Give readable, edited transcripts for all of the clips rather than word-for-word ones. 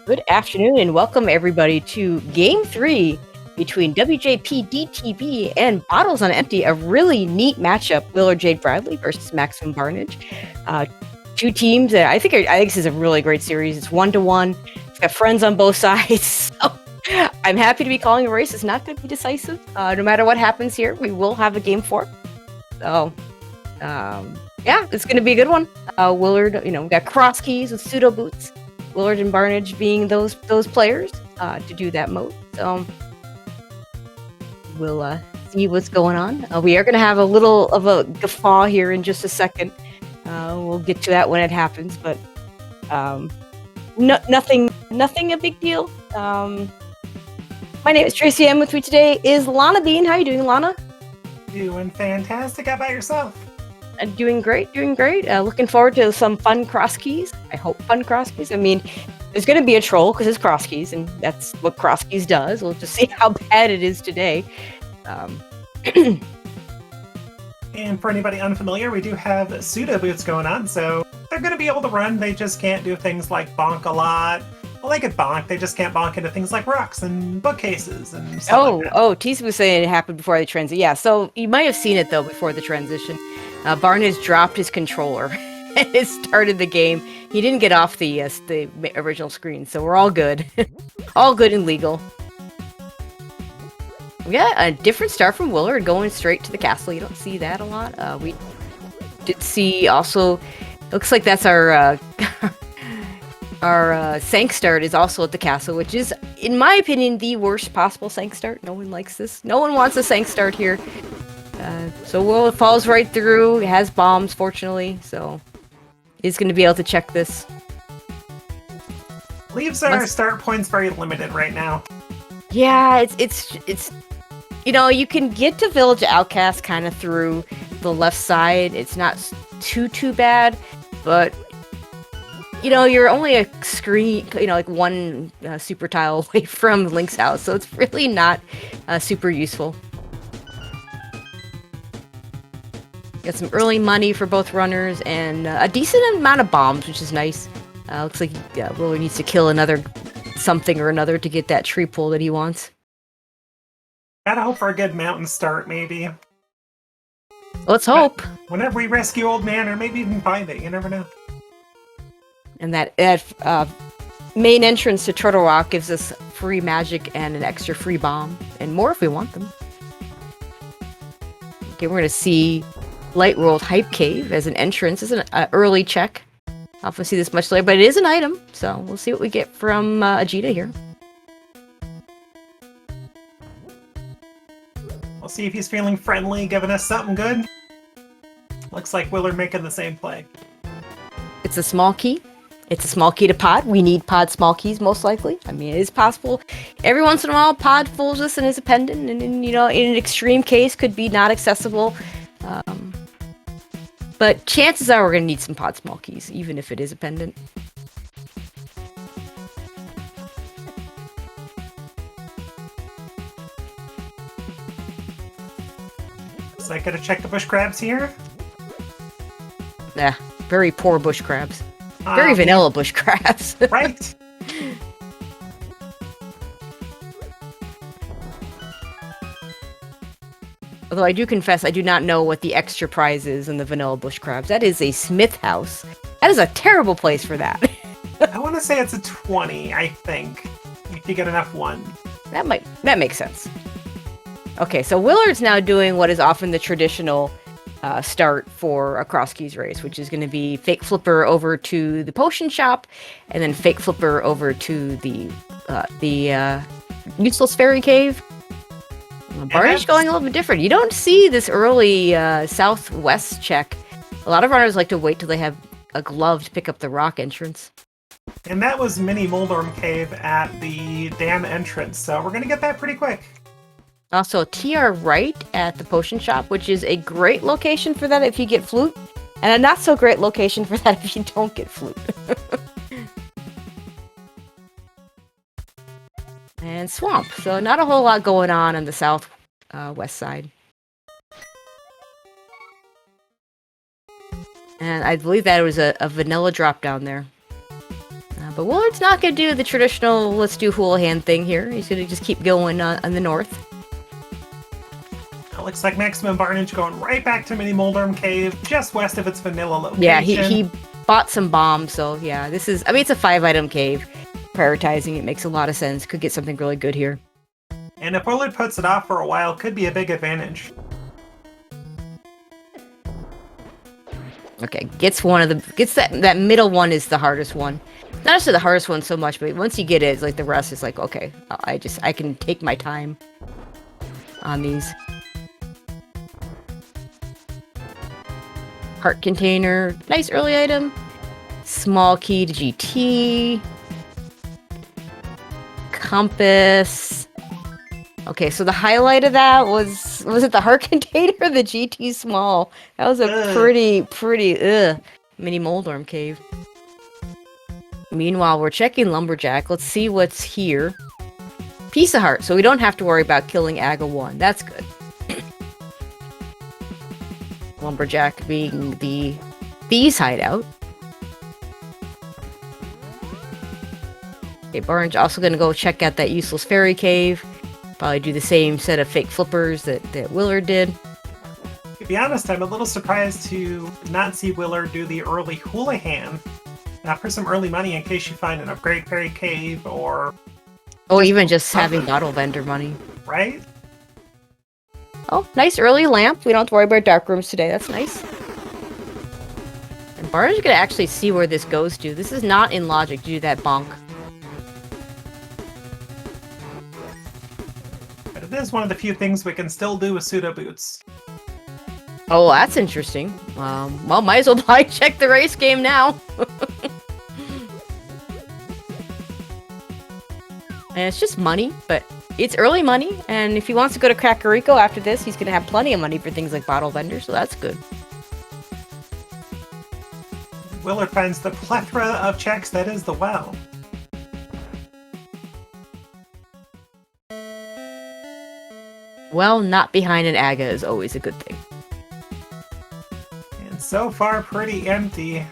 Good afternoon and welcome everybody to Game 3 between WJBDTB and Bottles on Empty, a really neat matchup, Willard Jade Bradley versus Maximum Barnage. Two teams that I think this is a really great series. It's 1-1. It's got friends on both sides. So I'm happy to be calling a race. It's not going to be decisive. No matter what happens here, we will have a game 4. So, yeah, it's going to be a good one. Willard, we got cross keys with pseudo boots. Willard and Barnage being those players to do that mode. So we'll see what's going on. We are going to have a little of a guffaw here in just a second. We'll get to that when it happens, but nothing a big deal. My name is Tracy M. With me today is Lana Bean. How you doing, Lana? Doing fantastic. How about yourself? Doing great. Looking forward to some fun cross keys. I hope fun cross keys. I mean, there's going to be a troll because it's cross keys, and that's what cross keys does. We'll just see how bad it is today. And for anybody unfamiliar, we do have pseudo boots going on, so they're going to be able to run. They just can't do things like bonk a lot. Well, they could bonk. They just can't bonk into things like rocks and bookcases and stuff like that. Tisa was saying it happened before the transition. Yeah, so you might have seen it, though, before the transition. Barnage dropped his controller and it started the game. He didn't get off the original screen, so we're all good. All good and legal. Yeah, a different start from Willard, going straight to the castle. You don't see that a lot. We did see also, looks like that's our our Sank start is also at the castle, which is, in my opinion, the worst possible Sank start. No one likes this. No one wants a Sank start here. So Will falls right through. It has bombs, fortunately, so he's going to be able to check this. Leaves our start points very limited right now. Yeah, it's you can get to Village Outcast kind of through the left side. It's not too bad, but you're only a screen, like one super tile away from Link's house, so it's really not super useful. Got some early money for both runners and a decent amount of bombs, which is nice. Looks like Willard needs to kill another something or another to get that tree pull that he wants. Gotta hope for a good mountain start, maybe. Let's hope. Whenever we rescue Old Man, or maybe even find it, you never know. And that main entrance to Turtle Rock gives us free magic and an extra free bomb, and more if we want them. Okay, we're gonna see Light World Hype Cave as an entrance. It's an early check. I'll have to see this much later, but it is an item, so we'll see what we get from Ajita here. We'll see if he's feeling friendly, giving us something good. Looks like Willard making the same play. It's a small key. It's a small key to pod. We need pod small keys, most likely. I mean, it is possible. Every once in a while, pod fools us and is a pendant, and in an extreme case, could be not accessible. But chances are we're going to need some pod small keys, even if it is a pendant. So I gotta check the bush crabs here. Yeah, very poor bush crabs. Very vanilla bush crabs. Right. Although I do confess, I do not know what the extra prize is in the vanilla bush crabs. That is a smith house. That is a terrible place for that. I want to say it's a 20, I think. If you get enough one. That makes sense. Okay, so Willard's now doing what is often the traditional start for a cross keys race, which is going to be fake flipper over to the potion shop, and then fake flipper over to the useless fairy cave. Barnage going a little bit different. You don't see this early southwest check. A lot of runners like to wait till they have a glove to pick up the rock entrance. And that was Mini Moldorm Cave at the dam entrance, so we're going to get that pretty quick. Also, TR right at the potion shop, which is a great location for that if you get flute, and a not so great location for that if you don't get flute. And swamp, so not a whole lot going on the south west side. And I believe that was a vanilla drop down there. But Willard's not going to do the traditional let's do Houlihan thing here. He's going to just keep going on the north. It looks like Maximum Barnage going right back to Mini Moldorm Cave, just west of its vanilla location. Yeah, he bought some bombs, so yeah, this is... I mean, it's a 5-item cave. Prioritizing it makes a lot of sense. Could get something really good here. And if Willard puts it off for a while, could be a big advantage. Okay, gets that middle one is the hardest one. Not necessarily the hardest one so much, but once you get it, it's like the rest is like, okay, I can take my time on these. Heart container, nice early item. Small key to GT. Compass. Okay, so the highlight of that was it the heart container or the GT small? That was a pretty mini Moldorm cave. Meanwhile, we're checking Lumberjack. Let's see what's here. Piece of heart, so we don't have to worry about killing Aga 1. That's good. Lumberjack being the Thieves' hideout. Okay, Barnage also gonna go check out that useless fairy cave. Probably do the same set of fake flippers that Willard did. To be honest, I'm a little surprised to not see Willard do the early Houlihan. Now for some early money in case you find an upgrade fairy cave or... Oh, even just having bottle vendor money. Right? Oh, nice early lamp. We don't have to worry about dark rooms today. That's nice. And Barnage is going to actually see where this goes to. This is not in logic to do that bonk. But it is one of the few things we can still do with pseudo boots. Oh, that's interesting. Well, might as well probably check the race game now. And it's just money, but it's early money, and if he wants to go to Kakariko after this, he's going to have plenty of money for things like bottle vendors, so that's good. Willard finds the plethora of checks that is the well. Well, not behind an Aga is always a good thing. And so far, pretty empty.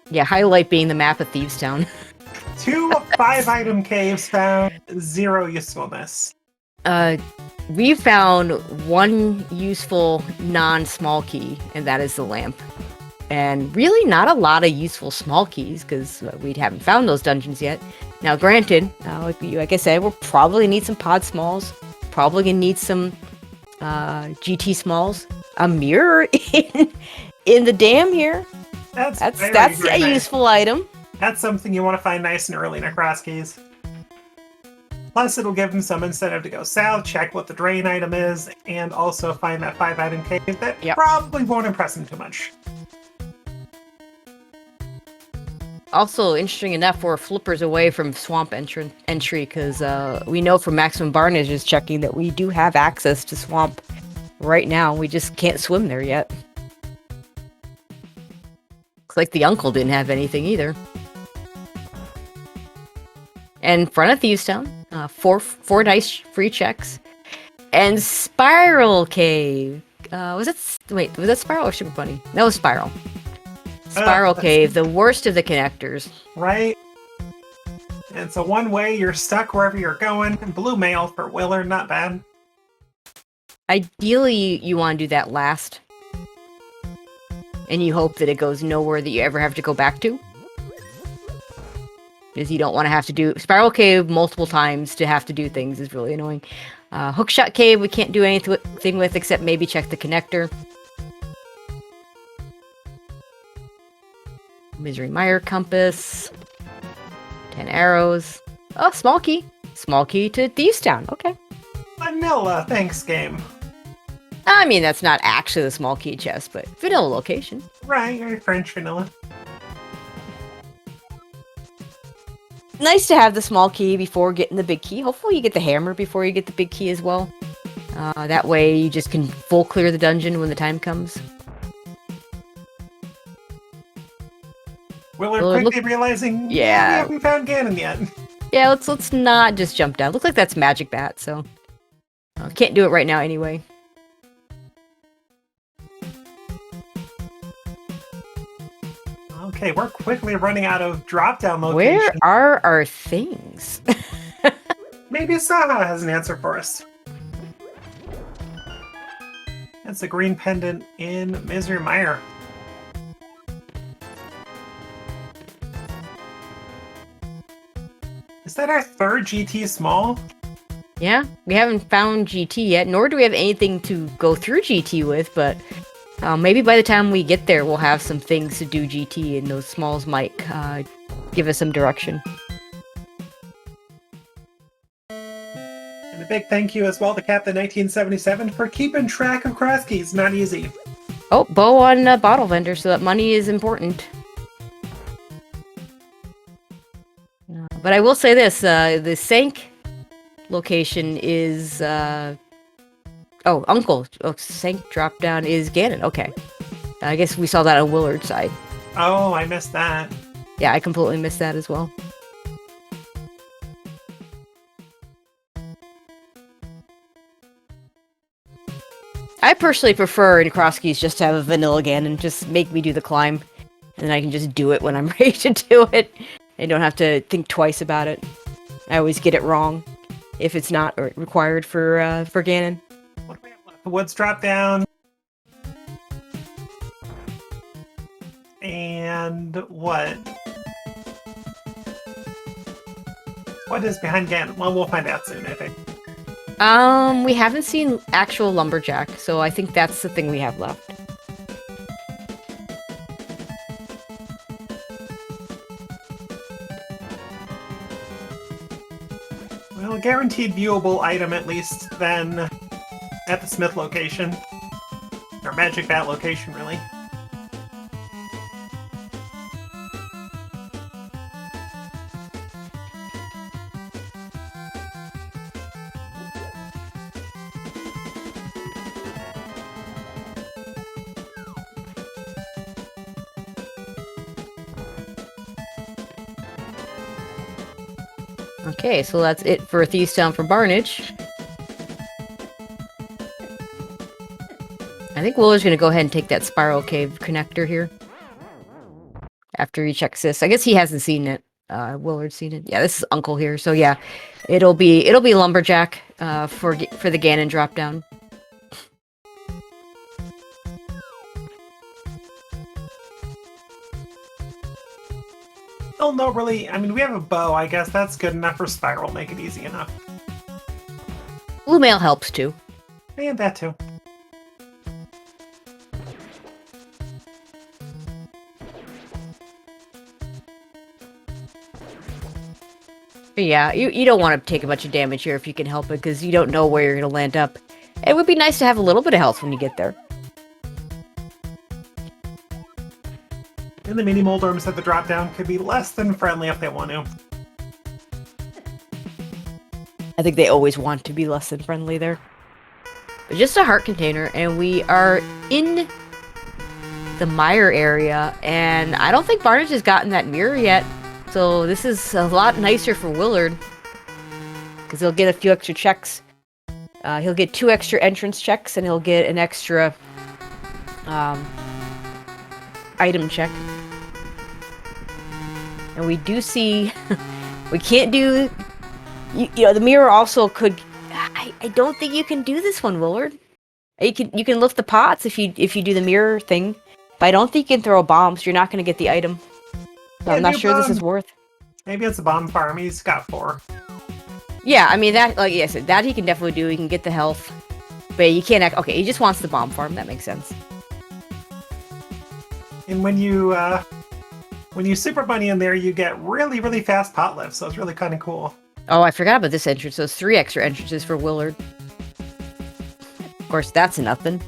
Yeah, highlight being the map of Thieves Town. 2 5-item caves found, 0 usefulness. We found one useful non-small key, and that is the lamp. And really not a lot of useful small keys, because we haven't found those dungeons yet. Now granted, like I said, we'll probably need some pod smalls. Probably gonna need some GT smalls. A mirror in the dam here. That's a useful item. That's something you want to find nice and early in across keys. Plus, it'll give them some incentive to go south, check what the drain item is, and also find that 5-item cave that probably won't impress them too much. Also, interesting enough, we're flippers away from swamp entry because we know from Maximum Barnage is checking that we do have access to swamp right now. We just can't swim there yet. Looks like the uncle didn't have anything either. And in front of Thieves Town, four dice free checks. And Spiral Cave. Was that Spiral or Super Bunny? That was Spiral. Spiral Cave, the worst of the connectors. Right? And so one way, you're stuck wherever you're going. Blue mail for Willard, not bad. Ideally, you want to do that last. And you hope that it goes nowhere that you ever have to go back to. Because you don't want to have to do Spiral Cave multiple times to have to do things is really annoying. Hookshot Cave we can't do anything with except maybe check the connector. Misery Mire compass. 10 arrows. Oh, small key. Small key to Thieves Town. Okay. Vanilla, thanks game. I mean, that's not actually the small key chest, but vanilla location. Right, you're French vanilla. Nice to have the small key before getting the big key. Hopefully you get the hammer before you get the big key as well. That way you just can full clear the dungeon when the time comes. Willard quickly realizing, we haven't found Ganon yet. Yeah, let's not just jump down. Looks like that's Magic Bat, so can't do it right now anyway. Okay, we're quickly running out of drop-down Where locations. are our things? Maybe Saha has an answer for us. That's the green pendant in Mr. Mire. Is that our third GT small? Yeah, we haven't found GT yet, nor do we have anything to go through GT with, but maybe by the time we get there, we'll have some things to do GT, and those smalls might give us some direction. And a big thank you as well to Captain 1977 for keeping track of cross keys. Not easy. Oh, bow on bottle vendor, so that money is important. But I will say this, the Sank location is, oh, Uncle. Oh, Sank drop down is Ganon. Okay. I guess we saw that on Willard's side. Oh, I missed that. Yeah, I completely missed that as well. I personally prefer in cross keys just to have a vanilla Ganon, just make me do the climb, and then I can just do it when I'm ready to do it. I don't have to think twice about it. I always get it wrong if it's not required for Ganon. What do we have left? The woods drop down. And what? What is behind Ganon? Well, we'll find out soon, I think. We haven't seen actual Lumberjack, so I think that's the thing we have left. Well, guaranteed viewable item at least then at the Smith location. Or Magic Bat location, really. Okay, so that's it for Thieves Town for Barnage. I think Willard's gonna go ahead and take that Spiral Cave connector here. After he checks this. I guess he hasn't seen it. Willard's seen it. Yeah, this is Uncle here, so yeah. It'll be Lumberjack for the Ganon drop down. Oh, no, really. I mean, we have a bow. I guess that's good enough for Spiral. Make it easy enough. Blue mail helps too. And that too. But yeah, you don't want to take a bunch of damage here if you can help it, because you don't know where you're going to land up. It would be nice to have a little bit of health when you get there. And the mini Moldorms at the drop down could be less than friendly if they want to. I think they always want to be less than friendly there. But just a heart container, and we are in the Mire area, and I don't think Barnage has gotten that mirror yet. So this is a lot nicer for Willard, because he'll get a few extra checks. He'll get 2 extra entrance checks, and he'll get an extra item check. And we do see we can't do you know, the mirror also could I don't think you can do this one, Willard. You can lift the pots if you do the mirror thing, but I don't think you can throw bombs. You're not going to get the item. So Yeah, I'm not do sure this bomb. is worth. Maybe it's a bomb farm. He's got 4. Yeah, I mean that, like I said, that he can definitely do. He can get the health, but you can't act. Okay, he just wants the bomb farm. That makes sense. And when you Super Bunny in there, you get really, really fast pot lift, so it's really kind of cool. Oh, I forgot about this entrance. Those 3 extra entrances for Willard. Of course, that's nothing.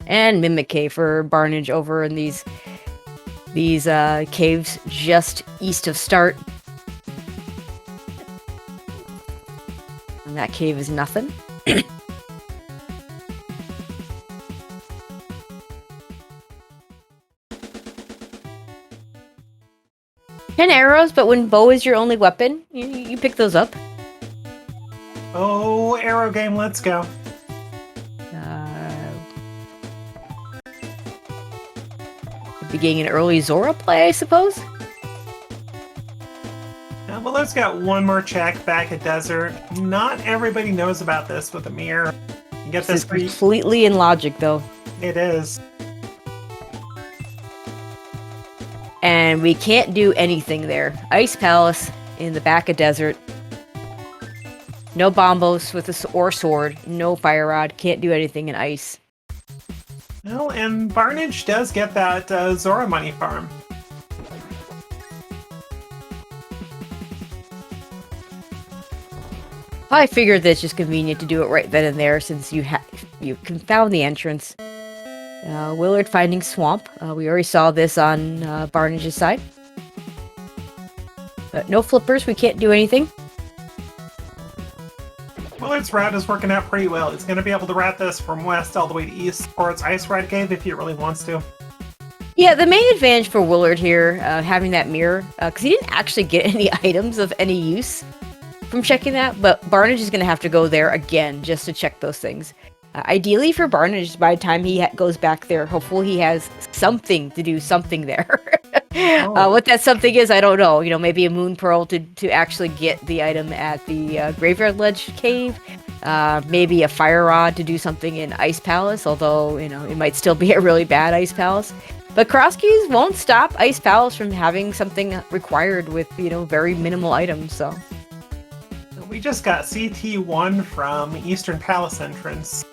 And Mimic Cave for Barnage over in these caves just east of Start. And that cave is nothing. 10 arrows, but when bow is your only weapon, you pick those up. Oh, arrow game, let's go. Beginning an early Zora play, I suppose? Well, let's got one more check back at Desert. Not everybody knows about this with the Mire. You get This this is completely in logic, though. It is. And we can't do anything there. Ice Palace in the back of Desert. No Bombos with or sword. No Fire Rod. Can't do anything in ice. Well, and Barnage does get that Zora money farm. I figured that it's just convenient to do it right then and there since you can found the entrance. Willard finding Swamp. We already saw this on Barnage's side. But no flippers, we can't do anything. Willard's route is working out pretty well. He's going to be able to route this from west all the way to east towards Ice Ride Cave if he really wants to. Yeah, the main advantage for Willard here, having that mirror, because he didn't actually get any items of any use from checking that, but Barnage is going to have to go there again just to check those things. Ideally for Barnage, by the time he goes back there, hopefully he has something to do something there. What that something is, I don't know. You know, maybe a Moon Pearl to actually get the item at the Graveyard Ledge Cave. Maybe a Fire Rod to do something in Ice Palace, although, you know, it might still be a really bad Ice Palace. But cross keys won't stop Ice Palace from having something required with, you know, very minimal items, so... We just got CT1 from Eastern Palace entrance.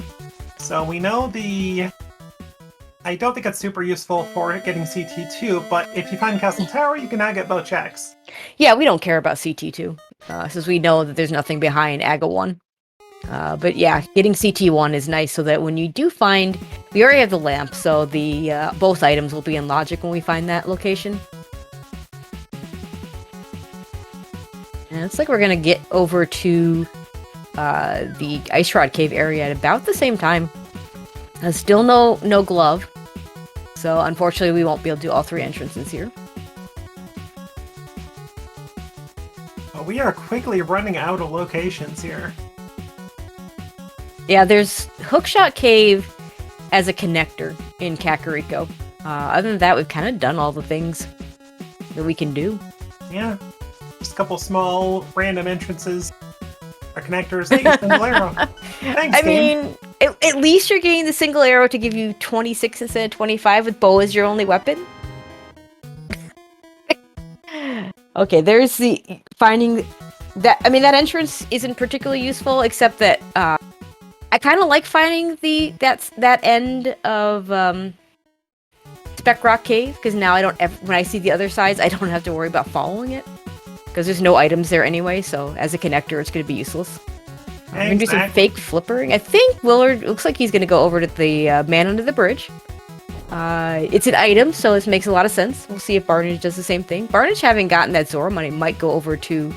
So we know I don't think it's super useful for getting CT2, but if you find Castle Tower, you can now get both checks. Yeah, we don't care about CT2, since we know that there's nothing behind AGA 1. But yeah, getting CT1 is nice so that when you do find... We already have the lamp, so the both items will be in logic when we find that location. And it's like we're gonna get over to the Ice Rod Cave area at about the same time. Still no glove, so unfortunately we won't be able to do all three entrances here. We are quickly running out of locations here. Yeah, there's Hookshot Cave as a connector in Kakariko. Other than that, we've kind of done all the things that we can do. Yeah. Just a couple small random entrances or connectors. Hey, single arrow. Thanks, I mean, at least you're getting the single arrow to give you 26 instead of 25 with bow as your only weapon. Okay, there's the finding that. I mean, that entrance isn't particularly useful, except that I kind of like finding that end of Spec Rock Cave because now I don't when I see the other sides, I don't have to worry about following it. Because there's no items there anyway, so as a connector, it's going to be useless. We're going to do some fake flippering. I think Willard looks like he's going to go over to the Man Under the Bridge. It's an item, so this makes a lot of sense. We'll see if Barnage does the same thing. Barnage, having gotten that Zora money, might go over to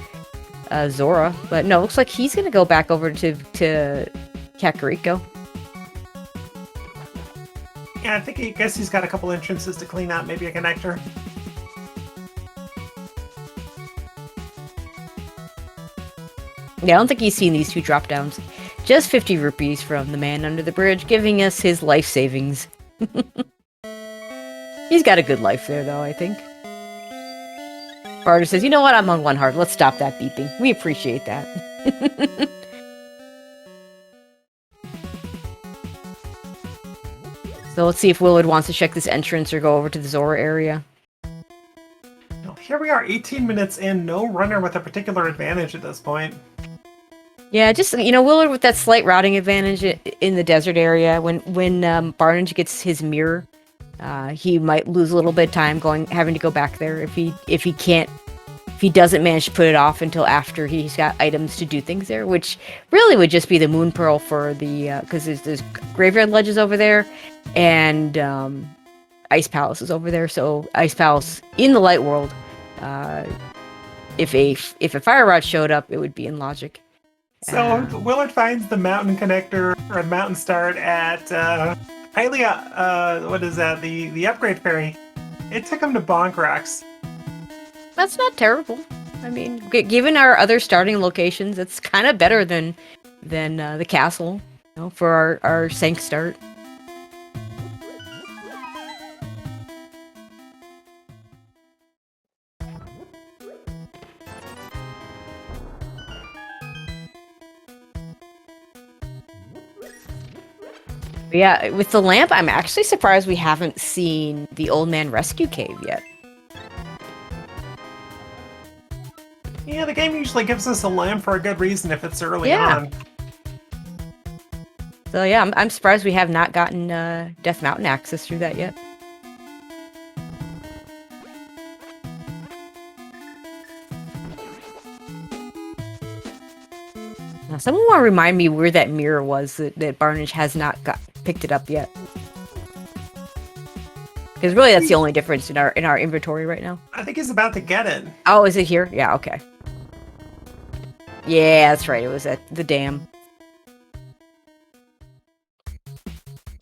Zora. But no, looks like he's going to go back over to Kakariko. Yeah, I guess he's got a couple entrances to clean out, maybe a connector. Yeah, I don't think he's seen these two drop downs. Just 50 rupees from the Man Under the Bridge, giving us his life savings. He's got a good life there, though, I think. Barter says, you know what, I'm on one heart. Let's stop that beeping. We appreciate that. So let's see if Willard wants to check this entrance or go over to the Zora area. Well, here we are, 18 minutes in, no runner with a particular advantage at this point. Yeah, just, you know, Willard with that slight routing advantage in the desert area. When Barnage gets his mirror, he might lose a little bit of time having to go back there if he doesn't manage to put it off until after he's got items to do things there, which really would just be the Moon Pearl for the because there's Graveyard Ledges over there, and Ice Palace is over there. So Ice Palace in the Light World, if a Fire Rod showed up, it would be in logic. So Willard finds the mountain connector or mountain start at what is that? The upgrade ferry. It took him to Bonk Rocks. That's not terrible. I mean, given our other starting locations, it's kind of better than the castle, you know, for our Sank start. Yeah, with the lamp, I'm actually surprised we haven't seen the Old Man Rescue Cave yet. Yeah, the game usually gives us a lamp for a good reason if it's early Yeah. on. So yeah, I'm surprised we have not gotten Death Mountain access through that yet. Now, someone want to remind me where that mirror was that Barnage has not picked it up yet. Because really, that's the only difference in our inventory right now. I think he's about to get it. Oh, is it here? Yeah, okay. Yeah, that's right. It was at the dam.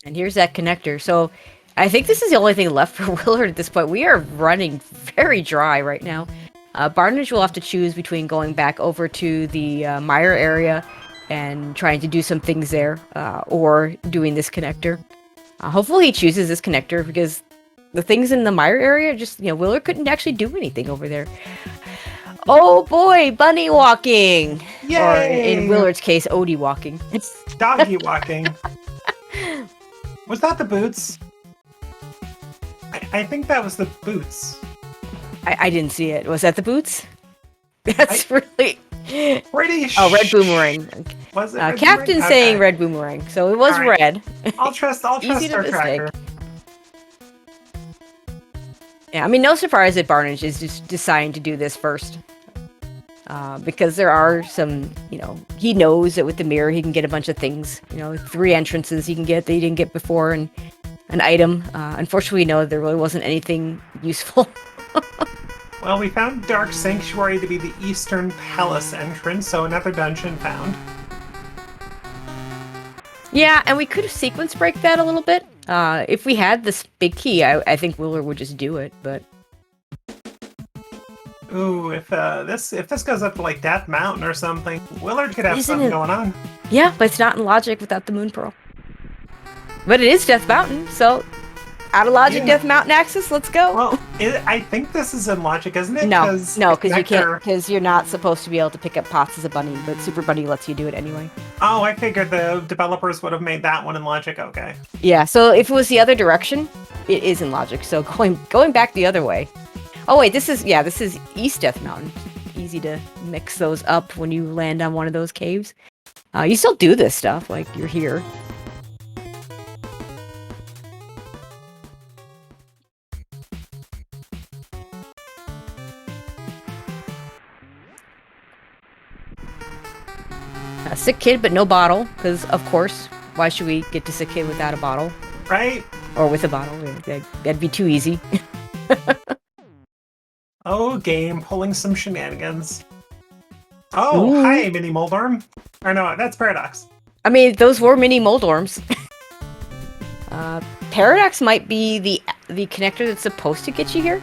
And here's that connector. So I think this is the only thing left for Willard at this point. We are running very dry right now. Barnage will have to choose between going back over to the Mire area and trying to do some things there, or doing this connector. Hopefully he chooses this connector, because the things in the Mire area, just, Willard couldn't actually do anything over there. Oh boy, bunny walking! Yay! Or in Willard's case, Odie walking. Doggy walking. Was that the boots? I think that was the boots. I didn't see it. Was that the boots? That's really... Pretty Oh, red boomerang. Was it Captain boomerang? saying Okay. red boomerang, so it was Alright. red. I'll trust Easy to our mistake. tracker. Yeah, I mean, no surprise that Barnage is just deciding to do this first. Because there are some, he knows that with the mirror he can get a bunch of things. 3 entrances he can get that he didn't get before, and an item. Unfortunately, we know there really wasn't anything useful. Well, we found Dark Sanctuary to be the Eastern Palace entrance, so another dungeon found. Yeah, and we could have sequence break that a little bit. If we had this big key, I think Willard would just do it, but... Ooh, if this goes up to like Death Mountain or something, Willard could have Isn't something it- going on. Yeah, but it's not in Logic without the Moon Pearl. But it is Death Mountain, so... Out of Logic, Yeah. Death Mountain access, let's go! Well, I think this is in Logic, isn't it? No, because you can't, Connector- because you're not supposed to be able to pick up pots as a bunny, but Super Bunny lets you do it anyway. Oh, I figured the developers would have made that one in Logic. Okay. Yeah, so if it was the other direction, it is in Logic, so going back the other way. Oh wait, this is East Death Mountain. Easy to mix those up when you land on one of those caves. You still do this stuff, like you're here. A sick kid, but no bottle, because of course, why should we get to sick kid without a bottle? Right? Or with a bottle? That'd be too easy. Oh, game pulling some shenanigans. Oh, Ooh. hi, Mini Moldorm. Or no, that's Paradox. I mean, those were mini Moldorms. Paradox might be the connector that's supposed to get you here.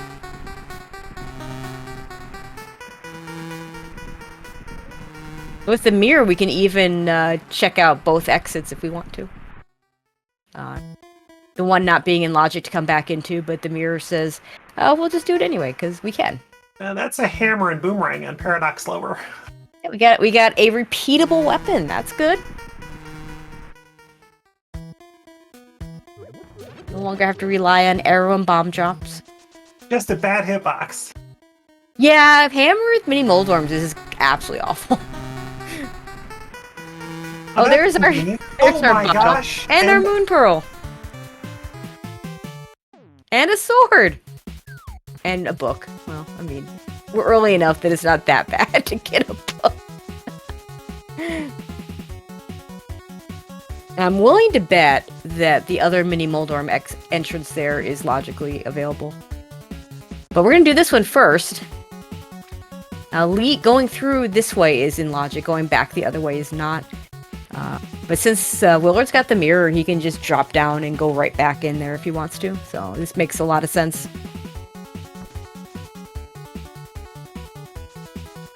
With the mirror, we can even check out both exits if we want to. The one not being in Logic to come back into, but the mirror says, "Oh, we'll just do it anyway because we can." That's a hammer and boomerang on Paradox Lower. Yeah, we got a repeatable weapon. That's good. No longer have to rely on arrow and bomb drops. Just a bad hitbox. Yeah, hammer with mini Moldorms is absolutely awful. Oh, there's our, convenient. there's Oh our my bottle. gosh. And our Moon Pearl. And a sword. And a book. Well, I mean, we're early enough that it's not that bad to get a book. I'm willing to bet that the other mini Moldorm entrance there is logically available. But we're going to do this one first. Now, going through this way is in Logic. Going back the other way is not. But since Willard's got the mirror, he can just drop down and go right back in there if he wants to. So this makes a lot of sense.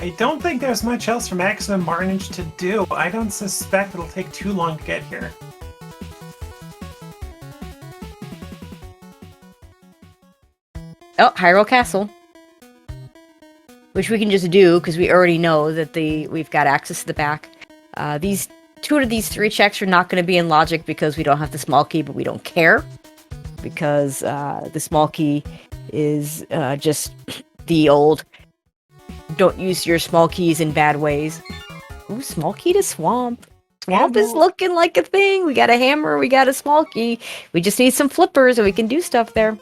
I don't think there's much else for Maximum Barnage to do. I don't suspect it'll take too long to get here. Oh, Hyrule Castle. Which we can just do, because we already know that we've got access to the back. These 2 of these 3 checks are not going to be in logic because we don't have the small key, but we don't care. Because the small key is just the old, don't use your small keys in bad ways. Ooh, small key to swamp. Swamp is looking like a thing. We got a hammer, we got a small key. We just need some flippers and we can do stuff there.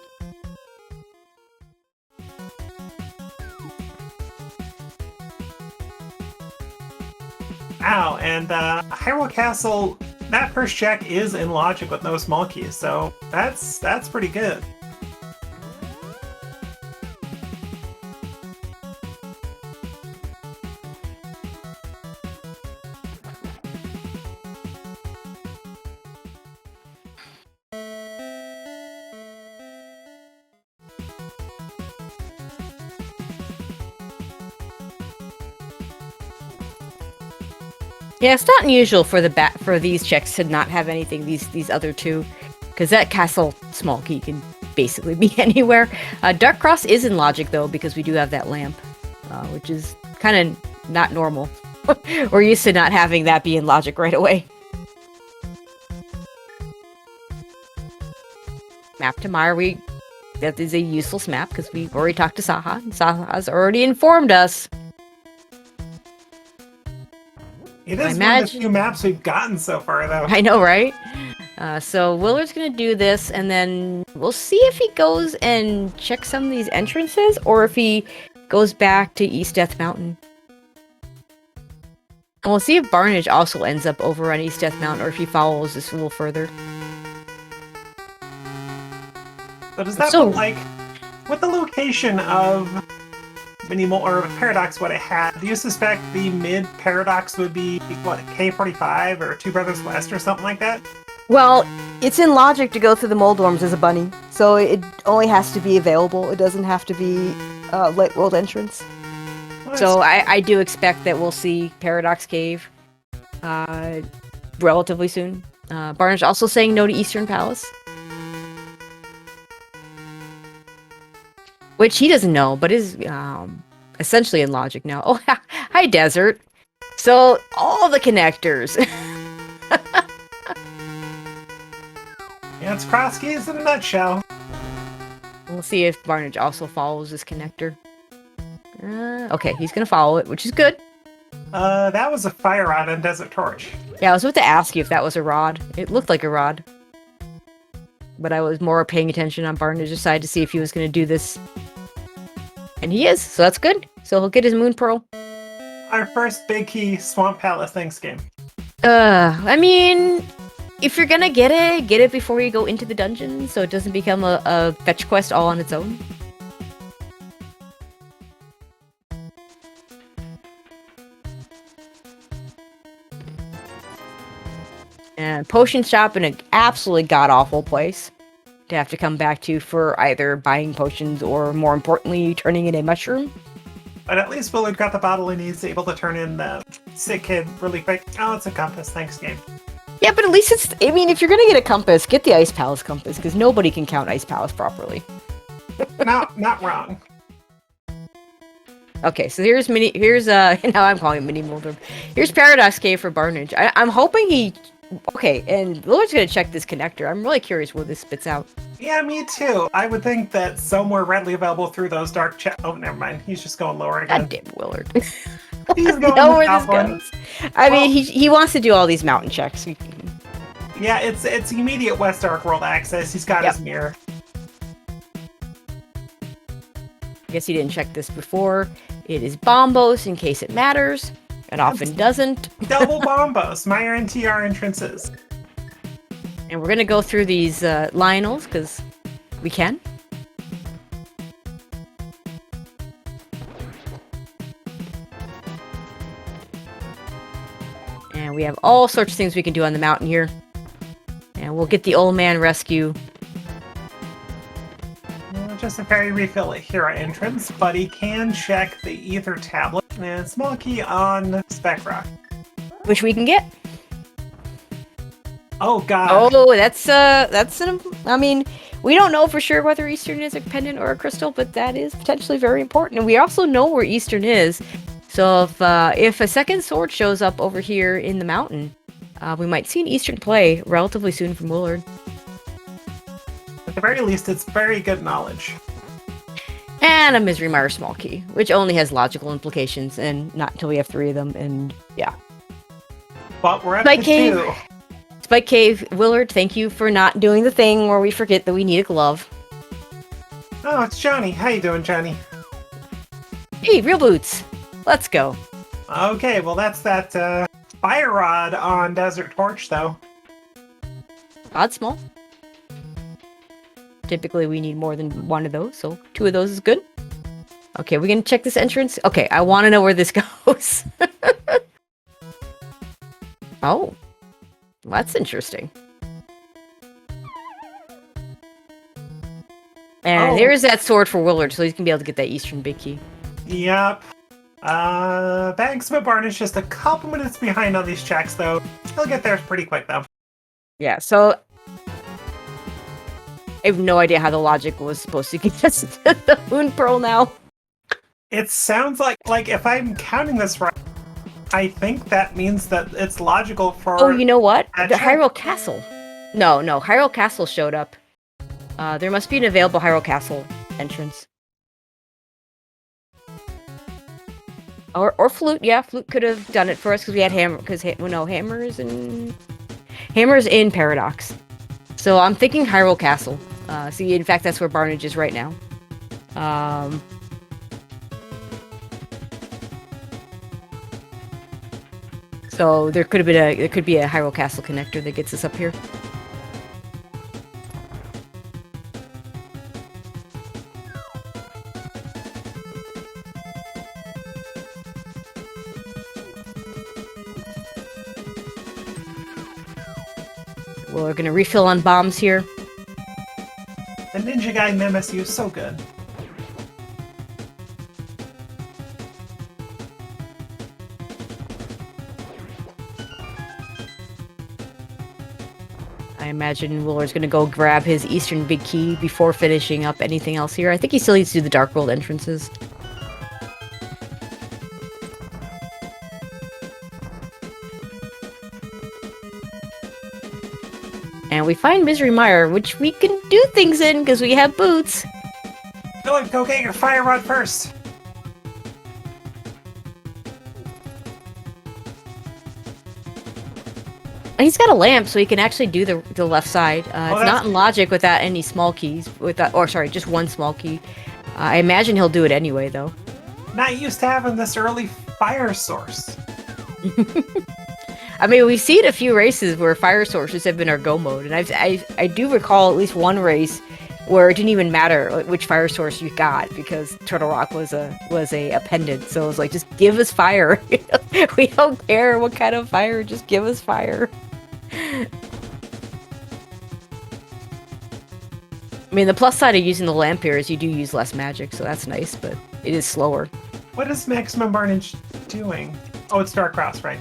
Ow, and Hyrule Castle, that first check is in logic with no small keys, so that's pretty good. Yeah, it's not unusual for these checks to not have anything. These other 2, because that castle small key can basically be anywhere. Dark Cross is in logic though because we do have that lamp, which is kind of not normal. We're used to not having that be in logic right away. Map to Mire, that is a useless map because we've already talked to Saha, and Saha's already informed us. It is one of the few maps we've gotten so far, though. I know, right? So Willard's gonna do this, and then we'll see if he goes and checks some of these entrances, or if he goes back to East Death Mountain. And we'll see if Barnage also ends up over on East Death Mountain, or if he follows this a little further. So does that look like, with the location of or Paradox, what it had, do you suspect the mid Paradox would be, what, K45 or Two Brothers West or something like that? Well, it's in logic to go through the Moldorms as a bunny, so it only has to be available. It doesn't have to be Light World entrance. Well, so I do expect that we'll see Paradox Cave relatively soon. Barnage also saying no to Eastern Palace. Which he doesn't know, but is essentially in logic now. Oh, hi, Desert. So, all the connectors. Yeah, it's cross keys in a nutshell. We'll see if Barnage also follows this connector. Okay, he's going to follow it, which is good. That was a fire rod and Desert Torch. Yeah, I was about to ask you if that was a rod. It looked like a rod. But I was more paying attention on Barnage's side to see if he was going to do this. And he is, so that's good. So he'll get his Moon Pearl. Our first big key Swamp Palace thanks game. I mean, if you're gonna get it before you go into the dungeon, so it doesn't become a fetch quest all on its own. And potion shop in an absolutely god-awful place to have to come back to for either buying potions or, more importantly, turning in a mushroom. But at least Willard got the bottle he needs, able to turn in the sick kid really quick. Oh, it's a compass. Thanks, game. Yeah, but at least it's... I mean, if you're gonna get a compass, get the Ice Palace compass, because nobody can count Ice Palace properly. Not wrong. Okay, so here's now I'm calling it Mini Moldorm. Here's Paradox Cave for Barnage. I'm hoping he... Okay, and Willard's gonna check this connector. I'm really curious what this spits out. Yeah, me too. I would think that somewhere readily available through those dark oh, never mind. He's just going lower again. God damn Willard. He's going know where this goes. I mean, he wants to do all these mountain checks. Yeah, it's immediate West Dark World access. He's got his mirror. I guess he didn't check this before. It is Bombos in case it matters. It often doesn't. Double Bombos, Mire and TR entrances. And we're gonna go through these Lionels because we can. And we have all sorts of things we can do on the mountain here. And we'll get the old man rescue. Just a very refill hero entrance, but he can check the Ether tablet and small key on Spec Rock. Which we can get. Oh god. Oh, I mean, we don't know for sure whether Eastern is a pendant or a crystal, but that is potentially very important. And we also know where Eastern is. So if a second sword shows up over here in the mountain, We might see an Eastern play relatively soon from Willard. At the very least, it's very good knowledge. And a Misery Mire small key, which only has logical implications, and not until we have 3 of them, and yeah. But we're at Spike the Cave. 2. Spike Cave, Willard, thank you for not doing the thing where we forget that we need a glove. Oh, it's Johnny. How you doing, Johnny? Hey, real boots. Let's go. Okay, well that's that fire rod on Desert Torch, though. Odd small. Typically, we need more than 1 of those, so 2 of those is good. Okay, we're gonna check this entrance. Okay, I want to know where this goes. Oh, that's interesting. And there's that sword for Willard, so he's gonna be able to get that Eastern big key. Yep. Bagsman Barn is just a couple minutes behind on these checks, though. He'll get there pretty quick, though. Yeah, so I have no idea how the logic was supposed to get us to the Moon Pearl now. It sounds like if I'm counting this right, I think that means that it's logical for... Oh, you know what? The check. Hyrule Castle. No, Hyrule Castle showed up. There must be an available Hyrule Castle entrance. Or Flute, yeah, Flute could have done it for us because we had Hammer, Hammer's in Paradox. So I'm thinking Hyrule Castle. See, in fact, that's where Barnage is right now. So there could be a Hyrule Castle connector that gets us up here. Well, we're gonna refill on bombs here. The Ninja Guy Nemesis is so good. I imagine Willard's gonna go grab his Eastern big key before finishing up anything else here. I think he still needs to do the Dark World entrances. And we find Misery Mire, which we can do things in because we have boots. Go get your fire rod first. He's got a lamp, so he can actually do the left side. It's not in logic without any small keys. Just 1 small key. I imagine he'll do it anyway, though. Not used to having this early fire source. I mean, we've seen a few races where fire sources have been our go mode, and I do recall at least 1 race where it didn't even matter which fire source you got because Turtle Rock was a pendant. So it was like, just give us fire. We don't care what kind of fire, just give us fire. I mean, the plus side of using the lamp here is you do use less magic, so that's nice, but it is slower. What is Maximum Barnage doing? Oh, it's Dark Cross, right?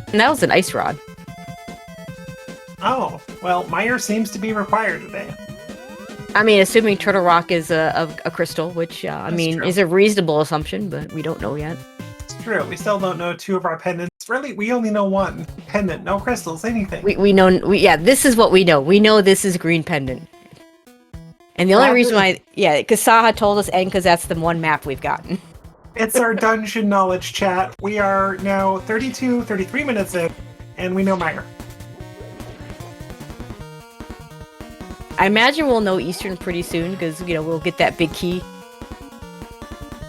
And that was an ice rod. Oh, well, Mire seems to be required today. I mean, assuming Turtle Rock is a crystal, which, True. is a reasonable assumption, but we don't know yet. It's true. We still don't know 2 of our pendants. Really, we only know 1 pendant. No crystals, anything. This is what we know. We know this is green pendant. And the only reason why, because Saha told us, and because that's the 1 map we've gotten. It's our dungeon knowledge chat. We are now 33 minutes in, and we know Mire. I imagine we'll know Eastern pretty soon, because, we'll get that big key.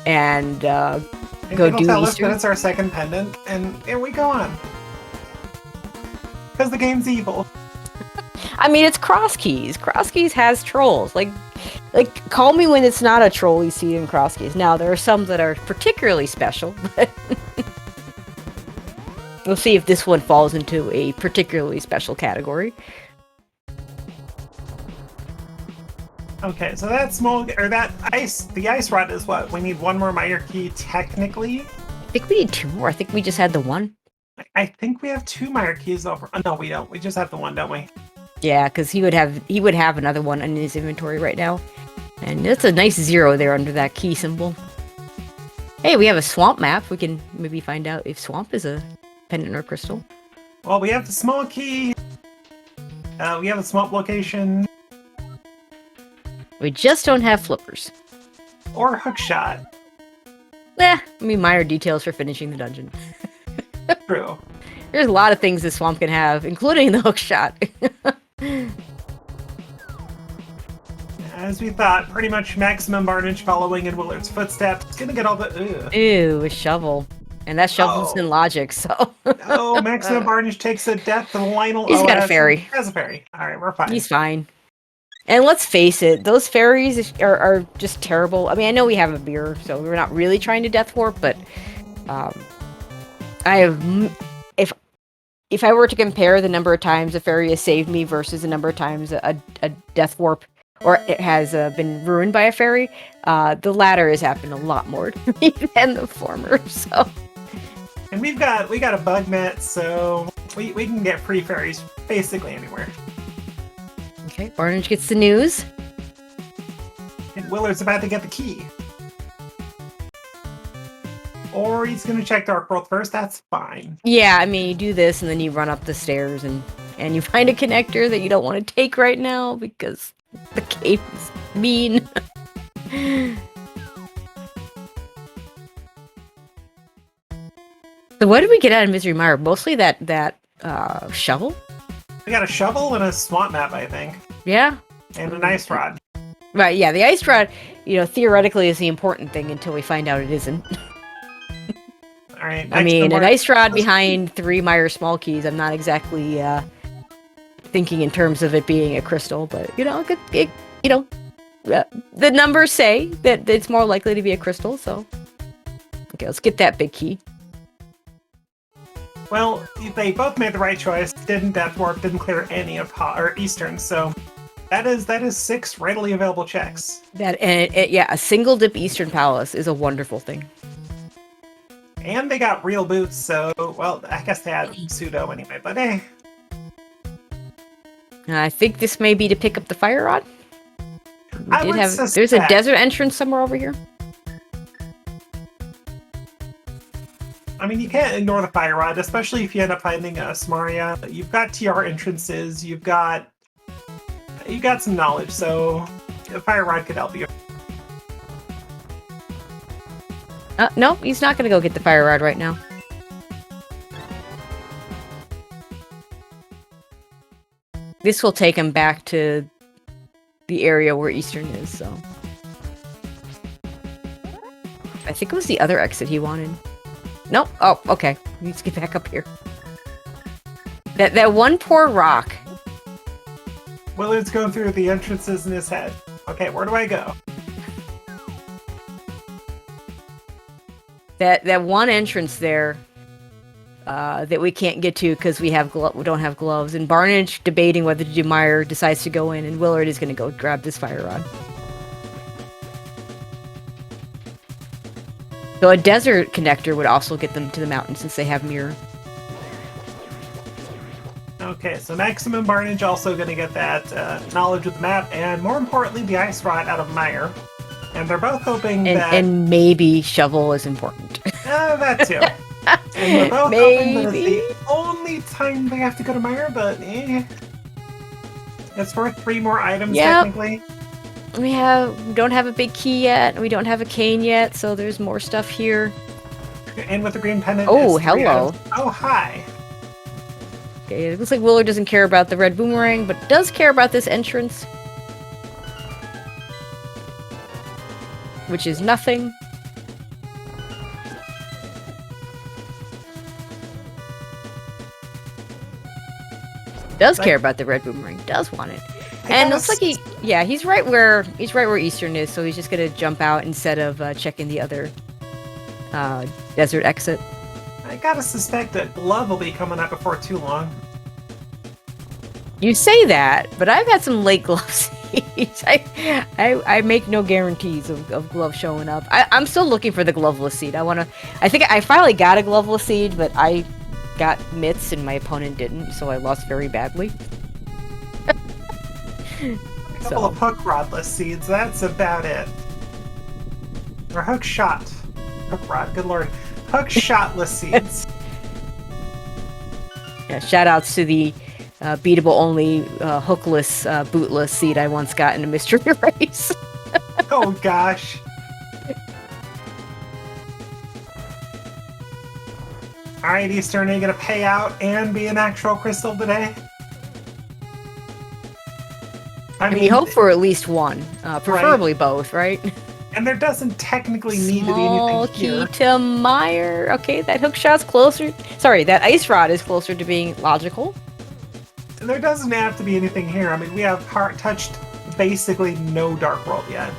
And, go do tell us Eastern. that it's our 2nd pendant, and we go on. Because the game's evil. I mean, it's Cross Keys. Cross Keys has trolls. Like, call me when it's not a troll you see in Cross Keys. Now, there are some that are particularly special, but we'll see if this one falls into a particularly special category. Okay, so the ice rod is what? We need 1 more Mire key, technically? I think we need 2 more. I think we just had the 1. I think we have 2 Mire keys over. Oh, no, we don't. We just have the 1, don't we? Yeah, because he would have another one in his inventory right now. And that's a nice 0 there under that key symbol. Hey, we have a swamp map. We can maybe find out if swamp is a pendant or crystal. Well, we have the small key. We have the swamp location. We just don't have flippers. Or hook shot. I mean, minor details for finishing the dungeon. True. There's a lot of things this swamp can have, including the hook shot. As we thought, pretty much maximum Barnage following in Willard's footsteps. Gonna get all the... Ugh. Ew, a shovel. And that shovel's in logic, so... Oh, maximum Barnage takes a death to Lionel. He's got a fairy. Has a fairy. Alright, we're fine. He's fine. And let's face it, those fairies are just terrible. I mean, I know we have a mirror, so we're not really trying to death warp, but... If I were to compare the number of times a fairy has saved me versus the number of times a death warp or it has been ruined by a fairy, the latter has happened a lot more to me than the former. So, and we got a bug net, so we can get free fairies basically anywhere. Okay, Orange gets the news. And Willard's about to get the key. Or he's going to check Dark World first. That's fine. Yeah, I mean, you do this and then you run up the stairs and you find a connector that you don't want to take right now because the cave is mean. So what did we get out of Misery Mire? Mostly that shovel? We got a shovel and a swamp map, I think. Yeah. And an ice rod. Right, yeah, the ice rod, theoretically is the important thing until we find out it isn't. All right. I mean, an ice rod behind 3 Mire small keys, I'm not exactly thinking in terms of it being a crystal, but, the numbers say that it's more likely to be a crystal, so... Okay, let's get that big key. Well, they both made the right choice. Didn't death warp, didn't clear any of Eastern, so... That is 6 readily available checks. A single dip Eastern Palace is a wonderful thing. And they got real boots, so, well, I guess they had pseudo anyway, but eh. I think this may be to pick up the fire rod. There's a desert entrance somewhere over here. I mean, you can't ignore the fire rod, especially if you end up finding Samaria. You've got TR entrances, you've got some knowledge, so the fire rod could help you. No, he's not gonna go get the fire rod right now. This will take him back to the area where Eastern is, so... I think it was the other exit he wanted. Nope. Oh, okay. He needs to get back up here. That one poor rock. Willard's going through the entrances in his head. Okay, where do I go? That one entrance there that we can't get to because we don't have gloves. And Barnage debating whether to do Mire decides to go in, and Willard is going to go grab this fire rod. So a desert connector would also get them to the mountain since they have Mire. Okay, so maximum Barnage also going to get that knowledge of the map, and more importantly, the ice rod out of Mire. And they're both hoping that... And maybe shovel is important. That too. And we're both hoping that it's the only time they have to go to Mire, but it's worth 3 more items, technically. We don't have a big key yet, and we don't have a cane yet, so there's more stuff here. And with the green pendant... Oh, hello. Oh, hi. Okay, it looks like Willard doesn't care about the red boomerang, but does care about this entrance. Which is nothing. Does care about the red boomerang. Does want it. And it looks like he's right where Eastern is, so he's just gonna jump out instead of checking the other desert exit. I gotta suspect that Glove will be coming up before too long. You say that, but I've had some late Glove seeds. I make no guarantees of Glove showing up. I'm still looking for the Gloveless seed. I think I finally got a Gloveless seed, but I got mitts and my opponent didn't, so I lost very badly. A couple of hook rodless seeds, that's about it. Or hook shot. Hook rod, good lord. Hook shotless seeds. Yeah, shout outs to the beatable only hookless, bootless seed I once got in a mystery race. Oh gosh. Alright, Eastern, are you gonna pay out and be an actual crystal today? I mean, hope for at least one, preferably right. both, right? And there doesn't technically need Small to be anything here. key to Mire. Okay, that hook shot's closer. Sorry, that ice rod is closer to being logical. And there doesn't have to be anything here. I mean, we have touched basically no Dark World yet.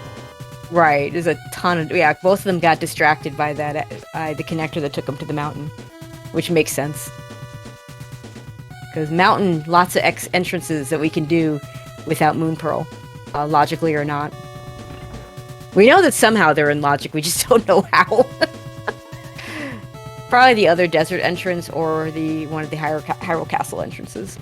Right, there's a ton of... Yeah, both of them got distracted by that, the connector that took them to the mountain. Which makes sense. Because mountain, lots of entrances that we can do without Moon Pearl. Logically or not. We know that somehow they're in logic, we just don't know how. Probably the other desert entrance or one of the Hyrule Castle entrances.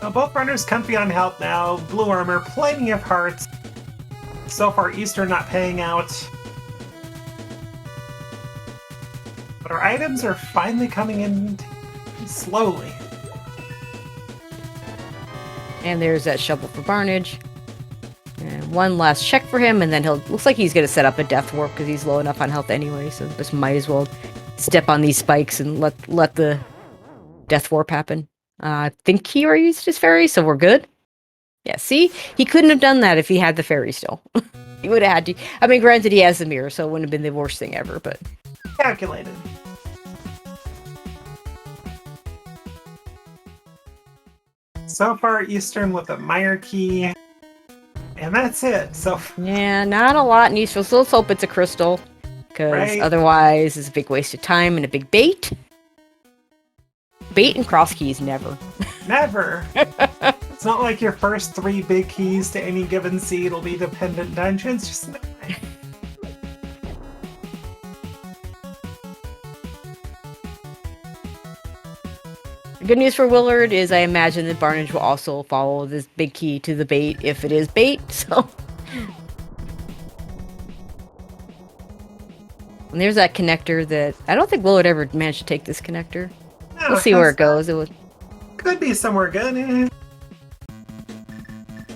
Well, both runners comfy on health now. Blue armor, plenty of hearts. So far, Eastern not paying out. But our items are finally coming in slowly. And there's that shovel for Barnage. And one last check for him, and then looks like he's going to set up a death warp because he's low enough on health anyway, so just might as well step on these spikes and let the death warp happen. I think he already used his fairy, so we're good. Yeah, see? He couldn't have done that if he had the fairy still. He would have had to... I mean, granted, he has the mirror, so it wouldn't have been the worst thing ever, but... Calculated. So far, Eastern with a Mire key. And that's it. So yeah, not a lot in Eastern, so let's hope it's a crystal. Because otherwise, it's a big waste of time and a big bait. Bait and cross keys, never. Never. It's not like your first 3 big keys to any given seed will be dependent dungeons. Just no way. Good news for Willard is I imagine that Barnage will also follow this big key to the bait if it is bait, so... And there's that connector that... I don't think Willard ever managed to take this connector. No, we'll see where it goes. Could be somewhere good.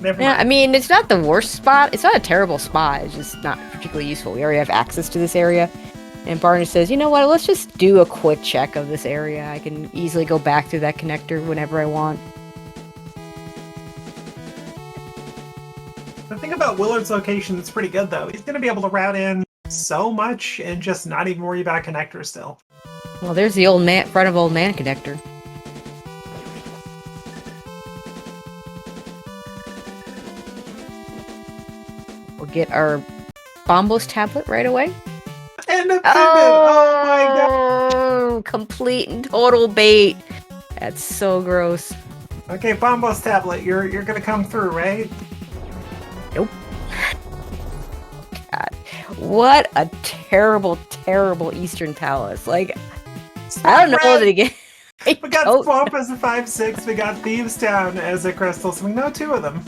Never mind. I mean, it's not the worst spot. It's not a terrible spot. It's just not particularly useful. We already have access to this area. And Barnage says, you know what, let's just do a quick check of this area. I can easily go back to that connector whenever I want. The thing about Willard's location is pretty good, though. He's going to be able to route in so much and just not even worry about connectors still. Well, there's the old man, front of old man connector. We'll get our Bombos tablet right away. And a pendant! Oh my god! Complete and total bait. That's so gross. Okay, Bombos tablet, you're gonna come through, right? Nope. God. What a terrible, terrible Eastern Palace. Like, I don't know that again. We got Swamp as a 5/6, we got Thieves Town as a crystal, so we know 2 of them.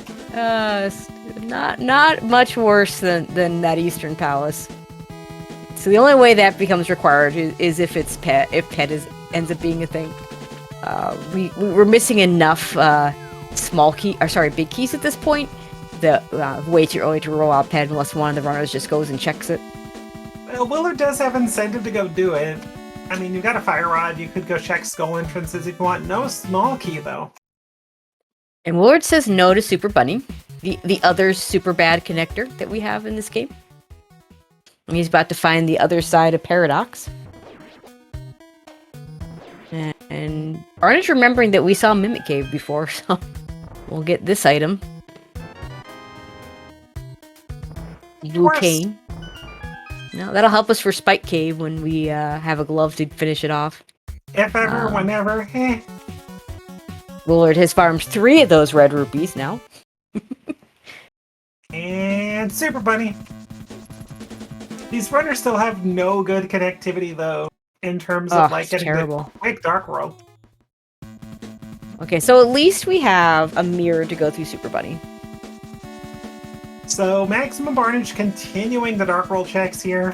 Not much worse than that Eastern Palace. So the only way that becomes required is if it's pet. If pet ends up being a thing, we're missing enough big keys at this point. That way too early to roll out pet unless one of the runners just goes and checks it. Well, Willard does have incentive to go do it. I mean, you've got a fire rod. You could go check skull entrances if you want. No small key though. And Willard says no to Super Bunny, the other super bad connector that we have in this game. And he's about to find the other side of Paradox. And Barnage remembering that we saw Mimic Cave before, so we'll get this item. Blue cane. No, that'll help us for Spike Cave when we have a glove to finish it off. If ever, whenever. Willard has farmed 3 of those red rupees now. And Super Bunny. These runners still have no good connectivity, though, in terms of like getting the quick Dark World. Okay, so at least we have a mirror to go through Super Bunny. So Maximum Barnage continuing the Dark World checks here.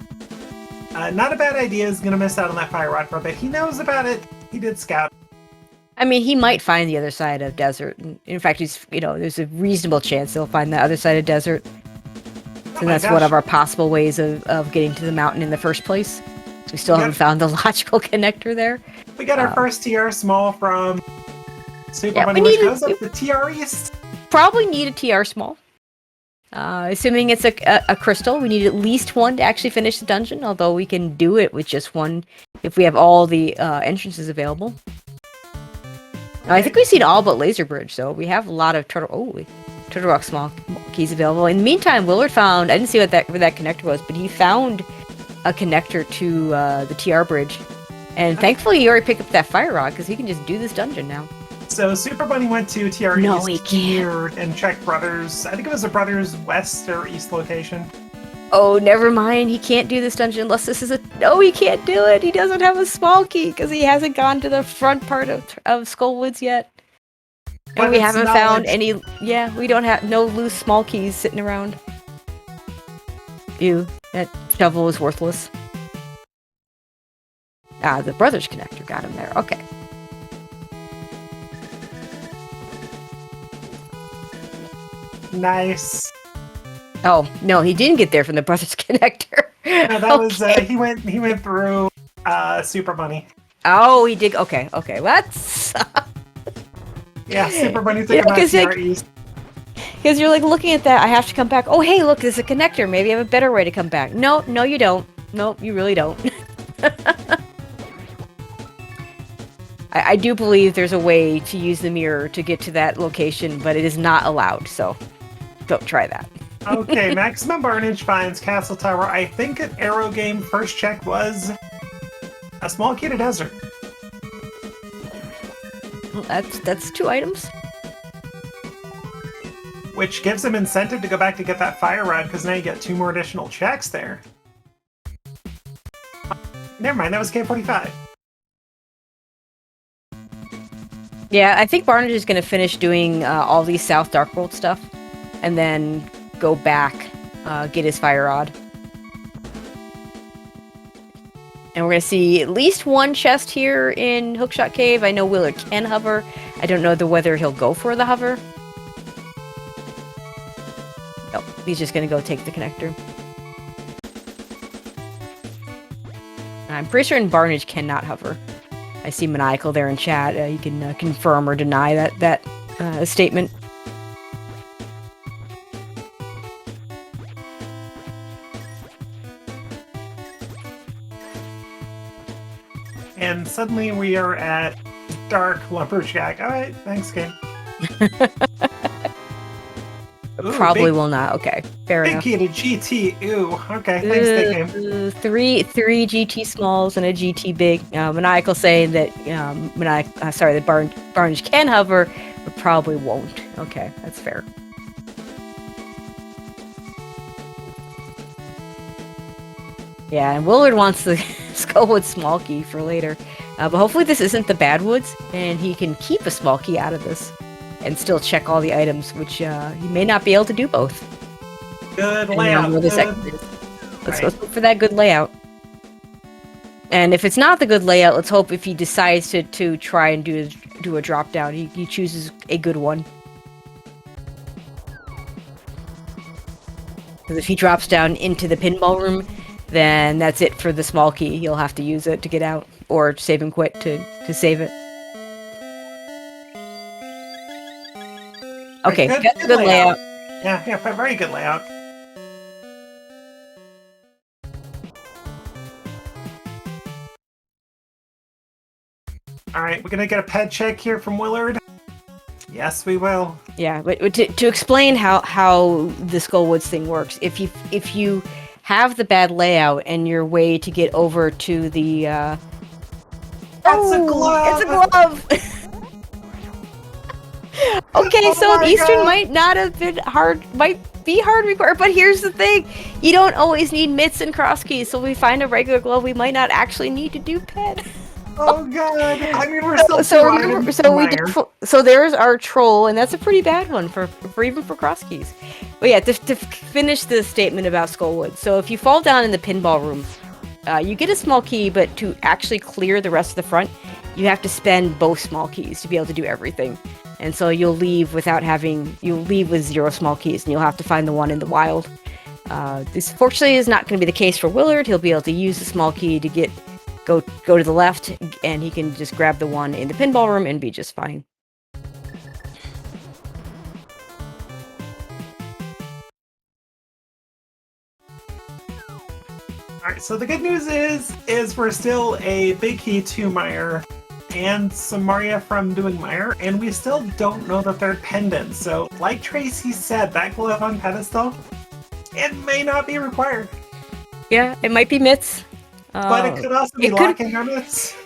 Not a bad idea. Is going to miss out on that fire rod for a bit. He knows about it. He did scout. I mean, he might find the other side of desert. In fact, there's a reasonable chance he'll find the other side of desert. Oh So that's gosh. one of our possible ways of getting to the mountain in the first place. We still haven't found the logical connector there. We got our first TR small from Super Yeah, Bunny, which goes up the TR East. Probably need a TR small. Assuming it's a crystal, we need at least one to actually finish the dungeon, although we can do it with just one if we have all the entrances available. I think we've seen all but Laser Bridge, so we have a lot of Turtle Rock small keys available. In the meantime, Willard found, I didn't see where that connector was, but he found a connector to the TR bridge. And thankfully he already picked up that fire rod, because he can just do this dungeon now. So Super Bunny went to TR No, East he here and checked Brothers. I think it was a Brothers West or East location. Oh, never mind. He can't do this dungeon unless this is a... No, he can't do it. He doesn't have a small key because he hasn't gone to the front part of Skullwoods yet. And we haven't found any... Yeah, we don't have... No loose small keys sitting around. Ew, that shovel is worthless. Ah, the Brothers connector got him there. Okay. Nice. Oh, no, he didn't get there from the Brothers connector. No, that was he went through Super Bunny. Oh, he did. Okay. That's yeah, Super Bunny took him out to our east. Because you're like looking at that, I have to come back. Oh, hey, look, there's a connector. Maybe I have a better way to come back. No, you don't. Nope, you really don't. I do believe there's a way to use the mirror to get to that location, but it is not allowed. So don't try that. Okay, Maximum Barnage finds Castle Tower. I think an Arrow game first check was a small key to desert. Well, that's 2 items. Which gives him incentive to go back to get that fire rod, because now you get 2 more additional checks there. Never mind, that was K45. Yeah, I think Barnage is going to finish doing all these South Dark World stuff, and then go back, get his fire rod. And we're going to see at least 1 chest here in Hookshot Cave. I know Willard can hover. I don't know whether he'll go for the hover. Nope, he's just going to go take the connector. I'm pretty certain Barnage cannot hover. I see Maniacal there in chat. You can confirm or deny that statement. And suddenly we are at Dark Lumberjack. All right, thanks, game. Probably will not. Okay, fair enough. Big key to GT. Ooh, okay, thanks, big game. Three GT smalls and a GT big. Maniacal saying that that Barnage can hover, but probably won't. Okay, that's fair. Yeah, and Willard wants the Skullwood small key for later. But hopefully this isn't the Bad Woods, and he can keep a small key out of this and still check all the items, which he may not be able to do both. Good layout. Let's hope for that good layout. And if it's not the good layout, let's hope if he decides to try and do a drop down, he chooses a good one. Because if he drops down into the pinball room, then that's it for the small key. He'll have to use it to get out, or save and quit to save it. Okay, good layout. Yeah, very good layout. All right, we're gonna get a ped check here from Willard. Yes, we will. Yeah, but to explain how the Skullwoods thing works, if you have the bad layout and your way to get over to the That's a glove. It's a glove. Okay, so Eastern might not have been hard, might be hard required, but here's the thing: you don't always need mitts and cross keys. So if we find a regular glove, we might not actually need to do ped. Oh god! I mean, we're still so there's our troll, and that's a pretty bad one for even for cross keys. But yeah, to finish the statement about Skullwood. So if you fall down in the pinball room, You get a small key, but to actually clear the rest of the front, you have to spend both small keys to be able to do everything. And so you'll leave with 0 small keys, and you'll have to find the one in the wild. This fortunately is not going to be the case for Willard. He'll be able to use the small key to go to the left, and he can just grab the one in the pinball room and be just fine. Alright, so the good news is we're still a big key to Mire and Samaria from doing Mire, and we still don't know the third pendant. So, like Tracy said, that glove on pedestal, it may not be required. Yeah, it might be Mitts. But it could also be locking our Mitts.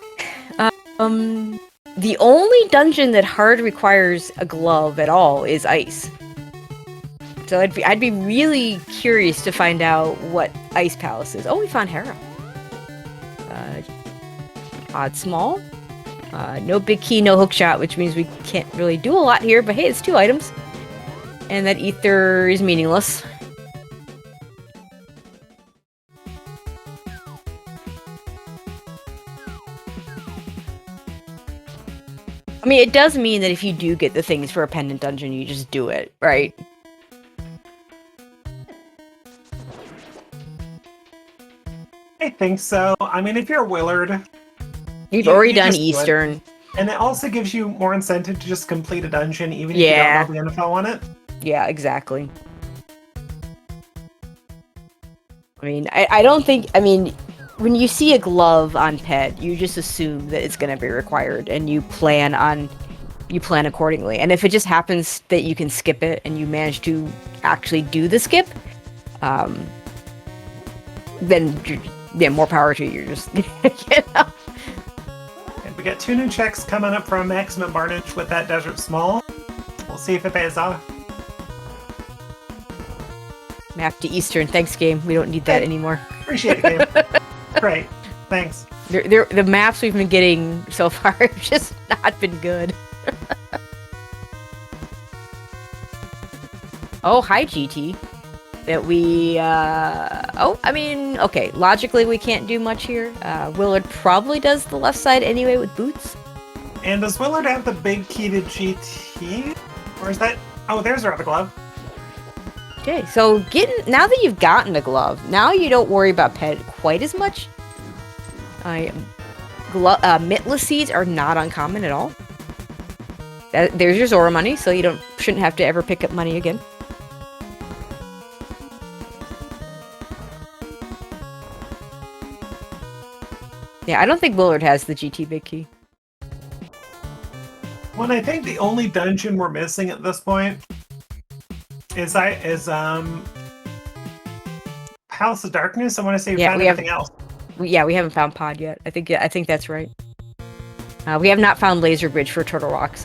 The only dungeon that hard requires a glove at all is Ice. So I'd be really curious to find out what Ice Palace is. Oh, we found Hera. Odd small. No big key, no hook shot, which means we can't really do a lot here, but hey, it's 2 items. And that ether is meaningless. I mean, it does mean that if you do get the things for a pendant dungeon, you just do it, right? I think so. I mean, if you're Willard... You've already done Eastern. And it also gives you more incentive to just complete a dungeon, even if you don't know the info on it. Yeah, exactly. I mean, I don't think... I mean, when you see a glove on Ped, you just assume that it's going to be required, and you plan accordingly. And if it just happens that you can skip it, and you manage to actually do the skip, then more power to you. You're just, you know. And we got 2 new checks coming up from Maximum Barnage with that Desert Small. We'll see if it pays off. Map to Eastern. Thanks, game. We don't need that anymore. Appreciate it, game. Great. Thanks. The maps we've been getting so far have just not been good. Oh, hi, GT. That we, I mean, okay, logically we can't do much here. Willard probably does the left side anyway with boots. And does Willard have the big key to GT? Or is that... Oh, there's our other glove. Okay, so now that you've gotten a glove, now you don't worry about Ped quite as much. Mitless seeds are not uncommon at all. There's your Zora money, so you shouldn't have to ever pick up money again. Yeah, I don't think Willard has the GT big key. Well, I think the only dungeon we're missing at this point is Palace of Darkness. I want to say we found everything else. We haven't found Pod yet. I think that's right. We have not found Laser Bridge for Turtle Rock,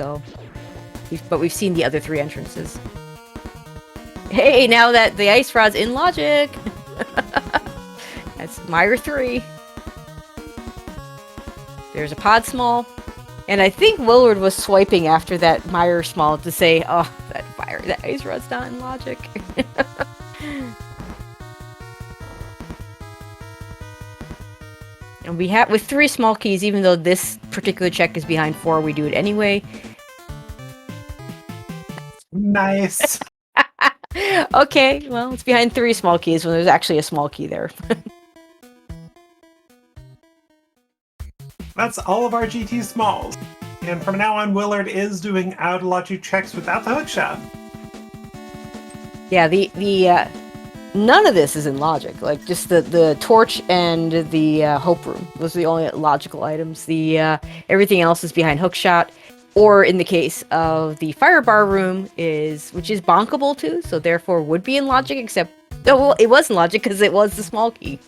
but we've seen the other 3 entrances. Hey, now that the ice rod's in logic, that's Mire 3. There's a Pod Small, and I think Willard was swiping after that Mire Small to say, "Oh, that ice rod's not in logic." And we have, with 3 small keys, even though this particular check is behind 4, we do it anyway. Nice. Okay, well, it's behind 3 small keys when there's actually a small key there. That's all of our GT smalls. And from now on, Willard is doing out-of-logic checks without the hookshot. Yeah, none of this is in logic. Like, just the torch and the hope room. Those are the only logical items. Everything else is behind hookshot. Or in the case of the fire bar room, which is bonkable too, so therefore would be in logic, except... Oh, well, it was in logic because it was the small key.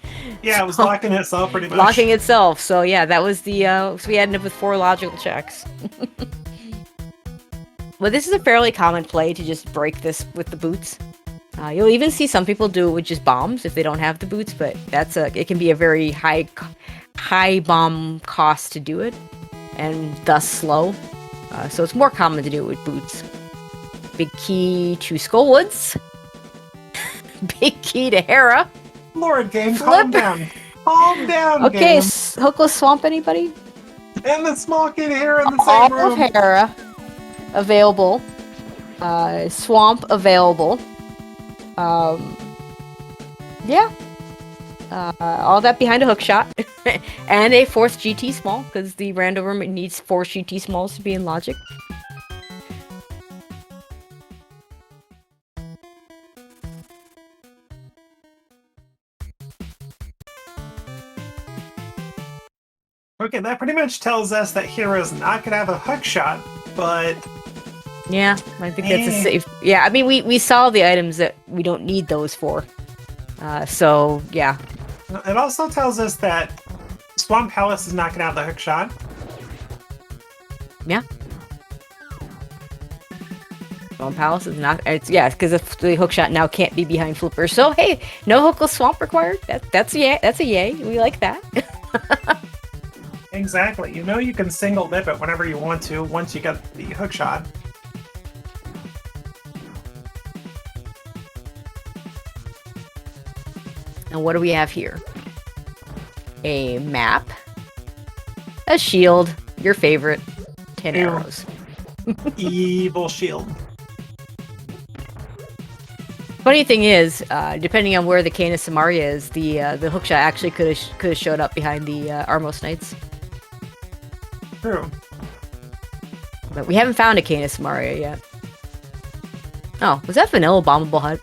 Yeah, it was locking itself pretty much. Locking itself, so yeah, that was the... so we ended up with 4 logical checks. Well, this is a fairly common play to just break this with the boots. You'll even see some people do it with just bombs if they don't have the boots, but it can be a very high bomb cost to do it, and thus slow. So it's more common to do it with boots. Big key to Skullwoods. Big key to Hera. Lord game, calm down. Calm down, Okay, game. Hookless Swamp, anybody? And the small kid here in the All same room. of Hera available. Swamp available. Yeah. All that behind a hook shot. And a 4th GT small, because the Randomizer needs 4 GT smalls to be in logic. Okay, that pretty much tells us that Hera's not gonna have a hook shot, but Yeah, I think that's a safe. Yeah, I mean, we saw the items that we don't need those for. So, yeah. it also tells us that Swamp Palace is not gonna have the hook shot. Yeah. Swamp Palace is not. Yeah, because the hook shot now can't be behind Flipper. So hey, no hookless swamp required. That's a yay. That's a yay. We like that. Exactly. You know you can single nip it whenever you want to once you get the hook shot. And what do we have here? A map, a shield, your favorite, 10 Ew. arrows. Evil shield. Funny thing is, depending on where the Canis Samaria is, the hookshot actually could have showed up behind the Armos Knights. True. But we haven't found a Canis Samaria yet. Oh, was that Vanilla Bombable Hut?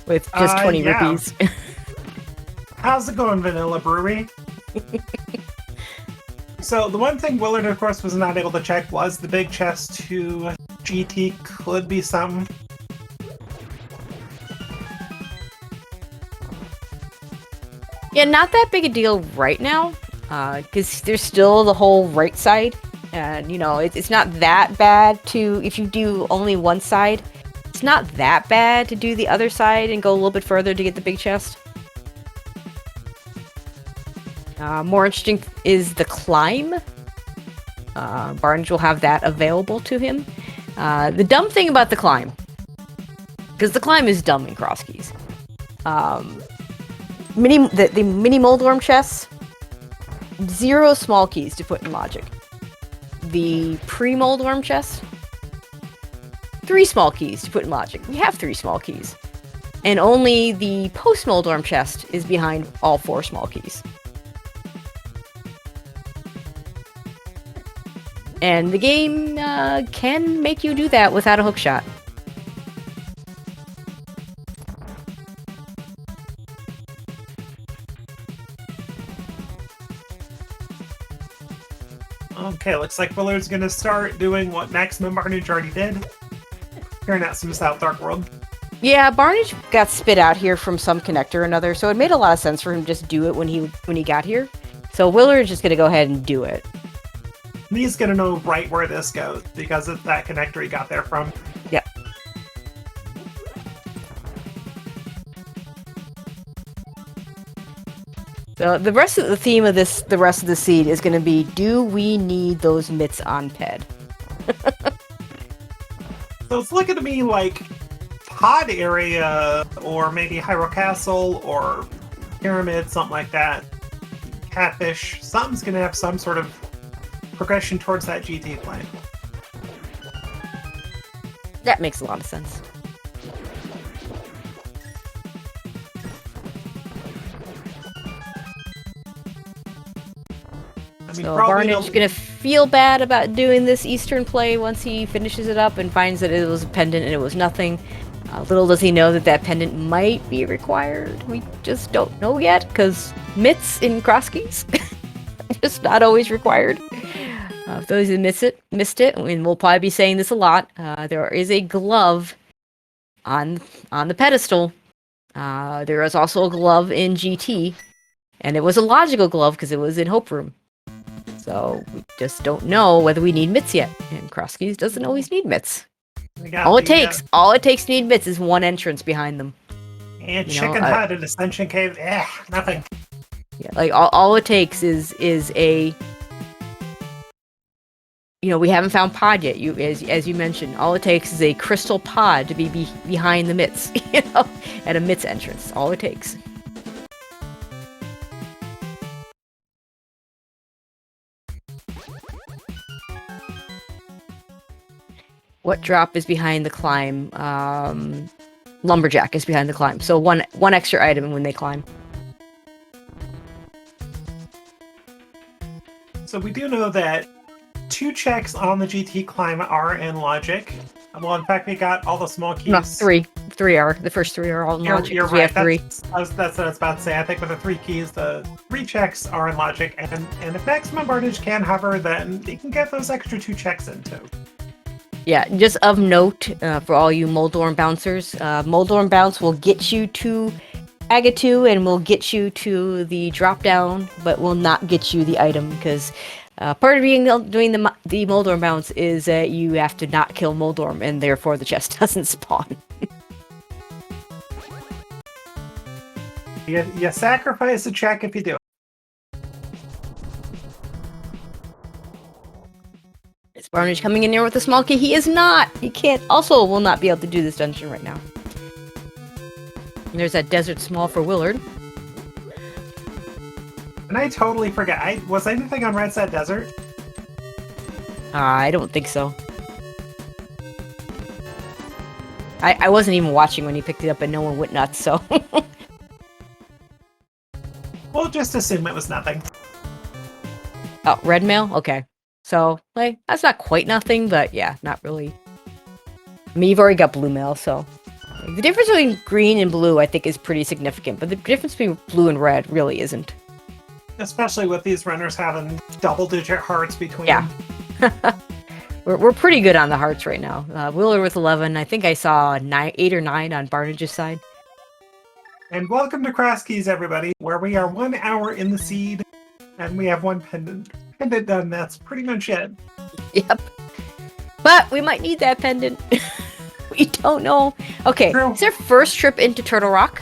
With just 20 yeah. rupees. How's it going, Vanilla Brewery? So the one thing Willard, of course, was not able to check was the big chest to GT could be something. Yeah, not that big a deal right now, because there's still the whole right side, and, you know, it's not that bad to, if you do only one side, it's not that bad to do the other side and go a little bit further to get the big chest. More interesting is the climb. Barnes will have that available to him. The dumb thing about the climb, because the climb is dumb in cross keys. The mini Moldworm chests, 0 small keys to put in logic. The pre-Moldworm chest, 3 small keys to put in logic. We have 3 small keys. And only the post-Moldworm chest is behind all 4 small keys. And the game can make you do that without a hookshot. Okay, looks like Willard's gonna start doing what Maximum Barnage already did. Clearing out some South Dark World. Yeah, Barnage got spit out here from some connector or another, so it made a lot of sense for him to just do it when he got here. So Willard's just gonna go ahead and do it. He's gonna know right where this goes because of that connector he got there from. Yep. So the rest of the theme of the rest of the seed is going to be: do we need those mitts on Ped? So it's looking to me like pod area, or maybe Hyrule Castle, or Pyramid, something like that. Catfish, something's gonna have some sort of progression towards that GT plane. That makes a lot of sense. I mean, So probably Barnage gonna feel bad about doing this Eastern play once he finishes it up and finds that it was a pendant and it was nothing. Little does he know that that pendant might be required. We just don't know yet, because mitts in cross keys just not always required. For those who missed it, and we'll probably be saying this a lot, there is a glove on the pedestal. There is also a glove in GT, and it was a logical glove because it was in Hope Room. So we just don't know whether we need mitts yet, and cross keys doesn't always need mitts. All it takes to need mitts is one entrance behind them. And Chicken Hut and Ascension Cave, nothing. Yeah, like all it takes is a. You know, we haven't found pod yet. As you mentioned, all it takes is a crystal pod to be behind the mitts. You know, at a mitts entrance. All it takes. What drop is behind the climb? Lumberjack is behind the climb. So one extra item when they climb. So we do know that 2 checks on the GT climb are in logic. Well, in fact, we got all the small keys. No, 3. 3 are. The first 3 are all in logic. You're right. We have 3. That's what I was about to say. I think with the 3 keys, the 3 checks are in logic. And if Maximum Barnage can hover, then you can get those extra 2 checks in too. Yeah, just of note for all you Moldorm bouncers, Moldorm bounce will get you to Agatu and will get you to the drop down, but will not get you the item because part of doing the Moldorm bounce is that you have to not kill Moldorm and therefore the chest doesn't spawn. You sacrifice a check if you do. Is Barnage coming in there with a small key? He is not! He can't, also will not be able to do this dungeon right now. And there's that desert small for Willard. And I totally forgot. Was anything on Red Side Desert? I don't think so. I wasn't even watching when he picked it up and no one went nuts, so... We'll just assume it was nothing. Oh, red mail? Okay. So, like, that's not quite nothing, but yeah, not really. I mean, you've already got blue mail, so... The difference between green and blue, I think, is pretty significant, but the difference between blue and red really isn't. Especially with these runners having double-digit hearts between them. We're pretty good on the hearts right now. Willard with 11. I think I saw 8 or 9 on Barnage's side. And welcome to Cross Keys, everybody, where we are 1 hour in the seed, and we have 1 pendant. Pendant done, that's pretty much it. Yep. But we might need that pendant. We don't know. Okay, True. It's our first trip into Turtle Rock.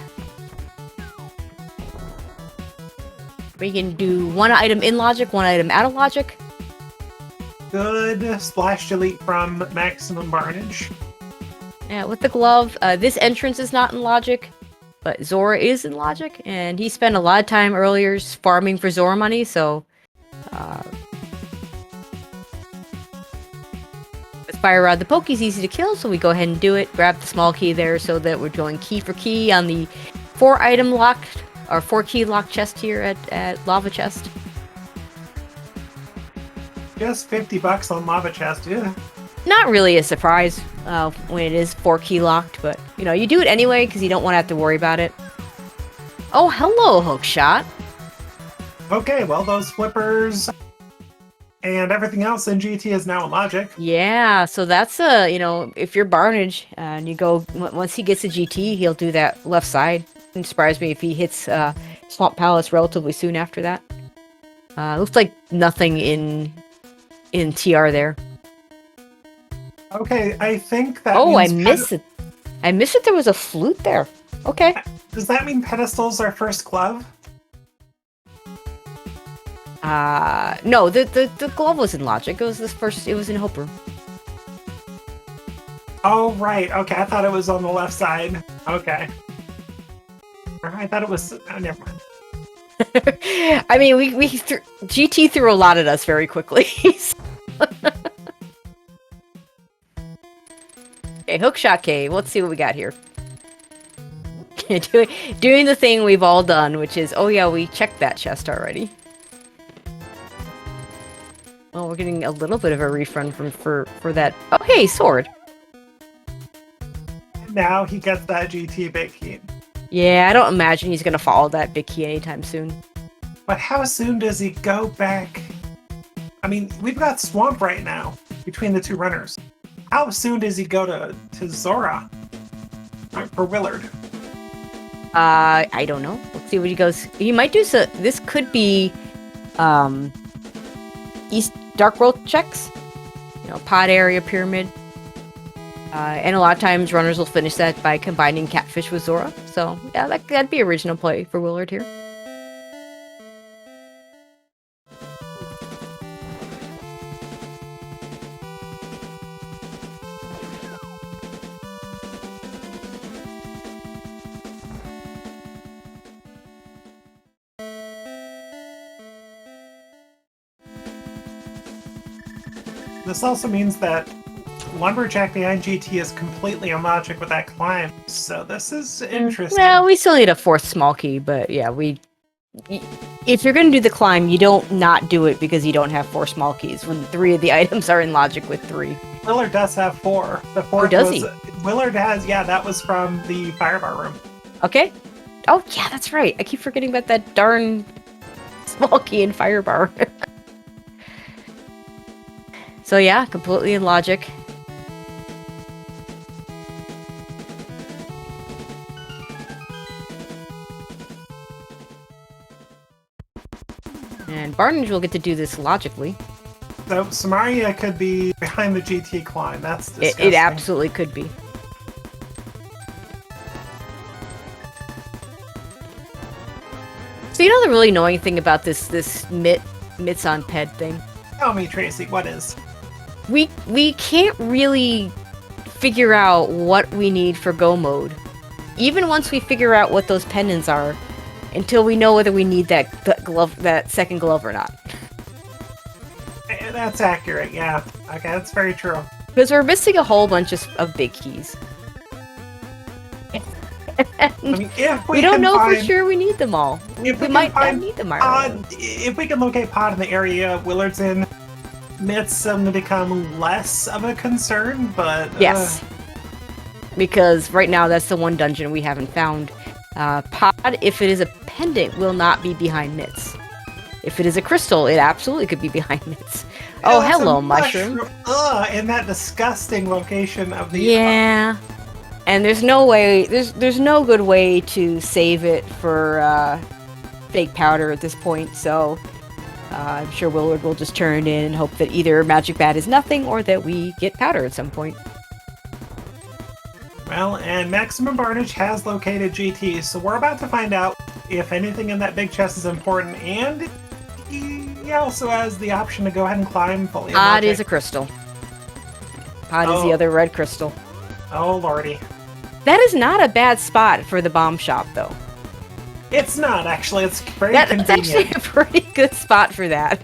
We can do 1 item in logic, 1 item out of logic. Good splash delete from Maximum Barnage. Yeah, with the glove. This entrance is not in logic, but Zora is in logic, and he spent a lot of time earlier farming for Zora money, so... with Fire Rod the Poke's easy to kill, so we go ahead and do it. Grab the small key there so that we're going key for key on the 4 item locked, or 4 key locked chest here at Lava Chest. Just $50 on Lava Chest, yeah. Not really a surprise when it is 4 key locked, but you know, you do it anyway because you don't want to have to worry about it. Oh, hello, Hookshot. Okay, well, those flippers and everything else in GT is now in logic. Yeah, so that's you know, if you're Barnage and you go, once he gets a GT, he'll do that left side. It surprised me if he hits Swamp Palace relatively soon after that. Looks like nothing in TR there. Okay, I think that I missed it. I missed it there was a flute there. Okay. Does that mean Pedestal's our first glove? No, the glove was in logic. It was in Hope Room. Oh, right. Okay, I thought it was on the left side. Okay. I thought it was... Oh, never mind. I mean, GT threw a lot at us very quickly. Okay, Hookshot Cave. Let's see what we got here. Doing the thing we've all done, which is, oh yeah, we checked that chest already. Well, we're getting a little bit of a refund for that. Oh, hey, sword. Now he gets that GT big key. Yeah, I don't imagine he's gonna follow that big key anytime soon. But how soon does he go back? I mean, we've got Swamp right now between the 2 runners. How soon does he go to Zora for Willard? I don't know. Let's see what he goes. He might do so. This could be East Dark World checks. You know, pod area pyramid. And a lot of times runners will finish that by combining Catfish with Zora. So yeah, that'd be original play for Willard here. This also means that Lumberjack behind GT is completely unlogic with that climb. So this is interesting. Well, we still need a 4th small key, but yeah, if you're going to do the climb, you don't not do it because you don't have 4 small keys when 3 of the items are in logic with 3. Willard does have 4. The 4th does he? Willard has, yeah, that was from the firebar room. Okay. Oh, yeah, that's right. I keep forgetting about that darn small key in firebar. So yeah, completely in logic. And Barnage will get to do this logically. So Samaria could be behind the GT climb. That's disgusting. It absolutely could be. So you know the really annoying thing about this mitts on ped thing? Tell me, Tracy, what is? We can't really figure out what we need for go mode. Even once we figure out what those pendants are, until we know whether we need that glove, that second glove or not. That's accurate, yeah. Okay, that's very true. Because we're missing a whole bunch of big keys. I mean, if we don't know for sure we need them all. We might not need them all. If we can locate Pod in the area Willard's in, mitts to become less of a concern, but... Yes. Because right now that's the one dungeon we haven't found. Pod, if it is a pendant, will not be behind mitts. If it is a crystal, it absolutely could be behind mitts. Oh, hello, mushroom. In that disgusting location of the... Yeah. And there's no way, there's no good way to save it for fake powder at this point, so I'm sure Willard will just turn it in and hope that either Magic Bat is nothing or that we get powder at some point. Well, and Maximum Barnage has located GT, so we're about to find out if anything in that big chest is important, and he also has the option to go ahead and climb fully. Pod is a crystal. Pod is the other red crystal. Oh, lordy. That is not a bad spot for the bomb shop, though. It's not, actually. It's very convenient. It's actually a pretty good spot for that.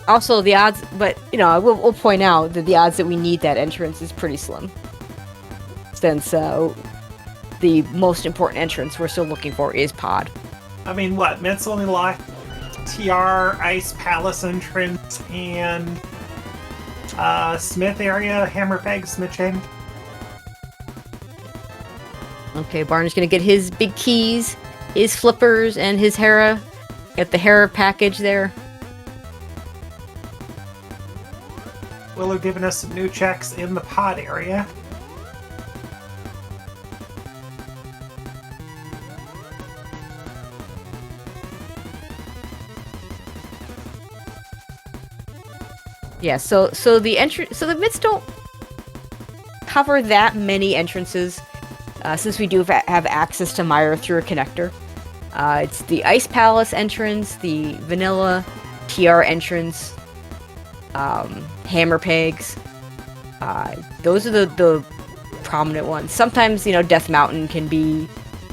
Also, the odds, but, you know, we'll point out that the odds that we need that entrance is pretty slim. Since the most important entrance we're still looking for is Pod. I mean, what? Mitts only locked TR, Ice Palace entrance, and Smith area, Hammer Peg, Smith Chain. Okay, Barney's gonna get his big keys, his flippers, and his Hera. Get the Hera package there. Willard giving us some new checks in the Pod area. Yeah, so the mitts don't cover that many entrances, since we do have access to Mire through a connector. It's the Ice Palace entrance, the Vanilla TR entrance, Hammer Pegs. Those are the prominent ones. Sometimes, you know, Death Mountain can be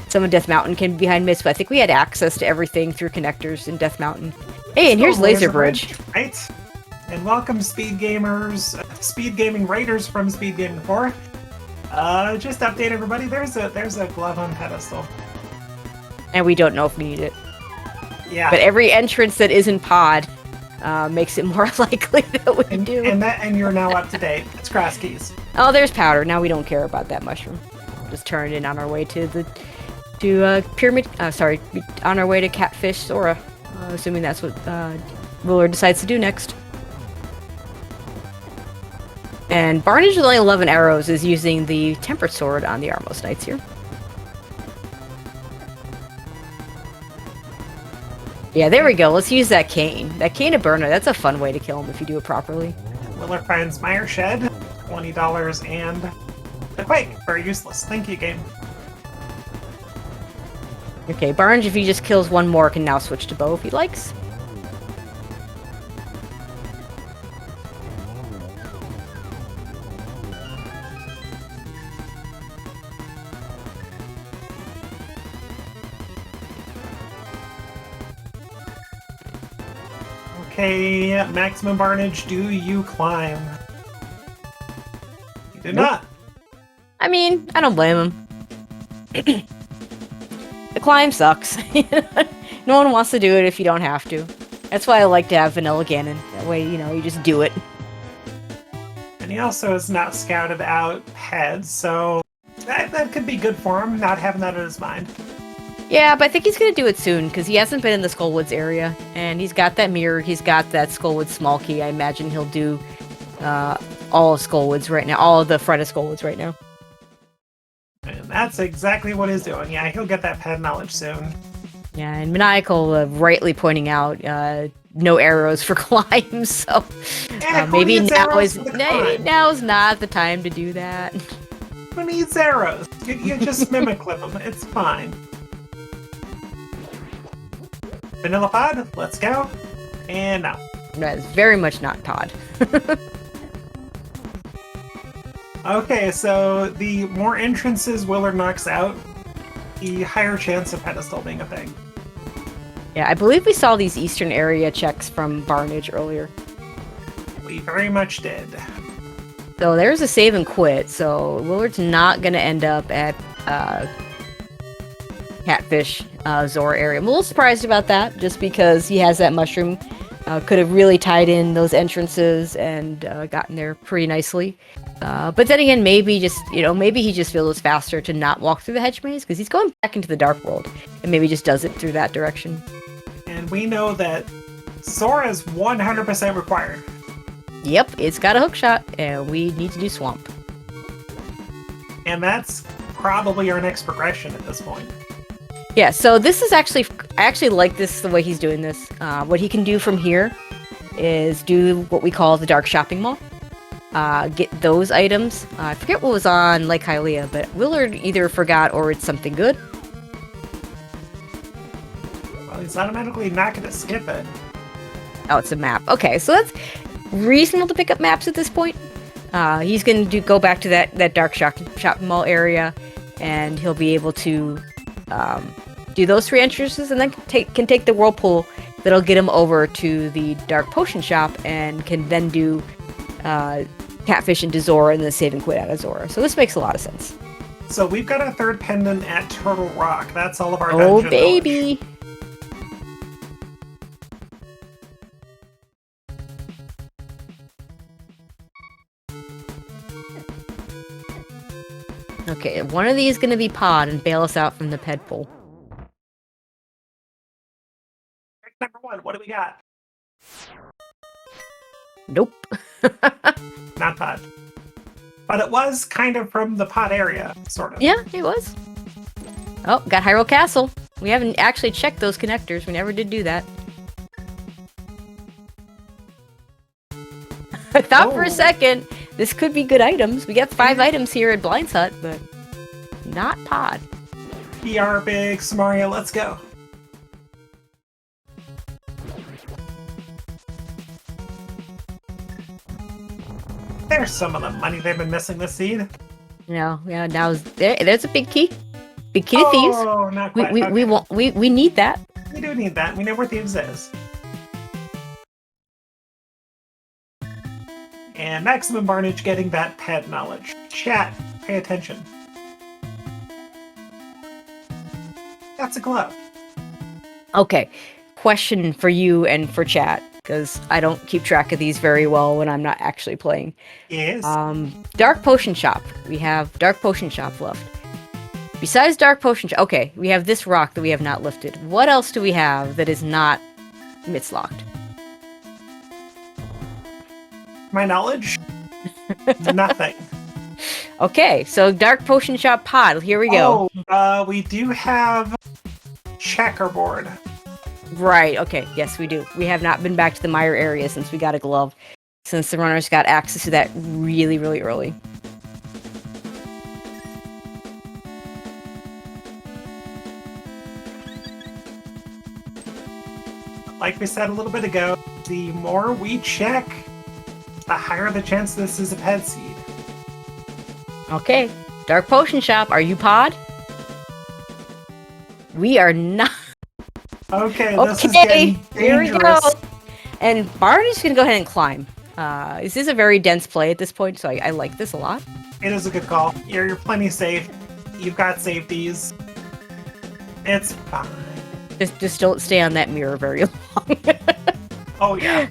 behind mitts, but I think we had access to everything through connectors in Death Mountain. Hey, and here's Laser Bridge. Right. And welcome, Speed Gamers, Speed Gaming Raiders from Speed Gaming 4. Just update everybody. There's a glove on pedestal, and we don't know if we need it. Yeah. But every entrance that isn't Pod makes it more likely that we do. And you're now up to date. It's grass keys. Oh, there's powder. Now we don't care about that mushroom. Just turn it in on our way to pyramid. On our way to Catfish Sora. Assuming that's what Willard decides to do next. And Barnage with only 11 arrows is using the Tempered Sword on the Armos Knights here. Yeah, there we go. Let's use that cane. That cane of burner, that's a fun way to kill him if you do it properly. Willard finds Mire Shed, $20, and the Quake. Very useless. Thank you, game. Okay, Barnage, if he just kills one more, can now switch to bow if he likes. Okay, Maximum Barnage, do you climb? You do not. I mean, I don't blame him. The climb sucks. No one wants to do it if you don't have to. That's why I like to have vanilla Ganon. That way, you know, you just do it. And he also has not scouted out heads, so that could be good for him, not having that in his mind. Yeah, but I think he's gonna do it soon, because he hasn't been in the Skullwoods area, and he's got that mirror, he's got that Skullwoods small key. I imagine he'll do all of Skullwoods right now, all of the front of Skullwoods right now. And that's exactly what he's doing. Yeah, he'll get that pet knowledge soon. Yeah, and Maniacal rightly pointing out no arrows for climb, so maybe now's not the time to do that. Who needs arrows? You just mimic clip them. It's fine. Vanilla Pod, let's go. And now. That is very much not Todd. Okay, so the more entrances Willard knocks out, the higher chance of pedestal being a thing. Yeah, I believe we saw these eastern area checks from Barnage earlier. We very much did. So there's a save and quit, so Willard's not going to end up at Catfish Zora area. I'm a little surprised about that, just because he has that mushroom. Could have really tied in those entrances and gotten there pretty nicely. But then again, maybe he just feels it's faster to not walk through the hedge maze, because he's going back into the dark world, and maybe just does it through that direction. And we know that Zora is 100% required. Yep, it's got a hook shot, and we need to do Swamp. And that's probably our next progression at this point. Yeah, so this is I actually like this, the way he's doing this. What he can do from here is do what we call the Dark Shopping Mall. Get those items. I forget what was on Lake Hylia, but Willard either forgot or it's something good. Well, he's automatically not going to skip it. Oh, it's a map. Okay, so that's reasonable to pick up maps at this point. He's going to go back to that Dark Shopping Mall area, and he'll be able to do those 3 entrances, and then can take the whirlpool that'll get him over to the Dark Potion Shop, and can then do Catfish into Zora and then save and quit out of Zora. So this makes a lot of sense. So we've got a 3rd pendant at Turtle Rock. That's all of our dungeon. Oh, baby! Knowledge. Okay, one of these is going to be Pod and bail us out from the ped pool. Number 1, what do we got? Nope. Not Pod. But it was kind of from the Pod area, sort of. Yeah, it was. Oh, got Hyrule Castle. We haven't actually checked those connectors. We never did do that. I thought for a second, this could be good items. We got 5 items here at Blind's Hut, but not Pod. PR Big Samaria, let's go. There's some of the money they've been missing this seed. No, yeah, there's a big key. Big key to thieves. Oh, not quite. We need that. We do need that. We know where thieves is. And Maximum Barnage getting that pet knowledge. Chat, pay attention. That's a glove. Okay, question for you and for chat, because I don't keep track of these very well when I'm not actually playing. Yes. Dark Potion Shop. We have Dark Potion Shop left. Besides Dark Potion Shop, okay, we have this rock that we have not lifted. What else do we have that is not Mitz-locked? My knowledge? Nothing. Okay, so Dark Potion Shop Pod, here we go. Oh, we do have checkerboard. Right, okay, yes we do. We have not been back to the Mire area since we got a glove. Since the runners got access to that really, really early. Like we said a little bit ago, the more we check, the higher the chance this is a ped seed. Okay, Dark Potion Shop, are you Pod? We are not. Okay, this is getting dangerous. Here we go. And Barn is going to go ahead and climb. This is a very dense play at this point, so I like this a lot. It is a good call. You're plenty safe. You've got safeties. It's fine. Just don't stay on that mirror very long. Oh, yeah.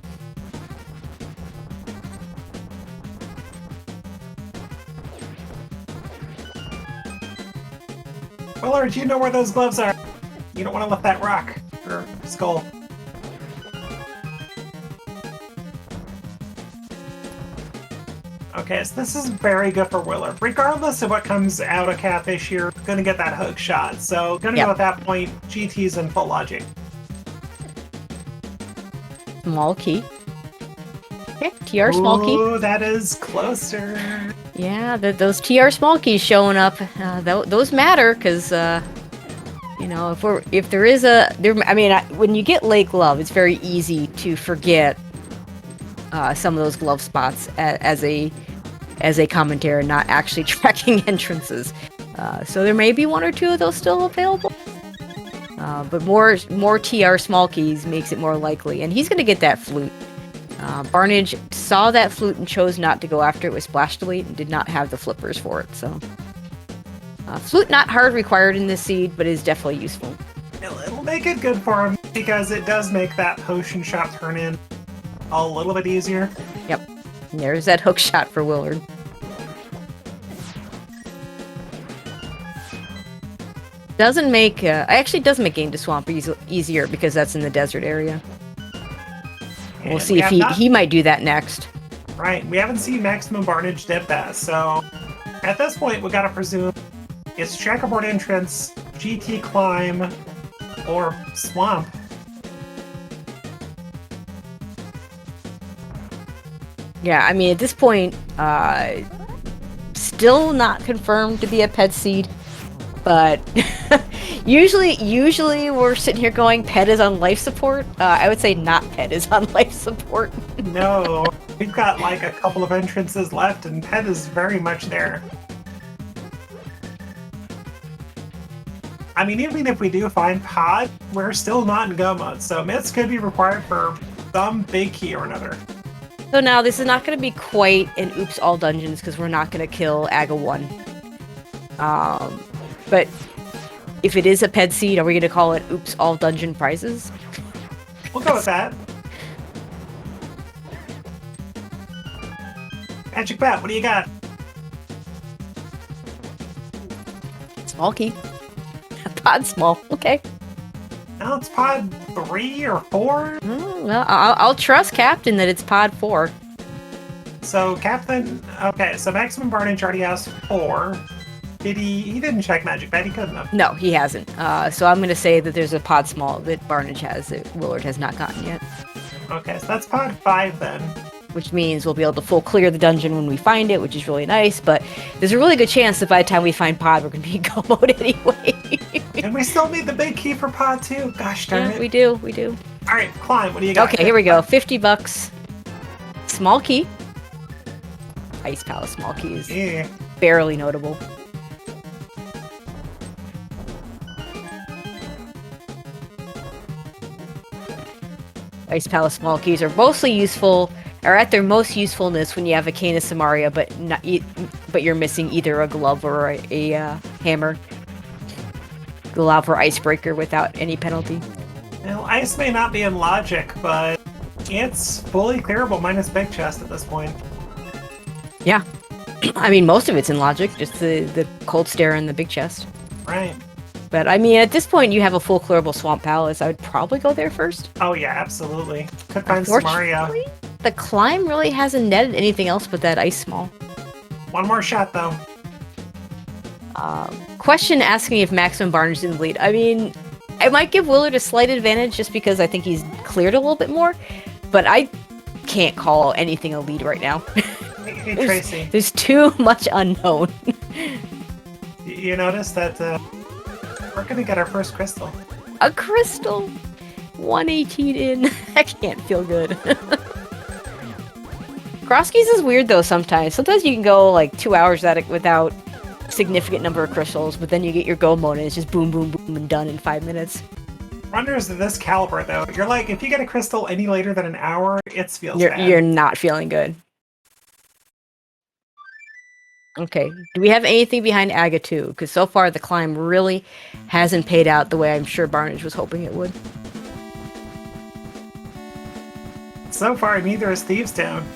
Willard, you know where those gloves are. You don't want to lift that rock or skull. Okay, so this is very good for Willard. Regardless of what comes out of Catfish, you're going to get that hook shot. So, going to go at that point, GT's in full logic. Small key. Okay, TR small key. Ooh, that is closer. Yeah, those TR small keys showing up, those matter because, you know, when you get late glove, it's very easy to forget some of those glove spots as a commentator, not actually tracking entrances. So there may be one or two of those still available, but more TR small keys makes it more likely, and he's going to get that flute. Barnage saw that flute and chose not to go after it with Splash Delete and did not have the flippers for it, so... flute not hard required in this seed, but is definitely useful. It'll make it good for him, because it does make that potion shot turn in a little bit easier. Yep. And there's that hook shot for Willard. Doesn't make... actually does make Game to Swamp easier, because that's in the desert area. We'll see if he might do that next. Right, we haven't seen Maximum Barnage dip that, so at this point we gotta presume it's checkerboard entrance, GT climb, or swamp. Yeah, I mean at this point, still not confirmed to be a pet seed, but usually we're sitting here going pet is on life support. I would say not pet is on life support. No, we've got like a couple of entrances left and pet is very much there. I mean, even if we do find pod, we're still not in go mode, so myths could be required for some big key or another. So now this is not going to be quite an oops all dungeons because we're not going to kill Aga 1. But if it is a ped seed, are we going to call it oops all dungeon prizes? We'll go with that. Magic Bat, what do you got? Small key. Pod small. Okay. No, it's pod 3 or 4. Well, I'll trust Captain that it's pod 4. So Captain, okay, so Maximum Barnage already has 4. Did he didn't check Magic Bat, he couldn't have. No, he hasn't. So I'm going to say that there's a pod small that Barnage has that Willard has not gotten yet. Okay, so that's pod 5 then. Which means we'll be able to full clear the dungeon when we find it, which is really nice, but there's a really good chance that by the time we find pod, we're going to be in go mode anyway. And we still need the big key for pod 2. Gosh darn it. We do. Alright, climb, what do you got? Okay, here we go. $50. Small key. Ice Palace small key is barely notable. Ice Palace small keys are mostly useful, or at their most usefulness when you have a Cane of Samaria, but you're missing either a glove or a hammer. Allow for Icebreaker without any penalty. Well, ice may not be in logic, but it's fully clearable minus big chest at this point. Yeah. I mean, most of it's in logic, just the cold stare and the big chest. Right. But I mean, at this point, you have a full clearable Swamp Palace. I would probably go there first. Oh yeah, absolutely. Could find Samaria. The climb really hasn't netted anything else but that ice small. One more shot though. Question asking if Maximum Barnage is in the lead. I mean, I might give Willard a slight advantage just because I think he's cleared a little bit more, but I can't call anything a lead right now. Hey Tracy. There's too much unknown. You notice that we're gonna get our first crystal. A crystal! 118 in. That can't feel good. Cross keys is weird though sometimes. Sometimes you can go like 2 hours at it without significant number of crystals, but then you get your go mode and it's just boom, boom, boom, and done in 5 minutes. Runners of this caliber, though, you're like, if you get a crystal any later than an hour, it feels bad. You're not feeling good. Okay, do we have anything behind Aga 2? Because so far the climb really hasn't paid out the way I'm sure Barnage was hoping it would. So far, neither is Thieves Town.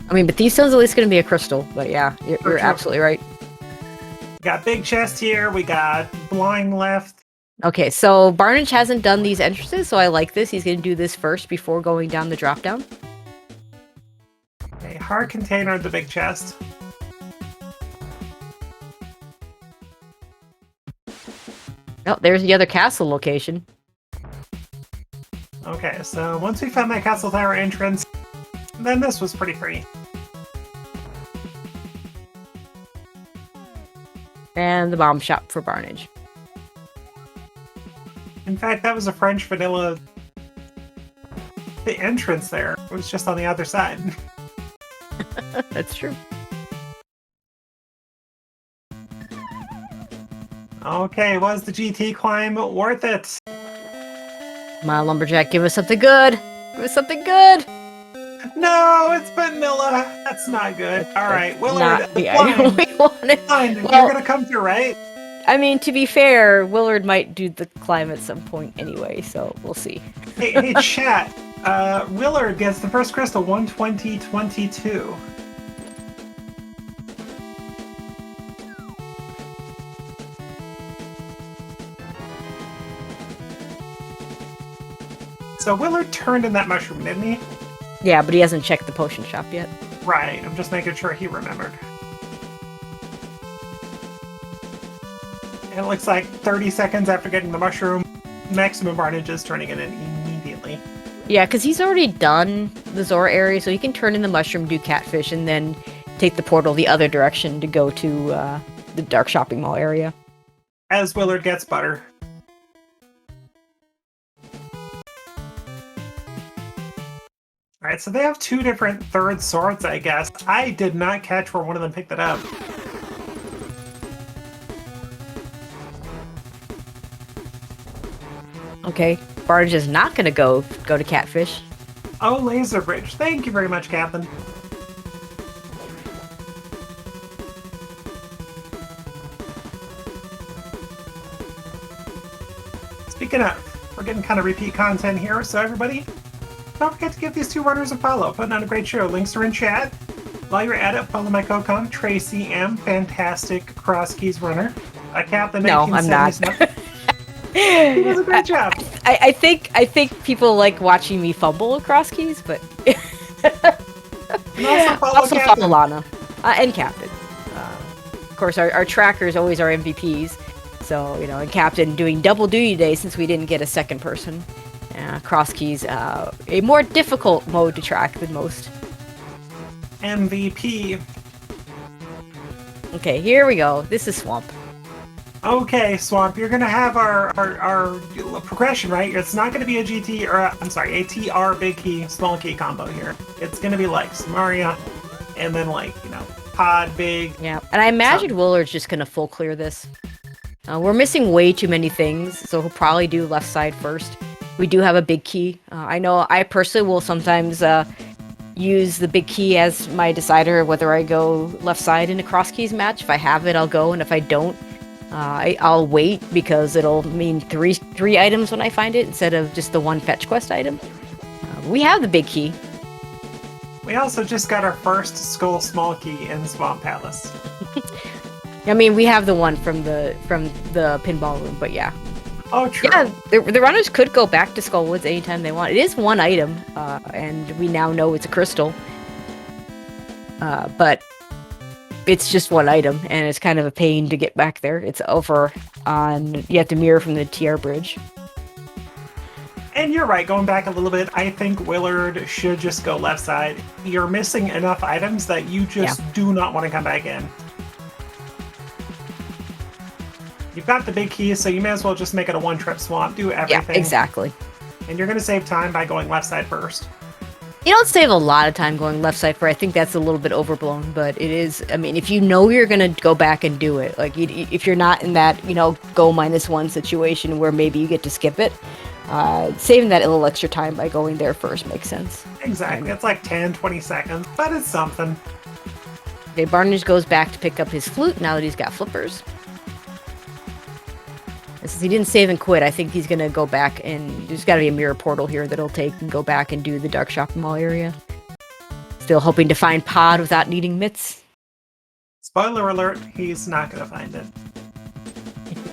I mean, but Thieves Town's at least going to be a crystal. But yeah, you're absolutely right. We got Big Chest here. We got Blind left. Okay, so Barnage hasn't done these entrances, so I like this. He's going to do this first before going down the drop down. A hard container, the Big Chest. Oh, there's the other castle location. Okay, so once we found that Castle Tower entrance, then this was pretty free. And the bomb shop for Barnage. In fact, that was a French vanilla. The entrance there was just on the other side. That's true. Okay, was the GT climb worth it? Come on, Lumberjack, give us something good. Give us something good. No, it's vanilla. That's not good. All right, Willard, not the item we wanted. Fine, Well, you're gonna come through, right? I mean, to be fair, Willard might do the climb at some point anyway, so we'll see. Hey, chat. Willard gets the first crystal 120.22. So Willard turned in that mushroom, didn't he? Yeah, but he hasn't checked the potion shop yet. Right, I'm just making sure he remembered. And it looks like 30 seconds after getting the mushroom, Maximum Barnage is turning it in immediately. Yeah, because he's already done the Zora area, so he can turn in the mushroom, do catfish, and then take the portal the other direction to go to the Dark Shopping Mall area. As Willard gets butter. Alright, so they have two different third swords, I guess. I did not catch where one of them picked it up. Okay, Barnage is not going to go to catfish. Oh, Laser Bridge. Thank you very much, Captain. Speaking of, we're getting kind of repeat content here, so everybody, don't forget to give these two runners a follow. Putting on a great show. Links are in chat. While you're at it, follow my co-con, Tracy M. Fantastic Cross Keys runner. Captain. No, I'm not. He does a great job. I think people like watching me fumble across keys, but Also follow Lana and Captain. Of course, our trackers always are MVPs. So and Captain doing double duty today since we didn't get a second person. Cross keys, a more difficult mode to track than most. MVP. Okay, here we go. This is Swamp. Okay, Swamp, you're gonna have our progression, right? It's not gonna be a GT or a TR big key, small key combo here. It's gonna be like Samaria, and then pod big. Yeah, and I imagine Willard's just gonna full clear this. We're missing way too many things, so he'll probably do left side first. We do have a big key. I know I personally will sometimes use the big key as my decider whether I go left side in a cross keys match. If I have it, I'll go, and if I don't, I'll wait because it'll mean three items when I find it instead of just the one fetch quest item. We have the big key. We also just got our first Skull Small Key in Swamp Palace. I mean, we have the one from the pinball room, but yeah. Oh, true. Yeah, the runners could go back to Skullwoods anytime they want. It is one item, and we now know it's a crystal. But it's just one item, and it's kind of a pain to get back there. It's over on... You have to mirror from the TR bridge. And you're right, going back a little bit, I think Willard should just go left side. You're missing enough items that you just do not want to come back in. You've got the big key, so you may as well just make it a one-trip swamp, do everything. Yeah, exactly. And you're going to save time by going left side first. You don't save a lot of time going left side for. I think that's a little bit overblown, but it is. I mean, if you know you're gonna go back and do it, like if you're not in that go -1 situation where maybe you get to skip it, saving that little extra time by going there first makes sense. Exactly. It's like 10, 20 seconds, but it's something. Okay, Barnage goes back to pick up his flute now that he's got flippers. And since he didn't save and quit, I think he's gonna go back, and there's gotta be a mirror portal here that'll take and go back and do the Dark Shopping Mall area. Still hoping to find Pod without needing mitts. Spoiler alert, he's not gonna find it.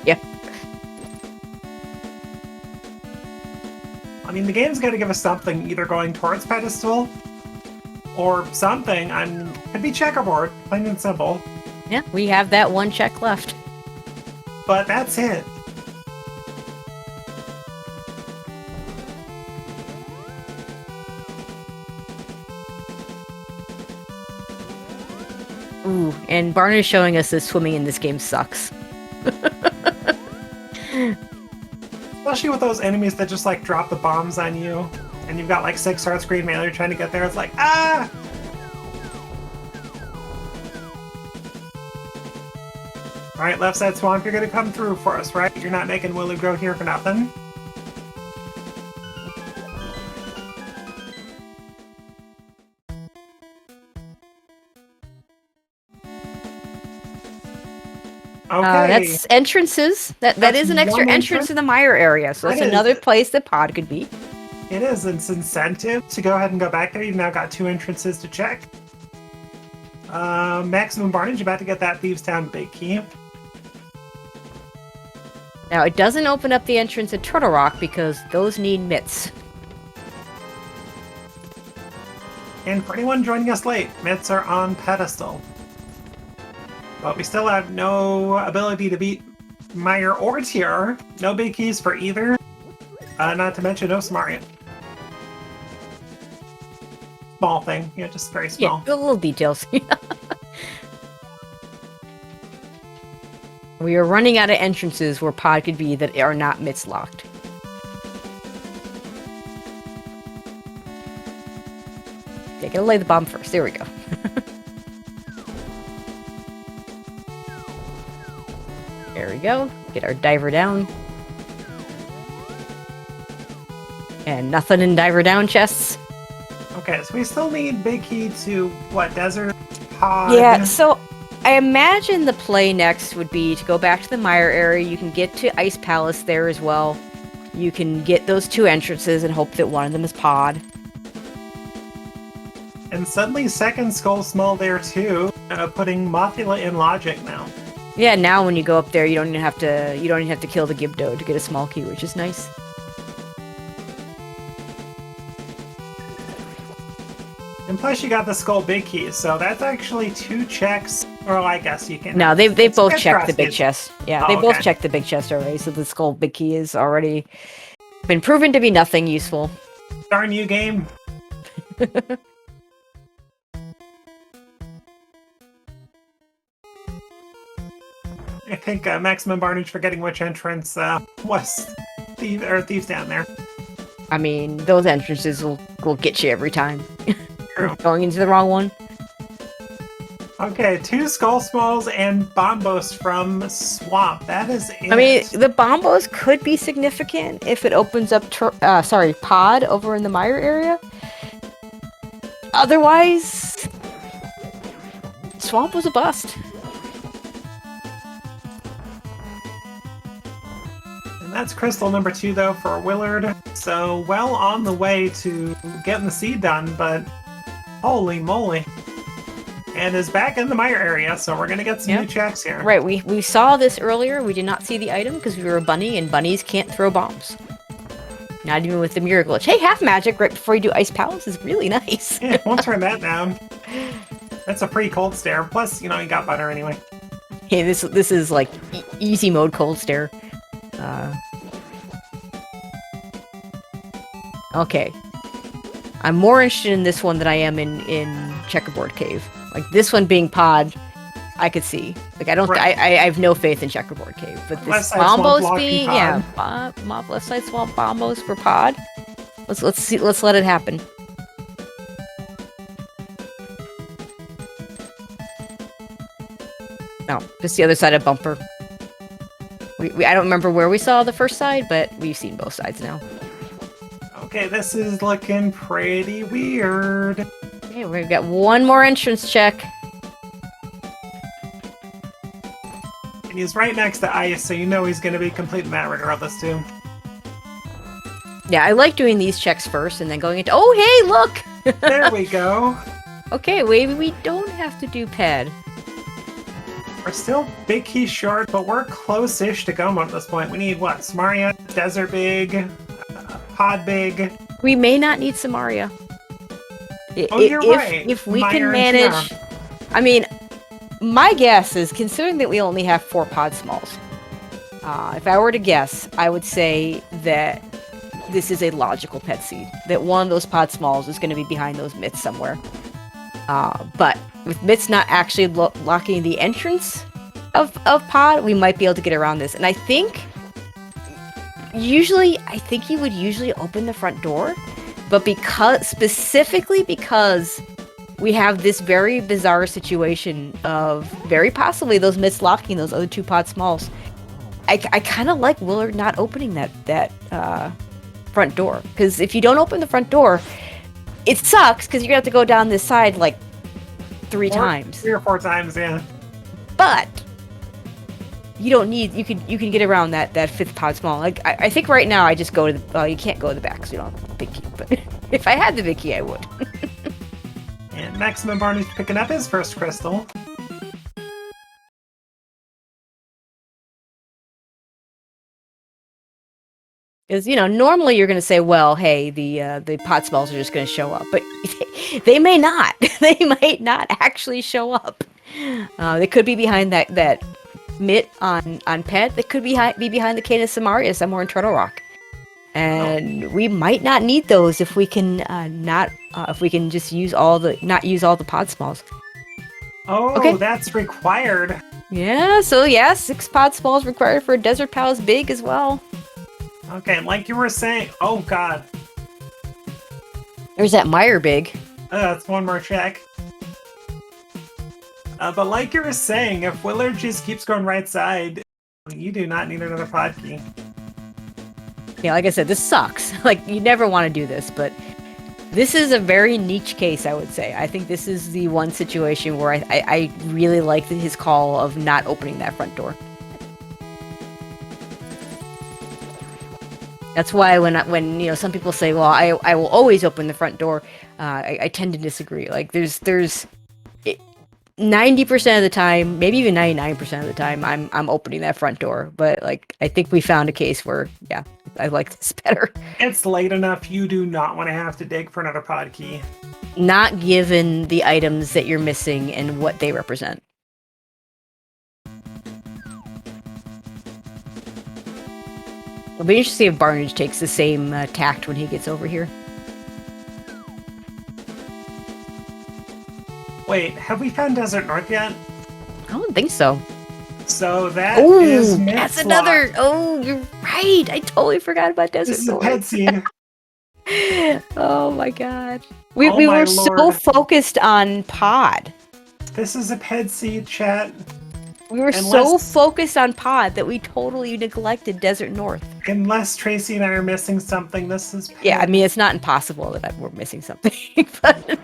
Yeah. I mean, the game's gotta give us something, either going towards pedestal or something. Could be checkerboard, plain and simple. Yeah, we have that one check left. But that's it. Ooh, and Barnard is showing us that swimming in this game sucks. Especially with those enemies that just like drop the bombs on you, and you've got like 6 hearts green mail, you're trying to get there, it's like, ah! Alright, left side swamp, you're gonna come through for us, right? You're not making Willy grow here for nothing. Okay. That's entrances. That is an extra entrance to the Mire area, so that's another place that Pod could be. It is. It's incentive to go ahead and go back there. You've now got 2 entrances to check. Maximum Barnage, you're about to get that Thieves Town big key. Now, it doesn't open up the entrance at Turtle Rock because those need mitts. And for anyone joining us late, mitts are on pedestal. But we still have no ability to beat Mire or Tier. No big keys for either. Not to mention no Smart. Small thing. Yeah, just very small. Yeah, little details. We are running out of entrances where Pod could be that are not mitts locked. Okay, gotta lay the bomb first. There we go. There we go. Get our diver down. And nothing in diver down chests. Okay, so we still need big key to, what, desert? Pod? Yeah, so I imagine the play next would be to go back to the Mire area. You can get to Ice Palace there as well. You can get those 2 entrances and hope that one of them is Pod. And suddenly second skull small there too, putting Mothula in logic now. Yeah, now when you go up there, you don't even have to kill the Gibdo to get a small key, which is nice. And plus you got the skull big keys, so that's actually 2 checks. Or I guess you can. No, they both checked the big chest. Yeah, they both okay. checked the big chest already, so the skull big key is already been proven to be nothing useful. Darn you, game. I think Maximum Barnage forgetting which entrance was Thieves down there. I mean, those entrances will get you every time. Going into the wrong one. Okay, 2 Skull Smalls and Bombos from Swamp. That is it. I mean, the Bombos could be significant if it opens up Pod over in the Mire area. Otherwise, Swamp was a bust. And that's crystal number 2, though, for Willard. So, well on the way to getting the seed done, but holy moly. And is back in the Mire area, so we're going to get some new checks here. Right, we saw this earlier. We did not see the item because we were a bunny, and bunnies can't throw bombs. Not even with the mirror glitch. Hey, half magic right before you do Ice Palace is really nice. Yeah, won't turn that down. That's a pretty cold stare. Plus, you got butter anyway. Hey, this is like easy mode cold stare. Okay. I'm more interested in this one than I am in Checkerboard Cave. Like this one being Pod, I could see. Like I don't, I have no faith in Checkerboard Cave. But this Bombos being, Mob left side swamp Bombos for Pod. Let's see. Let's let it happen. No, just the other side of bumper. I don't remember where we saw the first side, but we've seen both sides now. Okay, this is looking pretty weird. Okay, we've got one more entrance check. And he's right next to Ice, so you know he's going to be completing that regardless, too. Yeah, I like doing these checks first and then going into... Oh, hey, look! There we go. Okay, maybe we don't have to do pad. We're still big key short, but we're close-ish to Ganon at this point. We need, what, Samaria, Desert Big, Pod Big. We may not need Samaria. Oh, you're right. If we Mire can and manage... Tiara. I mean, my guess is, considering that we only have 4 pod smalls, if I were to guess, I would say that this is a logical pet seed. That one of those pod smalls is going to be behind those myths somewhere. But with myths not actually locking the entrance of pod, we might be able to get around this. And I think he would usually open the front door, but specifically because we have this very bizarre situation of very possibly those myths locking those other 2 pod smalls. I kind of like Willard not opening that front door, because if you don't open the front door, it sucks because you're gonna have to go down this side like 3 times. 3 or 4 times, yeah. But you don't need. You can get around that 5th pod small. Like I think right now I just go to the. Well, you can't go to the back because you don't have the big key. But if I had the big key, I would. And Maximum Barney's picking up his first crystal. Because, normally you're going to say, well, hey, the pot smells are just going to show up. But they may not. They might not actually show up. They could be behind that mitt on Pet. They could be behind the Cane of Samaria somewhere in Turtle Rock. And we might not need those if we can just not use all the pod smalls. Oh, okay. That's required. Yeah, so 6 pod smalls required for a Desert Palace Big as well. Okay, like you were saying, oh god. There's that Mire Big. That's one more check. But like you were saying, if Willard just keeps going right side, you do not need another pod key. Yeah, like I said, this sucks. Like, you never want to do this, but this is a very niche case, I would say. I think this is the one situation where I really like his call of not opening that front door. That's why when some people say, well, I will always open the front door, I tend to disagree. Like, there's 90% of the time, maybe even 99% of the time, I'm opening that front door. But like, I think we found a case where, yeah, I like this better. It's late enough. You do not want to have to dig for another pod key. Not given the items that you're missing and what they represent. It'll be interesting to see if Barnage takes the same tact when he gets over here. Wait, have we found Desert North yet? I don't think so. So that is that's another. Oh, you're right. I totally forgot about Desert North. This is a pet seed. Oh my god. We were so focused on Pod. This is a ped seed, chat. We were so focused on Pod that we totally neglected Desert North. Unless Tracy and I are missing something, this is... Yeah, I mean, it's not impossible that we're missing something, but...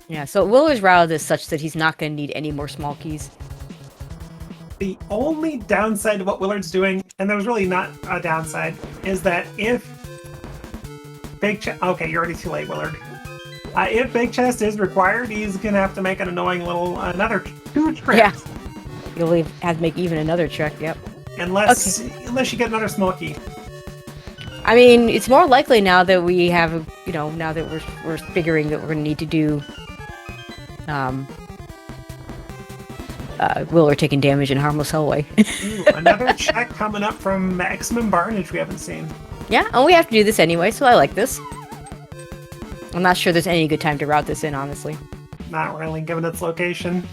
Yeah, so Willard's route is such that he's not going to need any more small keys. The only downside to what Willard's doing, and there's really not a downside, is that if Big Chest... Okay, you're already too late, Willard. If Big Chest is required, he's going to have to make an annoying little... another 2 trips. Yeah. You'll have to make even another check, yep. Unless you get another small key. I mean, it's more likely now that we have, now that we're figuring that we're going to need to do... Willard taking damage in Harmless Hellway. Ooh, another check coming up from Maximum Barnage we haven't seen. Yeah, and we have to do this anyway, so I like this. I'm not sure there's any good time to route this in, honestly. Not really, given its location.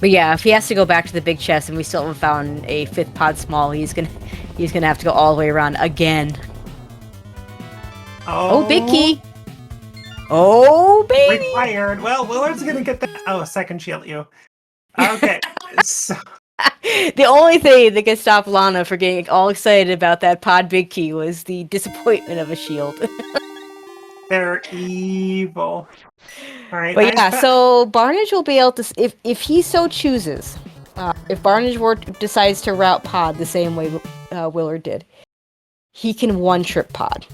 But yeah, if he has to go back to the big chest and we still haven't found a 5th pod small, he's gonna have to go all the way around again. Oh, big key! Oh, baby! Required. Well, Willard's gonna get that. Oh, second shield you. Okay. So the only thing that could stop Lana from getting all excited about that pod big key was the disappointment of a shield. they're evil. All right. But yeah, so Barnage will be able to, if he so chooses, if Barnage decides to route pod the same way Willard did, he can one-trip pod.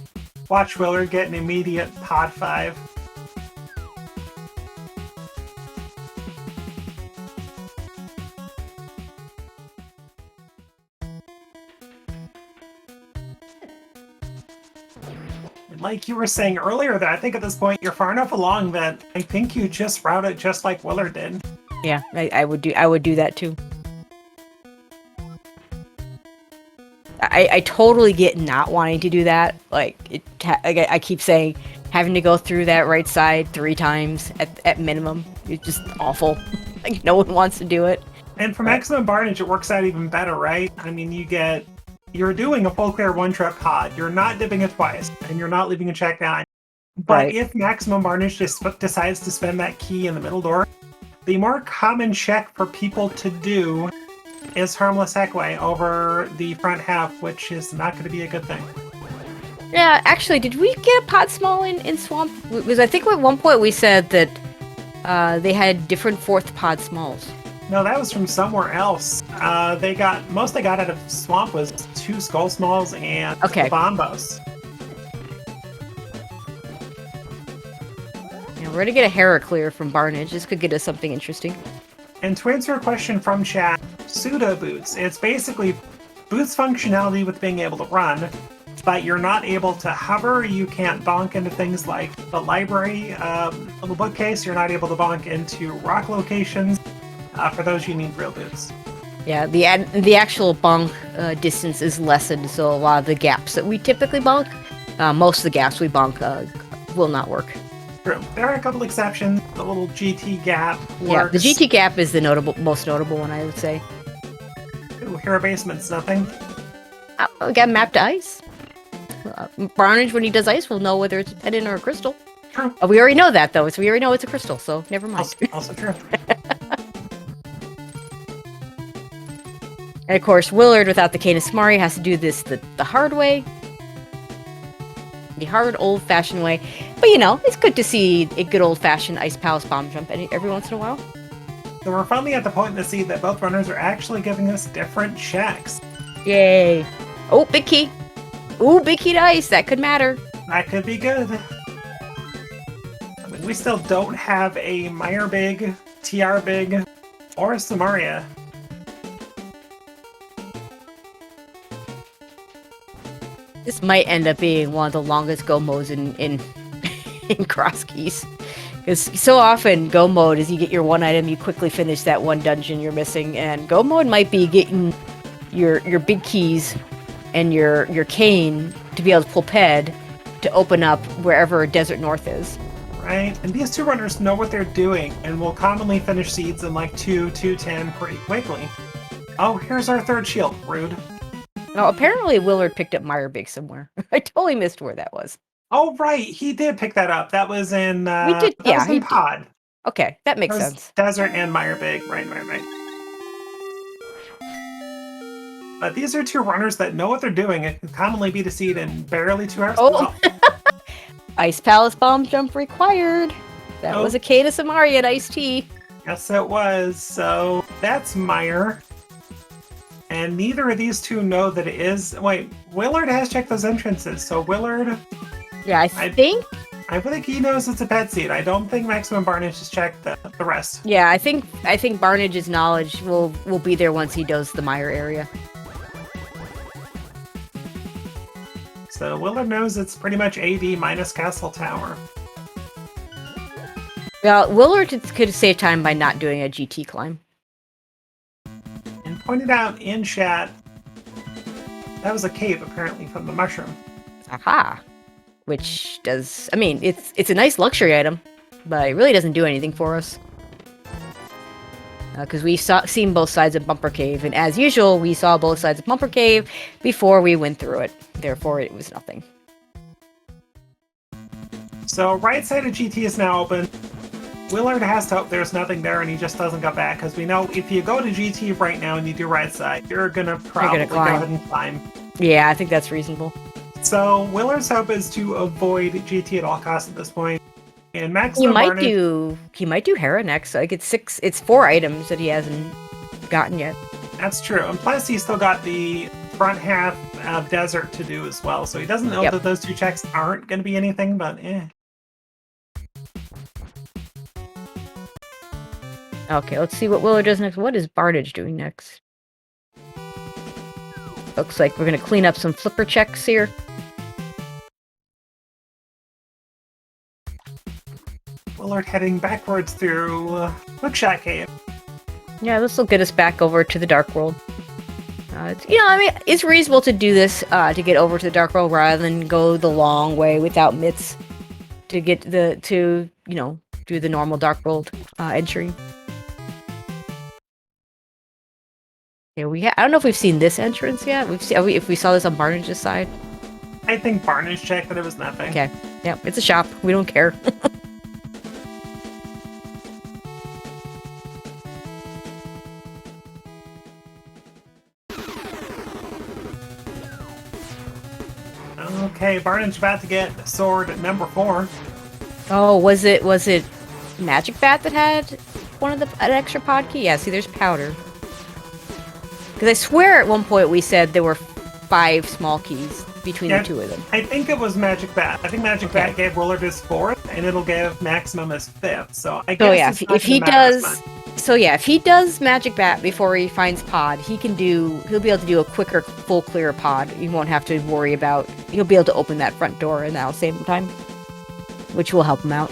Watch Willard get an immediate pod 5. Like you were saying earlier, that I think at this point you're far enough along that I think you just route it just like Willard did. Yeah, I would do that too. I totally get not wanting to do that. Like I keep saying, having to go through that right side 3 times at minimum. It's just awful. Like no one wants to do it. And for maximum Barnage, it works out even better, right? I mean, you're doing a full clear one-trip pod. You're not dipping it twice, and you're not leaving a check down. But if maximum Barnage just decides to spend that key in the middle door, the more common check for people to do is Harmless Heckway over the front half, which is not going to be a good thing. Yeah, actually, did we get a pod small in Swamp? Because I think at one point we said that they had different 4th pod smalls. No, that was from somewhere else. Most they got out of Swamp was 2 Skull Smalls and the Bombos. Yeah, we're gonna get a Heraclear from Barnage. This could get us something interesting. And to answer a question from chat, pseudo boots. It's basically boots functionality with being able to run, but you're not able to hover. You can't bonk into things like the library, the bookcase. You're not able to bonk into rock locations. For those, you need real boots. Yeah, the actual bonk distance is lessened, so a lot of the gaps that we typically bonk, most of the gaps we bonk will not work. True. There are a couple exceptions. The little GT gap works. Yeah, the GT gap is the most notable one, I would say. Ooh, Hero Basement's nothing. We got mapped to ice. Barnage, when he does ice, will know whether it's a pendant or a crystal. True. We already know that, though, so we already know it's a crystal, so never mind. Also true. And of course, Willard, without the Canis Mari, has to do this the hard way. The hard, old-fashioned way. But, you know, it's good to see a good old-fashioned Ice Palace bomb jump every once in a while. So we're finally at the point in the seed that both runners are actually giving us different checks. Yay. Oh, big key. Ooh, big key to ice. That could matter. That could be good. I mean, we still don't have a Mire big, TR big, or a Samaria. This might end up being one of the longest go modes in cross keys. Because so often go mode is you get your one item, you quickly finish that one dungeon you're missing, and go mode might be getting your big keys and your cane to be able to pull ped to open up wherever Desert North is. Right, and these two runners know what they're doing and will commonly finish seeds in like 2-10 pretty quickly. Oh, here's our third shield. Rude. Now, apparently Willard picked up Mire Big somewhere. I totally missed where that was. Oh, right. He did pick that up. That was in Pod. Okay, that makes sense. Desert and Mire Big. Right. But these are two runners that know what they're doing and can commonly beat a seed in barely 2 hours. Oh. Ice Palace bomb jump required. That was a Canis Amari at Ice Tea. Yes, it was. So that's Mire. And neither of these two know that it is. Wait, Willard has checked those entrances. So Willard. Yeah, I think he knows it's a pet seed. I don't think Maximum Barnage has checked the rest. Yeah, I think Barnage's knowledge will be there once he does the Mire area. So Willard knows it's pretty much AD minus Castle Tower. Well, Willard could save time by not doing a GT climb. And pointed out in chat, that was a cave apparently from the mushroom. Aha! Which does, I mean, it's a nice luxury item, but it really doesn't do anything for us. because we seen both sides of Bumper Cave, and as usual, we saw both sides of Bumper Cave before we went through it. Therefore, it was nothing. So right side of GT is now open. Willard has to hope there's nothing there and he just doesn't go back, because we know if you go to GT right now and you do right side, you're gonna probably go ahead and climb. Yeah, I think that's reasonable. So Willard's hope is to avoid GT at all costs at this point. And Max he might do Hera next. Like it's 4 items that he hasn't gotten yet. That's true. And plus he's still got the front half of desert to do as well. So he doesn't know that those 2 checks aren't gonna be anything, but Okay, let's see what Willard does next. What is Bartage doing next? Looks like we're going to clean up some flipper checks here. Willard heading backwards through Hookshot Cave. Yeah, this will get us back over to the Dark World. It's reasonable to do this to get over to the Dark World rather than go the long way without mitts to get do the normal Dark World entry. Yeah, I don't know if we've seen this entrance yet. If we saw this on Barnage's side. I think Barnage checked that it was nothing. Okay. Yeah, it's a shop. We don't care. Okay, Barnage about to get sword number 4. Oh, was it Magic Bat that had an extra pod key? Yeah, see, there's powder. Because I swear at one point we said there were 5 small keys between the 2 of them. I think it was Magic Bat. I think Magic Bat gave Willard his 4th, and it'll give Maximum his 5th. So I guess if he does, if he does Magic Bat before he finds pod, he'll be able to do a quicker full clear pod. He won't have to worry about. He'll be able to open that front door, and that'll save him time, which will help him out.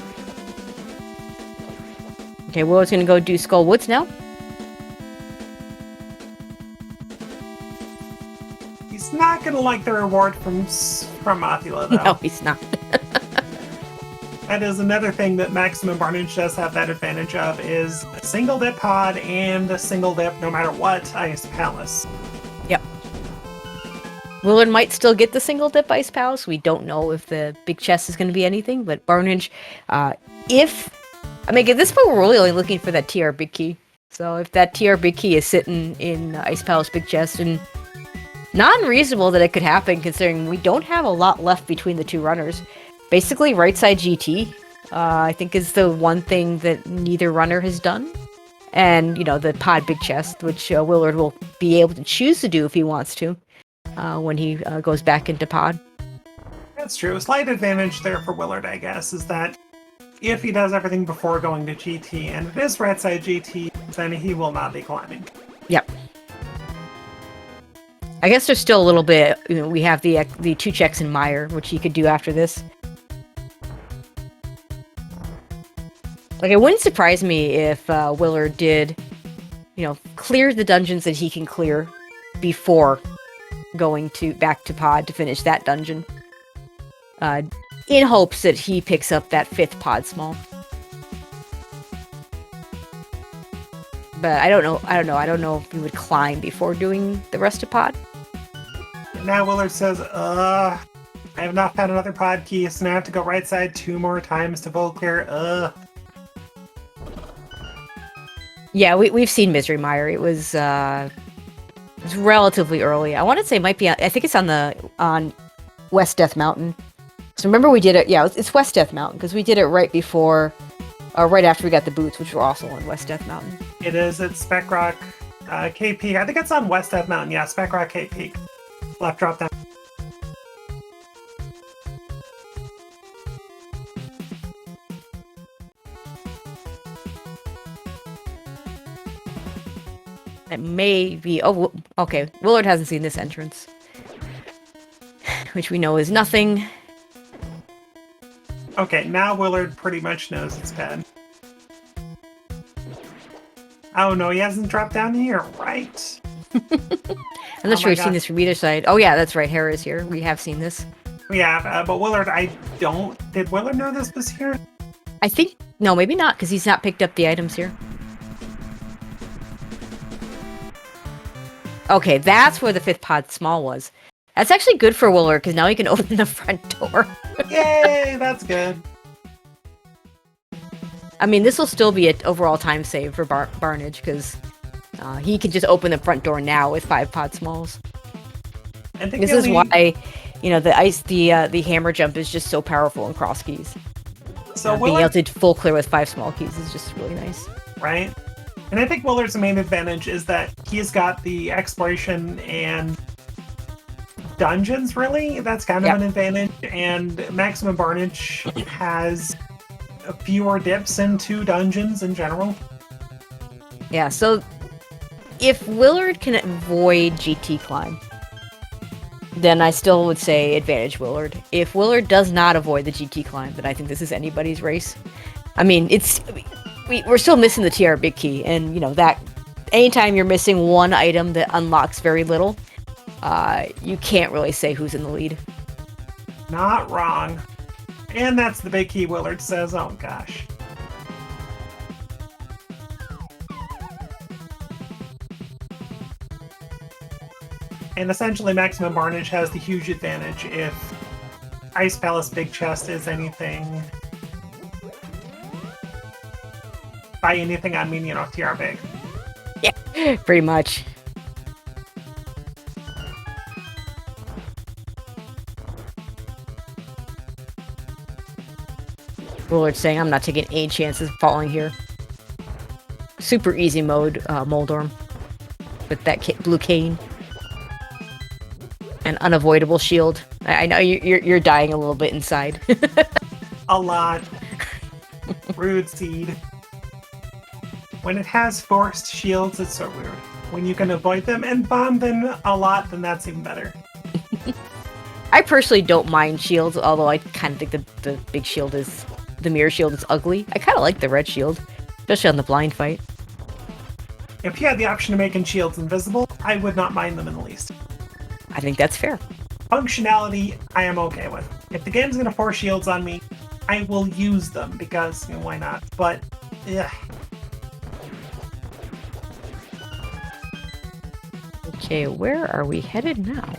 Okay, Willard's gonna go do Skull Woods now. He's not gonna like the reward from Mothula, though. No, he's not. That is another thing that Maximum Barnage does have that advantage of, is a single dip pod and a single dip no matter what Ice Palace. Yep. Willard might still get the single dip Ice Palace. We don't know if the big chest is going to be anything, but Barnage, at this point we're really only looking for that TR big key. So if that TR big key is sitting in Ice Palace big chest, and not unreasonable that it could happen considering we don't have a lot left between the 2 runners. Basically, right side GT, I think, is the one thing that neither runner has done. And, the pod big chest, which Willard will be able to choose to do if he wants to when he goes back into pod. That's true. A slight advantage there for Willard, I guess, is that if he does everything before going to GT, and it is right side GT, then he will not be climbing. Yep. I guess there's still a little bit. We have the 2 checks in Mire, which he could do after this. Like, it wouldn't surprise me if Willard did, clear the dungeons that he can clear before going back to pod to finish that dungeon, in hopes that he picks up that 5th pod small. But I don't know. I don't know if he would climb before doing the rest of pod. Now Willard says, I have not found another pod key, so now I have to go right side 2 more times to full clear. Yeah, we've seen Misery Mire. It was relatively early. I want to say it might be. I think it's on West Death Mountain. So remember we did it. Yeah, it's West Death Mountain because we did it right after we got the boots, which were also on West Death Mountain. It is. It's Spec Rock Cape Peak. I think it's on West Death Mountain. Yeah, Spec Rock Cape Peak. Left drop down. It may be. Oh, okay. Willard hasn't seen this entrance, which we know is nothing. Okay, now Willard pretty much knows it's bad. Oh no, he hasn't dropped down here, right? I'm not sure we've seen this from either side. Oh yeah, that's right. Hera's here. We have seen this. We have, but Willard, did Willard know this was here? I think, no, maybe not, because he's not picked up the items here. Okay, that's where the 5th pod small was. That's actually good for Willard, because now he can open the front door. Yay, that's good. I mean, this will still be an overall time save for Barnage, because he can just open the front door now with 5 pod smalls. I think This is why, you know, the hammer jump is just so powerful in cross keys. So being able to full clear with 5 small keys is just really nice. Right? And I think Willard's main advantage is that he's got the exploration and dungeons, really. That's kind of an advantage. And Maximum Barnage has fewer dips into dungeons in general. Yeah, so if Willard can avoid GT climb, then I still would say advantage Willard. If Willard does not avoid the GT climb, then I think this is anybody's race. I mean, we're still missing the TR big key, and you know that anytime you're missing one item that unlocks very little, you can't really say who's in the lead. Not wrong. And that's the big key Willard says, oh gosh. And essentially, Maximum Barnage has the huge advantage if Ice Palace Big Chest is anything. By anything, I mean, you know, TR Big. Yeah, pretty much. Willard's saying, I'm not taking any chances of falling here. Super easy mode, Moldorm. With that blue cane. An unavoidable shield. I know you're dying a little bit inside. A lot. Rude seed. When it has forced shields, it's so weird. When you can avoid them and bomb them a lot, then that's even better. I personally don't mind shields, although I kind of think the big shield is... The Mire shield is ugly. I kind of like the red shield, especially on the blind fight. If you had the option of making shields invisible, I would not mind them in the least. I think that's fair. Functionality, I am okay with. If the game's going to force shields on me, I will use them because, you know, why not? But, yeah. Okay, where are we headed now?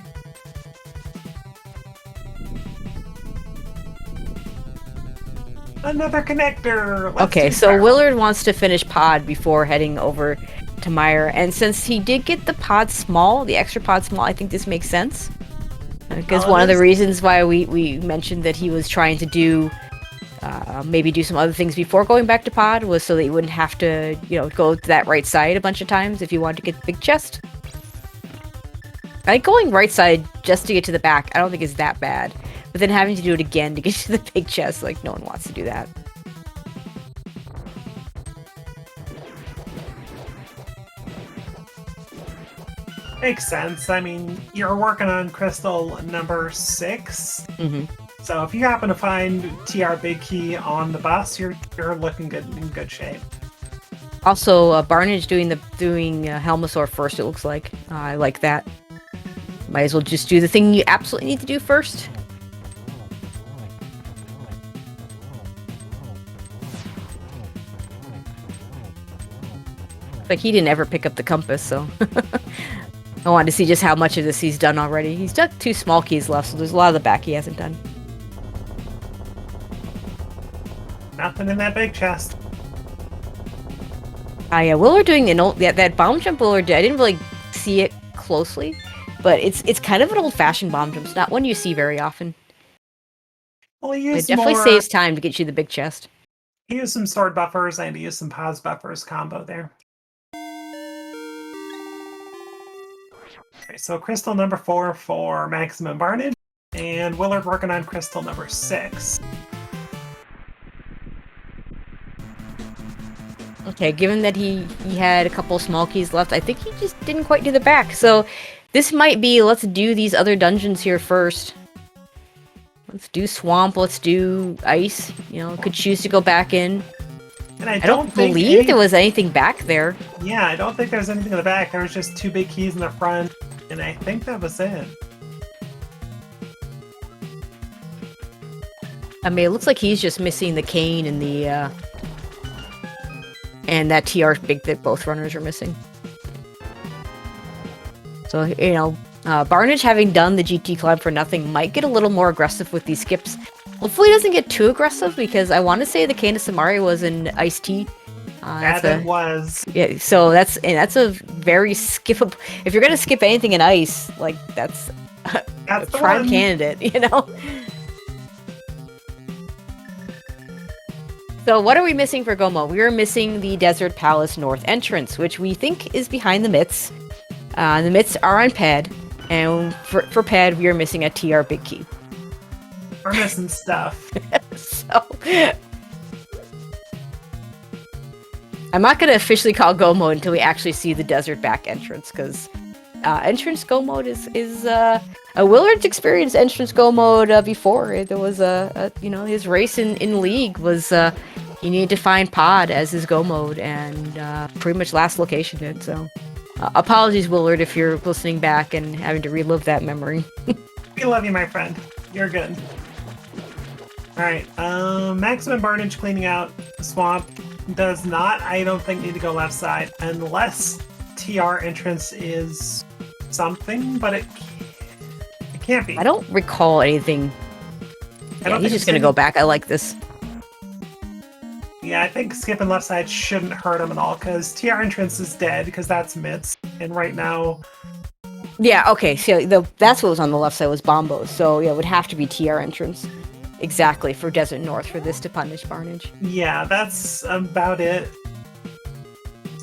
Another connector! Okay, so Willard wants to finish pod before heading over to Mire, and since he did get the pod small, the extra pod small, I think this makes sense. Because one of the reasons why we mentioned that he was trying to do, maybe do some other things before going back to pod was so that he wouldn't have to, you know, go to that right side a bunch of times if you wanted to get the big chest. Like going right side just to get to the back, I don't think is that bad. But then having to do it again to get to the big chest, like, no one wants to do that. Makes sense. I mean, you're working on crystal number 6. Mm-hmm. So if you happen to find TR Big Key on the bus, you're looking good in good shape. Also, Barnage doing Helmasaur first, it looks like. I like that. Might as well just do the thing you absolutely need to do first. Like, he didn't ever pick up the compass, so... I wanted to see just how much of this he's done already. He's got 2 small keys left, so there's a lot of the back he hasn't done. Nothing in that big chest. Yeah, Willard doing that bomb jump Willard did, I didn't really see it closely, but it's kind of an old-fashioned bomb jump. It's not one you see very often. Well, it definitely saves time to get you the big chest. He used some sword buffers and he used some pause buffers combo there. Okay, so crystal number 4 for Maximum Barnage, and Willard working on crystal number 6. Okay, given that he had a couple small keys left, I think he just didn't quite do the back. So this might be, let's do these other dungeons here first. Let's do swamp, let's do ice. You know, could choose to go back in. And I don't believe there was anything back there. Yeah, I don't think there's anything in the back. There was just 2 big keys in the front, and I think that was it. I mean, it looks like he's just missing the cane and the, and that TR big that both runners are missing. So, you know, Barnage, having done the GT climb for nothing, might get a little more aggressive with these skips. Hopefully he doesn't get too aggressive, because I want to say the Canis Amari was an Iced Tea. It was. Yeah, so that's a very skippable... If you're going to skip anything in ice, like, that's a prime candidate, you know? So what are we missing for Gomo? We are missing the Desert Palace North entrance, which we think is behind the mitts. The mitts are on pad, and for pad, we are missing a TR Big Key. We're missing stuff. So... I'm not going to officially call Go Mode until we actually see the Desert back entrance, because entrance Go Mode is Willard's experienced entrance Go Mode before. There was you know, his race in League was he needed to find Pod as his Go Mode, and pretty much last location did. So apologies, Willard, if you're listening back and having to relive that memory. We love you, my friend. You're good. All right, Maximum Barnage cleaning out the swamp. Does not, I don't think, need to go left side unless TR entrance is something, but it can't be. I don't recall anything. Yeah, he's just gonna go back. I like this. Yeah, I think skipping left side shouldn't hurt him at all, because TR entrance is dead, because that's mitts, and right now... Yeah, okay, so that's what was on the left side was Bombos, so yeah, it would have to be TR entrance. Exactly, for Desert North, for this to punish Barnage. Yeah, that's about it.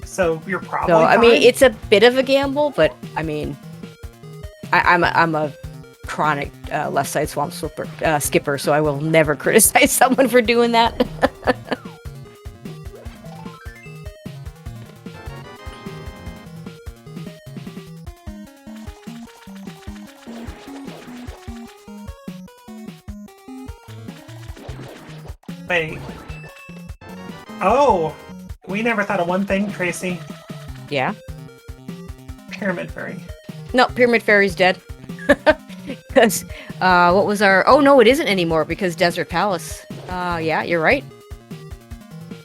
So you're probably So, I fine. mean, it's a bit of a gamble, but, I mean, I'm a chronic left side swamp skipper, so I will never criticize someone for doing that. Wait. Oh! We never thought of one thing, Tracy. Yeah? Pyramid Fairy. No, Pyramid Fairy's dead. Because, what was our... Oh, no, it isn't anymore, because Desert Palace. Yeah, you're right.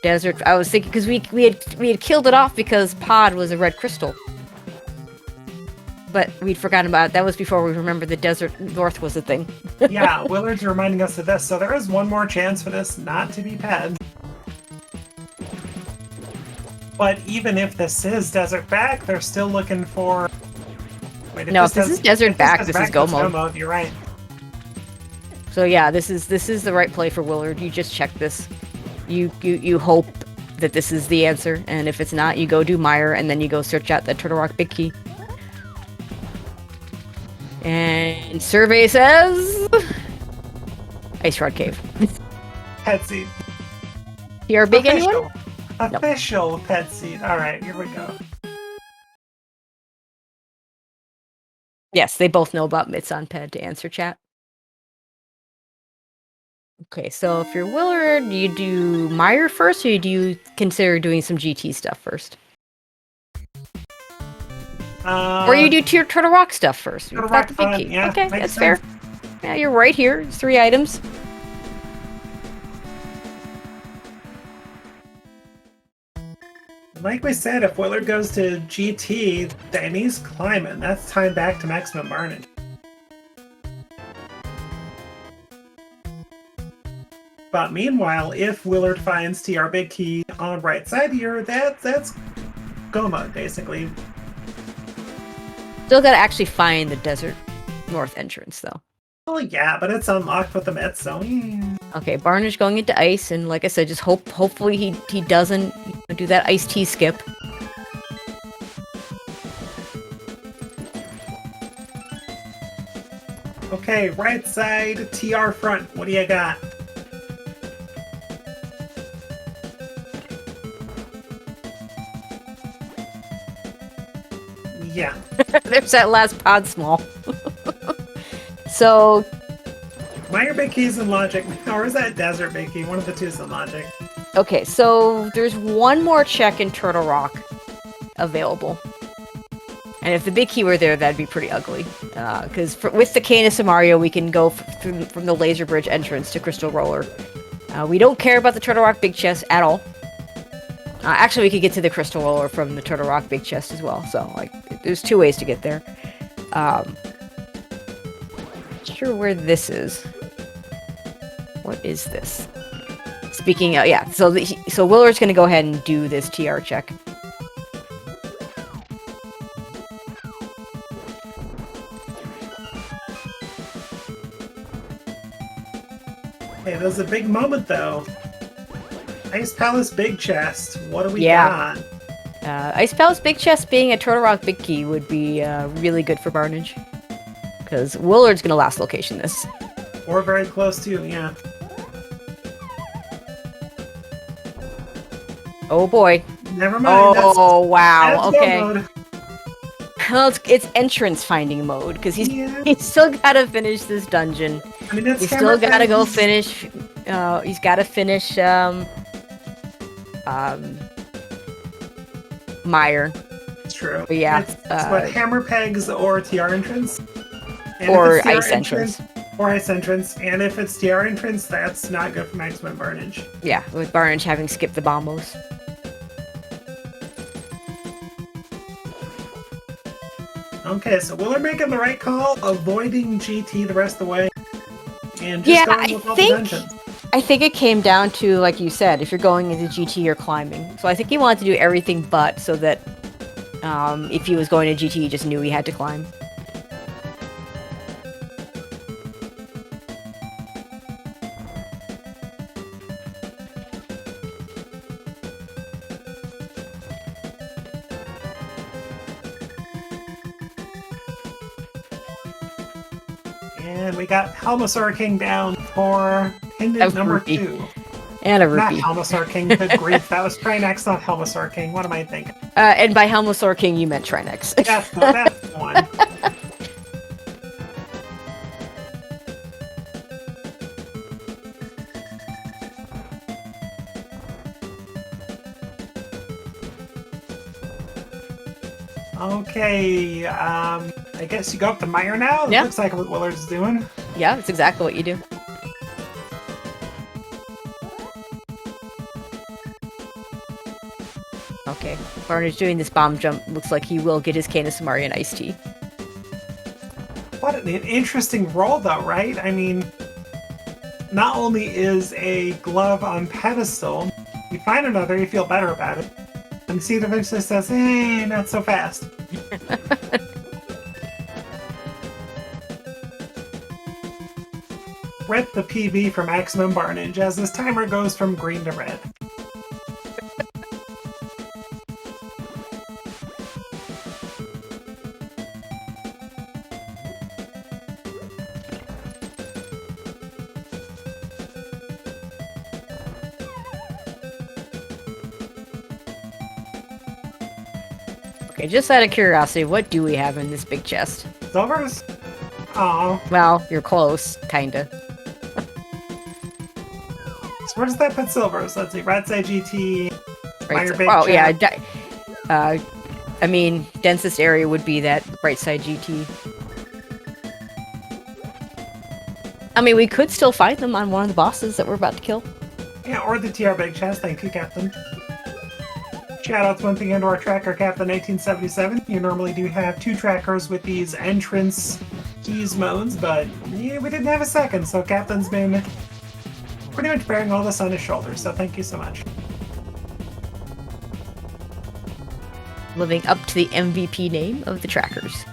Desert... I was thinking, because we had killed it off because Pod was a red crystal. But we'd forgotten about it. That was before we remembered the Desert North was a thing. Yeah, Willard's reminding us of this, so there is one more chance for this not to be ped. But even if this is Desert back, they're still looking for... Wait, no, if this is Desert back, this is Go Mode. You're right. So yeah, this is the right play for Willard. You just check this. You hope that this is the answer, and if it's not, you go do Mire, and then you go search out the Turtle Rock Big Key. And survey says... Ice Rod Cave. Pet seed. TR Big anyone? Official nope. Pet seed. Alright, here we go. Yes, they both know about mitts on ped to answer chat. Okay, so if you're Willard, do you do Mire first, or do you consider doing some GT stuff first? Or you do Turtle Rock stuff first. Turtle Rock, the big key. Yeah, okay, that's sense. fair. Yeah, you're right here. It's 3 items. Like we said, if Willard goes to GT, then he's climbing. That's time back to Maximum Barnage. But meanwhile, if Willard finds TR Big Key on the right side here, that's Go Mode, basically. Still gotta actually find the Desert North entrance, though. Oh yeah, but it's unlocked with the mitts, so... Okay, Barnage going into ice, and like I said, just hopefully he doesn't do that iced tea skip. Okay, right side, TR front. What do you got? Yeah. There's that last pod small. So... Mire Big Key's in Logic, or is that Desert Big Key? One of the two is in Logic. Okay, so there's one more check in Turtle Rock available. And if the Big Key were there, that'd be pretty ugly. Because with the Canis and Mario, we can go from the Laser Bridge entrance to Crystal Roller. We don't care about the Turtle Rock Big Chest at all. Actually, we could get to the Crystal Roller from the Turtle Rock Big Chest as well. So, like, there's 2 ways to get there. Not sure where this is. What is this? Speaking of, yeah, so Willard's gonna go ahead and do this TR check. Hey, that was a big moment, though. Ice Palace Big Chest. What do we Yeah. got? Ice Palace Big Chest being a Turtle Rock Big Key would be really good for Barnage. Because Willard's gonna last location this. Or very close to, yeah. Oh boy. Never mind. Oh, wow. That's Okay. go mode. Well, it's entrance finding mode, because he's still gotta finish this dungeon. I mean, that's He's still gotta go finish, he's gotta finish, Mire. True. But yeah. It's what, hammer pegs or TR entrance? And Or if it's TR ice entrance. Or ice entrance. And if it's TR entrance, that's not good for maximum Barnage. Yeah, with Barnage having skipped the bombos. Okay, so Willard making the right call, avoiding GT the rest of the way. And just going with all the dungeons. I think it came down to, like you said, if you're going into GT, you're climbing. So I think he wanted to do everything but, so that if he was going to GT, he just knew he had to climb. And we got Helmasaur King down for pendant number 2. And a Not rupee. Helmasaur King, good grief. That was Trinex, not Helmasaur King. What am I thinking? And by Helmasaur King, you meant Trinex. That's the one. Okay, I guess you go up to Mire now? It Yeah. looks like what Willard's doing. Yeah, that's exactly what you do. Okay, Barnage doing this bomb jump. Looks like he will get his Canis Samarian iced tea. What an interesting roll, though, right? I mean, not only is a glove on pedestal, you find another, you feel better about it. And Seed eventually says, hey, not so fast. Rip the PB for maximum Barnage as this timer goes from green to red. Okay, just out of curiosity, what do we have in this big chest? Silvers? Oh, Well, you're close, kinda. so where does that put Silvers? Let's see, Red Side GT, Mire Big Oh, yeah. Chest. I mean, densest area would be that right side GT. I mean, we could still fight them on one of the bosses that we're about to kill. Yeah, or the TR Big Chest. Thank you, Captain. Shoutouts once again to our tracker, Captain 1877. You normally do have 2 trackers with these entrance keys modes, but yeah, we didn't have a second, so Captain's been pretty much bearing all this on his shoulders, so thank you so much. Living up to the MVP name of the trackers.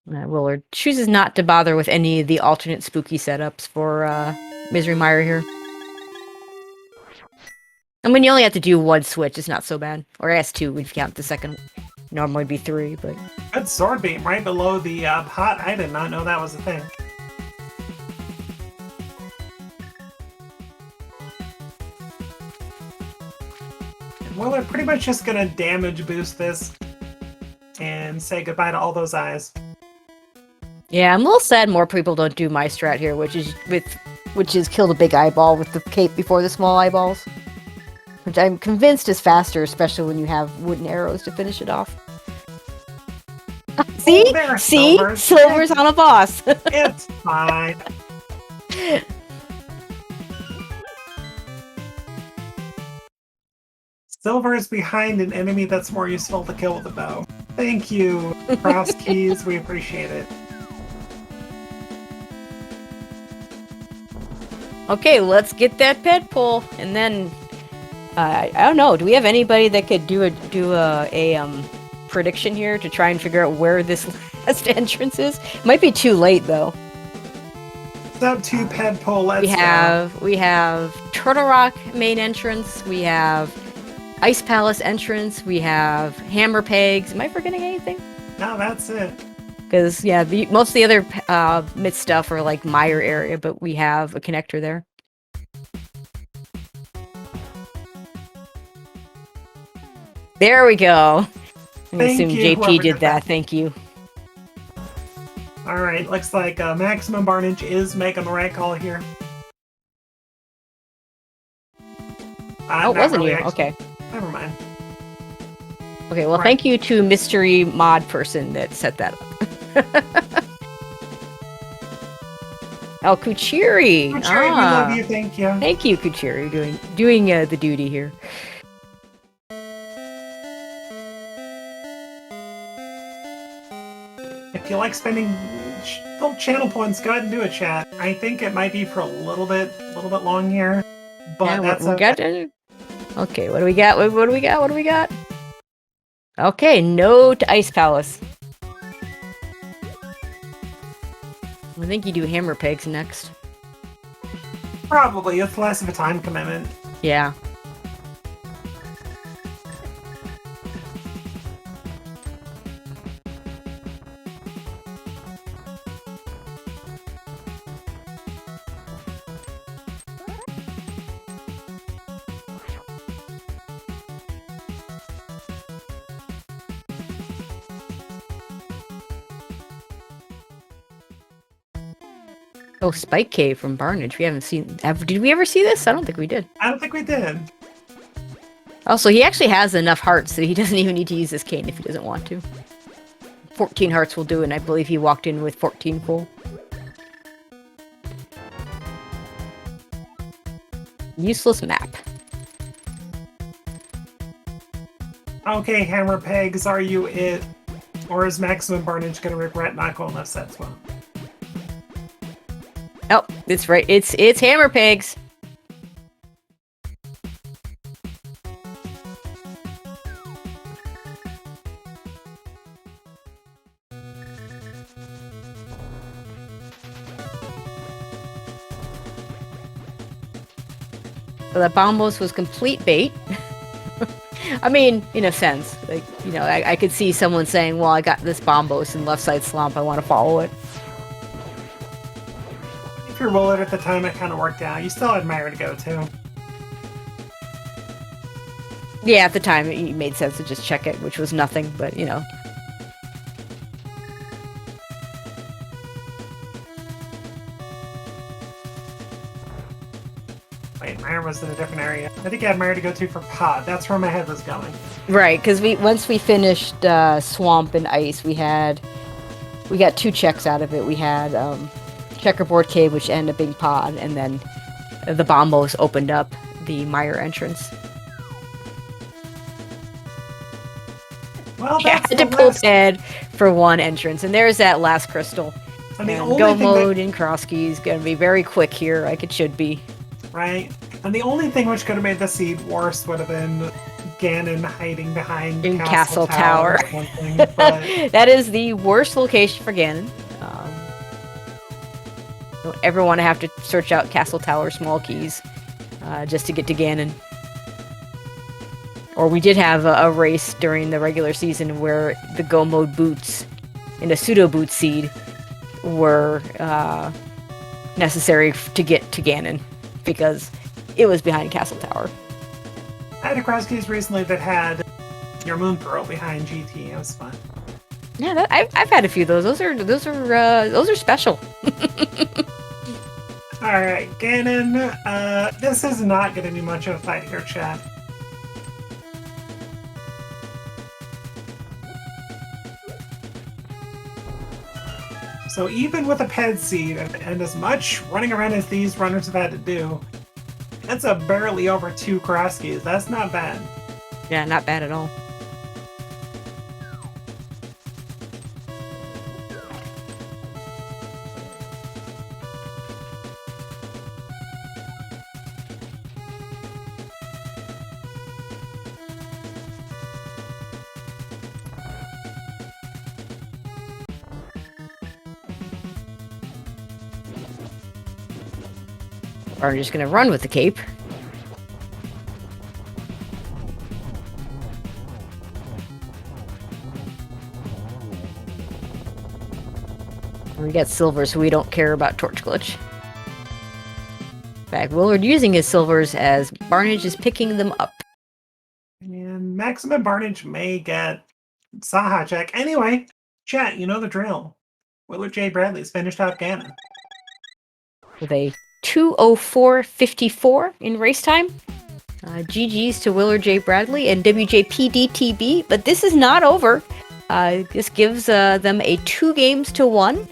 Willard chooses not to bother with any of the alternate spooky setups for Misery Mire here. And when you only have to do 1 switch, it's not so bad. Or I guess 2 if you count the second. Normally it'd be 3, but... Good sword beam right below the pot. I did not know that was a thing. Well, they're pretty much just gonna damage boost this and say goodbye to all those eyes. Yeah, I'm a little sad more people don't do my strat here, which is kill the big eyeball with the cape before the small eyeballs. Which I'm convinced is faster, especially when you have wooden arrows to finish it off. See? Oh, there are See? Silvers. Silver's on a boss. It's fine. Silver is behind an enemy that's more useful to kill with a bow. Thank you, Cross Keys. We appreciate it. Okay, let's get that ped pull, and then I don't know. Do we have anybody that could do a prediction here to try and figure out where this last entrance is? Might be too late though. Sub 2 ped pull. Let's we have Turtle Rock main entrance. We have Ice Palace entrance. We have Hammer Pegs. Am I forgetting anything? No, that's it. Because yeah, most of the other mid stuff are like Mire area, but we have a connector there. There we go. I assume JP did that. Thank you. All right, looks like Maximum Barnage is making the right call here. Oh, wasn't you? Okay. Never mind. Okay, well, thank you to mystery mod person that set that up. Oh, Kuchiri! Kuchiri, we love you, thank you. Thank you, Kuchiri, doing the duty here. If you like spending little channel points, go ahead and do a chat. I think it might be for a little bit long here, but yeah, that's okay. Okay, what do we got? What do we got? What do we got? Okay, no to Ice Palace. I think you do Hammer Pegs next. Probably. It's less of a time commitment. Yeah. Oh, Spike Cave from Barnage. We haven't seen... Did we ever see this? I don't think we did. I don't think we did. Also, he actually has enough hearts, so he doesn't even need to use this cane if he doesn't want to. 14 hearts will do, and I believe he walked in with 14 full. Useless map. Okay, Hammer Pegs, are you it? Or is Maximum Barnage going to regret not going left side swell? Oh, it's right. It's Hammer Pegs. So that Bombos was complete bait. I mean, in a sense, like, you know, I could see someone saying, well, I got this Bombos in left side slump, I want to follow it. If you're roller at the time, it kind of worked out. You still had Mire to go to. Yeah, at the time, it made sense to just check it, which was nothing, but, you know. Wait, Mire was in a different area. I think I had Mire to go to for Pod. That's where my head was going. Right, because once we finished Swamp and Ice, we got 2 checks out of it. We had Checkerboard Cave, which ended up being Pod, and then the Bombos opened up the Mire entrance. Well, Yeah, I that's had to pull Ped for one entrance, and there's that last crystal. And Go mode and cross keys gonna be very quick here, like it should be. Right, and the only thing which could have made the seed worse would have been Ganon hiding behind in Castle Tower. But... That is the worst location for Ganon. Don't ever want to have to search out Castle Tower small keys just to get to Ganon. Or we did have a race during the regular season where the Go mode boots and a pseudo boot seed were necessary to get to Ganon because it was behind Castle Tower. I had a cross keys recently that had your Moon Pearl behind GT. It was fun. Yeah, I've had a few of those. Those are special. All right, Ganon. This is not going to be much of a fight here, chat. So even with a Ped Seed and as much running around as these runners have had to do, that's a barely over 2 cross keys. That's not bad. Yeah, not bad at all. We're just gonna run with the cape. We get silver, so we don't care about torch glitch. In fact, Willard using his silvers as Barnage is picking them up. And Maximum Barnage may get Saha check. Anyway, chat, you know the drill. Willard J. Bradley's finished off Ganon. With a 2:04.54 in race time. GG's to Willard J. Bradley and WJPDTB, but this is not over. This gives them a 2-1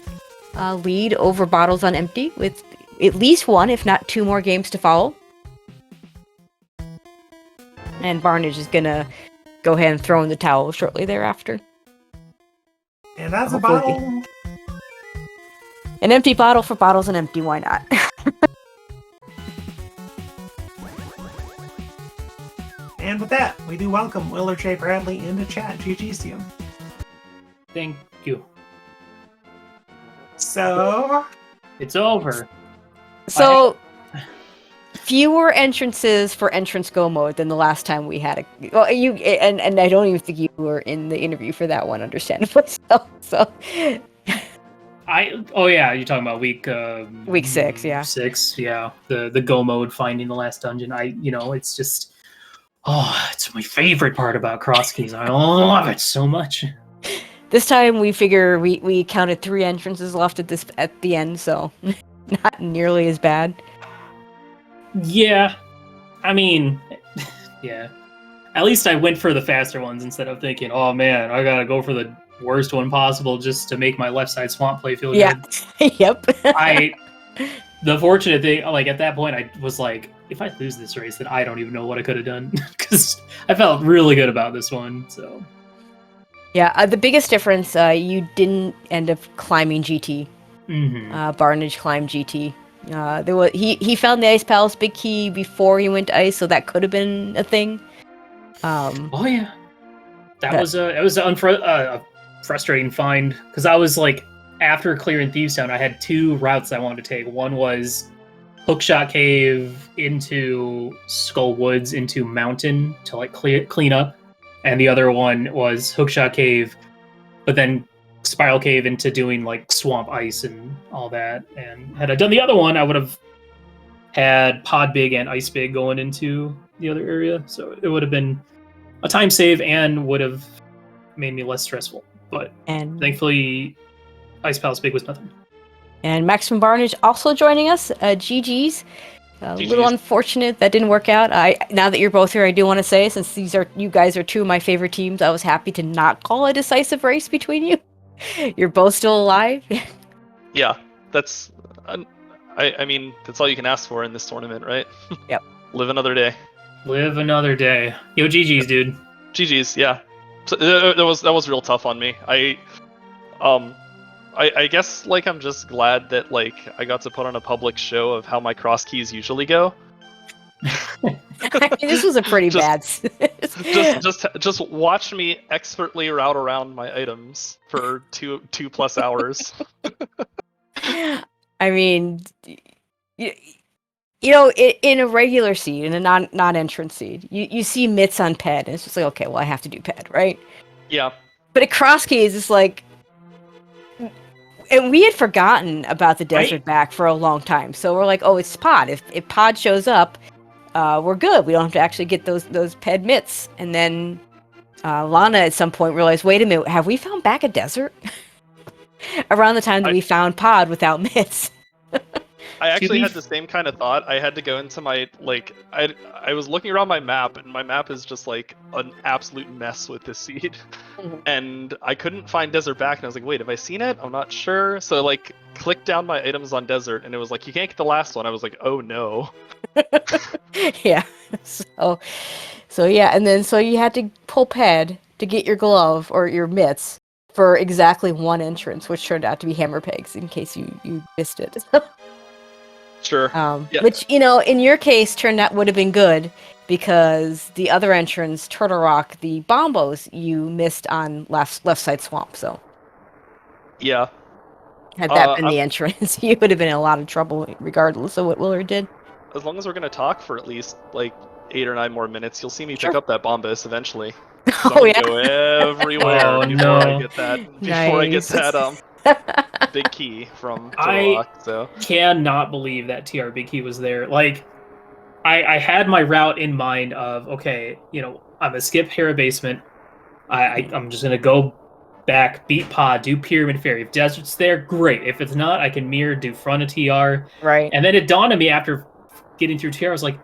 lead over Bottles on Empty, with at least 1, if not 2 more games to follow. And Barnage is gonna go ahead and throw in the towel shortly thereafter. And that's a bottle. An empty bottle for Bottles on Empty, why not? And with that, we do welcome Willard J. Bradley into chat. GG's to you. Thank you. So... It's over. So... fewer entrances for entrance go mode than the last time we had a... Well, you... And I don't even think you were in the interview for that one, understandably. So... Oh yeah, you're talking about week 6, yeah. 6, yeah. The go mode, finding the last dungeon. It's just... Oh, it's my favorite part about cross keys. I love it so much. This time we figure we counted 3 entrances left at the end, so not nearly as bad. Yeah, I mean, yeah. At least I went for the faster ones instead of thinking, oh man, I gotta go for the worst one possible just to make my left side swamp play feel good. Yep. The fortunate thing, like at that point, I was like, if I lose this race, then I don't even know what I could have done, because I felt really good about this one. So, yeah, the biggest difference, you didn't end up climbing GT. Mm-hmm. Barnage climbed GT. He found the Ice Palace Big Key before he went to Ice, so that could have been a thing. Oh yeah, that was a frustrating find, because I was like, after clearing Thieves Town, I had 2 routes I wanted to take. One was Hookshot Cave into Skull Woods into Mountain to like clean up, and the other one was Hookshot Cave, but then Spiral Cave into doing like Swamp Ice and all that. And had I done the other one, I would have had Pod Big and Ice Big going into the other area, so it would have been a time save and would have made me less stressful. But thankfully, Ice Palace Big was nothing. And Maximum Barnage also joining us. GG's. A little unfortunate that didn't work out. Now that you're both here, I do want to say, since you guys are 2 of my favorite teams, I was happy to not call a decisive race between you. You're both still alive. Yeah, that's... I mean, that's all you can ask for in this tournament, right? Yep. Live another day. Live another day. Yo, GG's, dude. GG's, yeah. So, that was real tough on me. I guess, like, I'm just glad that, like, I got to put on a public show of how my cross keys usually go. I mean, this was a pretty bad... just watch me expertly route around my items for 2+ hours. I mean, you know, in a regular seed, in a non-entrance seed, you see mitts on ped, and it's just like, okay, well, I have to do ped, right? Yeah. But at cross keys, it's like... And we had forgotten about the desert back for a long time, so we're like, oh, it's pod. If pod shows up, we're good. We don't have to actually get those ped mitts. And then Lana at some point realized, wait a minute, have we found back a desert? Around the time that we found pod without mitts. I actually had the same kind of thought. I had to go into my, like, I was looking around my map, and my map is just, like, an absolute mess with this seed. And I couldn't find Desert Back, and I was like, wait, have I seen it? I'm not sure. So, like, clicked down my items on Desert, and it was like, you can't get the last one. I was like, oh, no. Yeah. So yeah, and then so you had to pull pad to get your glove or your mitts for exactly one entrance, which turned out to be hammer pegs, in case you missed it. Sure. Yeah. Which, you know, in your case, turned out would have been good because the other entrance, Turtle Rock, the bombos, you missed on left side swamp. So Yeah. had that been the entrance, you would have been in a lot of trouble, regardless of what Willard did. As long as we're gonna talk for at least like 8 or 9 more minutes, you'll see me Sure. pick up that bombus eventually. Oh yeah. Go everywhere before I get that. Before I get that big key from Turtle Rock. So cannot believe that TR big key was there. Like, I had my route in mind of, okay, you know, I'm gonna skip Hera Basement. I'm just gonna go back, beat Pod, do Pyramid Fairy. If Desert's there, great. If it's not, I can Mire, do front of TR. Right. And then it dawned on me after getting through TR, I was like,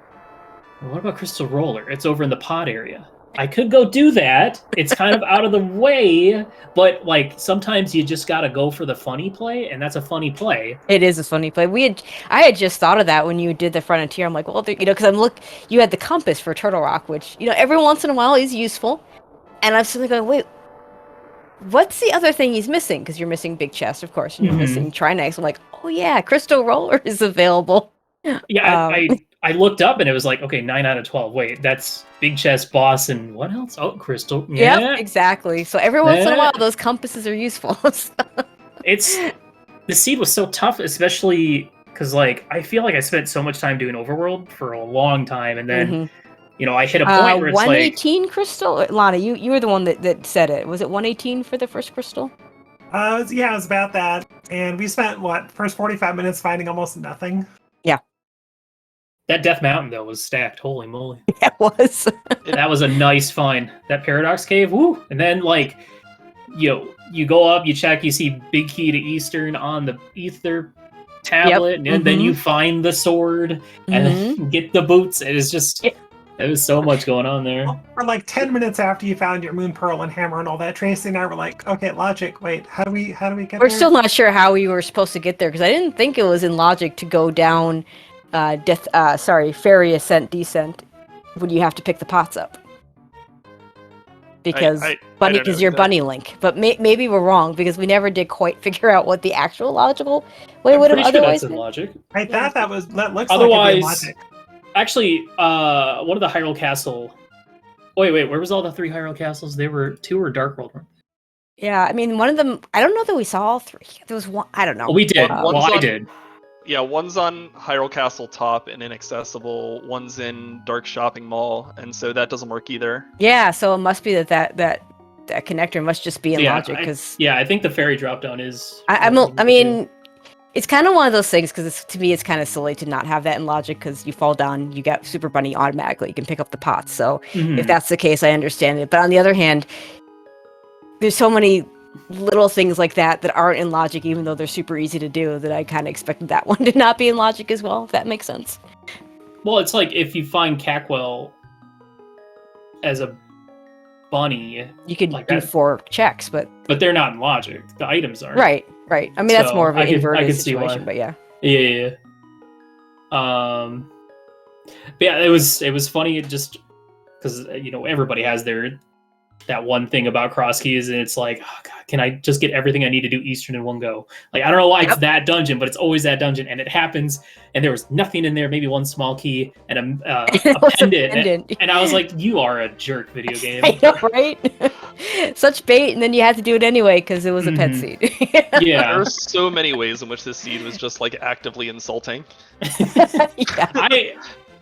well, what about Crystal Roller? It's over in the Pod area. I could go do that. It's kind of out of the way, but like sometimes you just gotta go for the funny play, and that's a funny play. It is a funny play. I had just thought of that when you did the frontier. I'm like, well, you know, because you had the compass for Turtle Rock, which, you know, every once in a while is useful, and I'm suddenly going, wait, what's the other thing he's missing? Because you're missing Big Chest, of course, and you're missing Trinex. I'm like, oh yeah, Crystal Roller is available. Yeah, I looked up and it was like, okay, 9 out of 12. Wait, that's Big Chest, Boss, and what else? Oh, Crystal. Yeah, yep, exactly. So every once in a while, those compasses are useful. The seed was so tough, especially because like I feel like I spent so much time doing Overworld for a long time, and then you know I hit a point where it's 118 crystal. Lana, you were the one that said it. Was it 118 for the first crystal? Yeah, it was about that. And we spent first 45 minutes finding almost nothing. Yeah. That Death Mountain, though, was stacked. Holy moly. That was. That was a nice find. That Paradox Cave, woo! And then, like, you go up, you check, you see Big Key to Eastern on the Ether tablet, and then you find the sword, and then get the boots. It is just... There was so much going on there. For like 10 minutes after you found your Moon Pearl and Hammer and all that, Tracy and I were like, okay, Logic, wait, how do we get there? We're still not sure how we were supposed to get there, because I didn't think it was in Logic to go down... Fairy Ascent Descent when you have to pick the pots up. Because you're Bunny Link. But maybe we're wrong, because we never did quite figure out what the actual logical way would have otherwise been. Logic. I thought that looks otherwise, like Logic. Actually, one of the Hyrule Castle... Wait, where was all the 3 Hyrule Castles? They were 2 or Dark World, weren't they? Yeah, I mean, one of them... I don't know that we saw all 3. There was one... I don't know. Well, we did. I did. Yeah, one's on Hyrule Castle Top and Inaccessible. One's in Dark Shopping Mall, and so that doesn't work either. Yeah, so it must be that connector must just be in Logic, because... I think the fairy drop-down is... I mean, it's kind of one of those things, because to me it's kind of silly to not have that in Logic, because you fall down, you get Super Bunny automatically, you can pick up the pots, so if that's the case, I understand it. But on the other hand, there's so many little things like that aren't in Logic, even though they're super easy to do, that I kind of expected that one to not be in Logic as well, if that makes sense. Well, it's like if you find Cackwell as a bunny, you could do 4 checks, but they're not in Logic. The items aren't. Right. I mean, that's more of an inverted situation, but yeah. Yeah. But yeah, it was funny, just because you know everybody has that one thing about cross keys, and it's like, oh god, can I just get everything I need to do Eastern in one go? Like, I don't know why it's that dungeon, but it's always that dungeon, and it happens, and there was nothing in there, maybe one small key and a pendant. And I was like, you are a jerk, video game. I know, right? Such bait, and then you had to do it anyway because it was a pet seed. Yeah. There are so many ways in which this seed was just like actively insulting. Yeah.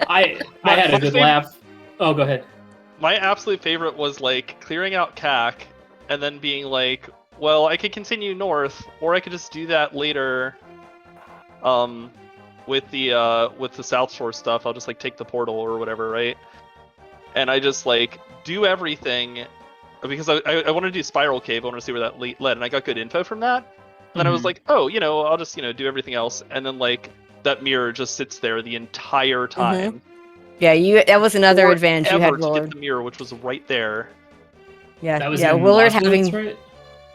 I had a good laugh. Oh, go ahead. My absolute favorite was like clearing out CAC and then being like, well, I could continue north, or I could just do that later with the South Shore stuff. I'll just like take the portal or whatever, right? And I just like do everything because I want to do Spiral Cave. I want to see where that led, and I got good info from that. And then I was like, oh, I'll just do everything else. And then like that Mire just sits there the entire time. Yeah, that was another advantage you had, To Willard. get the Mire, which was right there. Yeah, That was yeah. in Willard Las having. Vegas, right?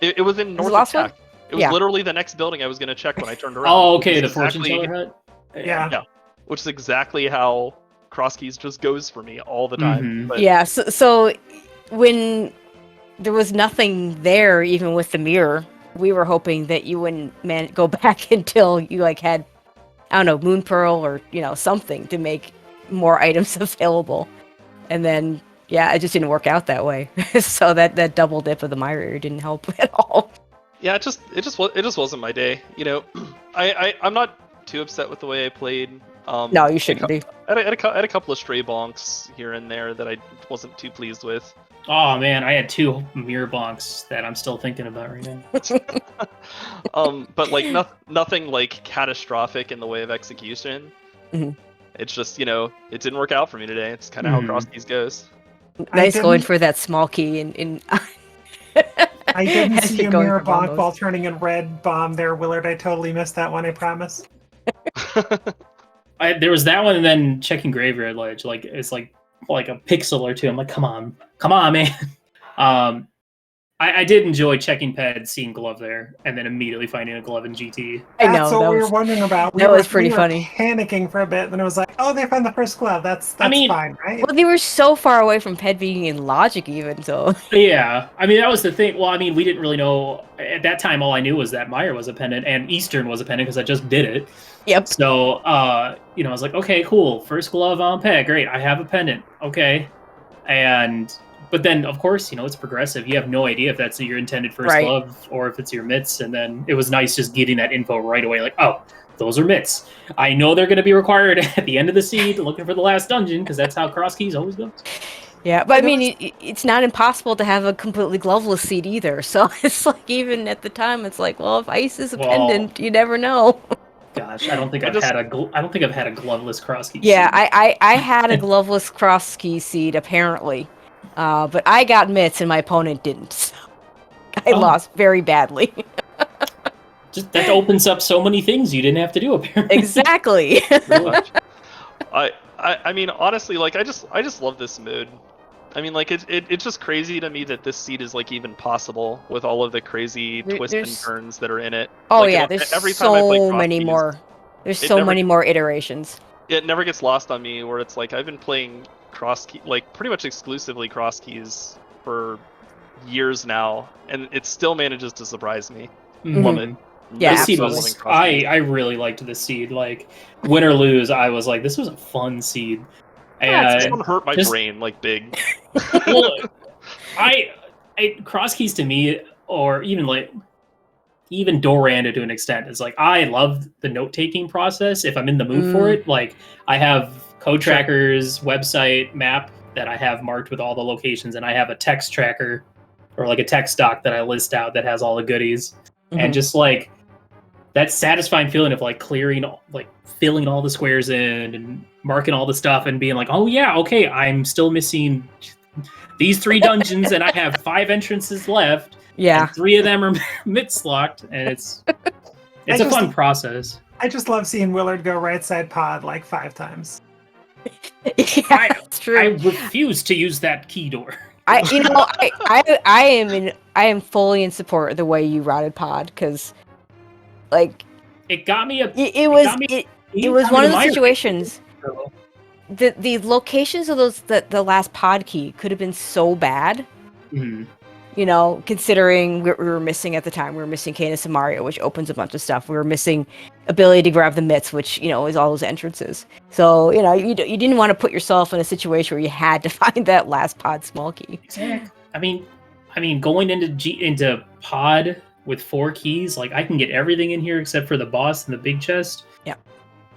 It was in North Lost Tech. It was Yeah. literally the next building I was going to check when I turned around. Oh, okay, the Which is fortune teller hut. Yeah. Which is exactly how cross keys just goes for me all the time. But Yeah, so when there was nothing there, even with the Mire, we were hoping that you wouldn't go back until you like had, I don't know, Moon Pearl or something to make more items available, and then it just didn't work out that way. So that double dip of the Mire didn't help at all. Yeah, it just wasn't my day. I'm not too upset with the way I played. No, you shouldn't be. I had a couple of stray bonks here and there that I wasn't too pleased with. Oh man, I had 2 Mire bonks that I'm still thinking about right now. But like nothing like catastrophic in the way of execution. It's just it didn't work out for me today. It's kind of how cross keys goes. Nice going for that small key in I didn't As see you're a going Mirror for bonk combos. while turning in red bomb there, Willard. I totally missed that one, I promise. There was that one, and then checking Graveyard Ledge. Like it's like a pixel or two. I'm like, come on, man. I did enjoy checking ped, seeing glove there, and then immediately finding a glove in GT. I know, That's what that we was- were wondering about. that was pretty funny. Panicking for a bit, then it was like, oh, they found the first glove. That's fine, right? Well, they were so far away from Ped being in Logic, even so. Yeah, I mean that was the thing. Well, I mean we didn't really know at that time. All I knew was that Mire was a pendant and Eastern was a pendant because I just did it. Yep. So I was like, okay, cool. First glove on Ped, great. I have a pendant. Okay, but then of course it's progressive. You have no idea if that's your intended first Right. glove or if it's your mitts. And then it was nice just getting that info right away. Like, oh, those are mitts. I know they're going to be required at the end of the seed, looking for the last dungeon because that's how cross keys always goes. Yeah, but I mean, it's not impossible to have a completely gloveless seed either. So it's like, even at the time, it's like, well, if ice is a pendant, you never know. Gosh, I don't think I've had a gloveless cross key. Yeah, seed. I had a gloveless cross key seed apparently, but I got mitts and my opponent didn't. So I lost very badly. Just that opens up so many things you didn't have to do apparently. Exactly. Pretty much. I mean, honestly, like I just love this mode. I mean, like it's just crazy to me that this seed is like even possible with all of the crazy twists and turns that are in it. Oh like, yeah, there's every time I play so cross many keys, more. There's so many more iterations. It never gets lost on me where it's like I've been playing cross key, like pretty much exclusively cross keys for years now, and it still manages to surprise me. Love it. Yeah, this seed absolutely. was, I really liked this seed. Like, win or lose, I was like, this was a fun seed. And this one hurt my brain like big. Well, I cross keys to me, or even Doranda to an extent, is like I love the note taking process if I'm in the mood for it. Like I have Code Tracker's website map that I have marked with all the locations, and I have a text tracker or like a text doc that I list out that has all the goodies, and just like that satisfying feeling of like clearing, like filling all the squares in and marking all the stuff and being like, oh yeah, okay, I'm still missing these 3 dungeons and I have 5 entrances left. Yeah. And 3 of them are mitts locked, and it's a fun process. I just love seeing Willard go right side pod like 5 times. Yeah, that's true. I refuse to use that key door. I am fully in support of the way you routed pod, because like it got me it was one of the situations. The locations of the last pod key could have been so bad. Considering we were missing at the time, we were missing Canis and Mario, which opens a bunch of stuff. We were missing ability to grab the mitts, which is all those entrances. So you didn't want to put yourself in a situation where you had to find that last pod small key. Exactly. I mean, going into pod with 4 keys, like I can get everything in here except for the boss and the big chest. Yeah.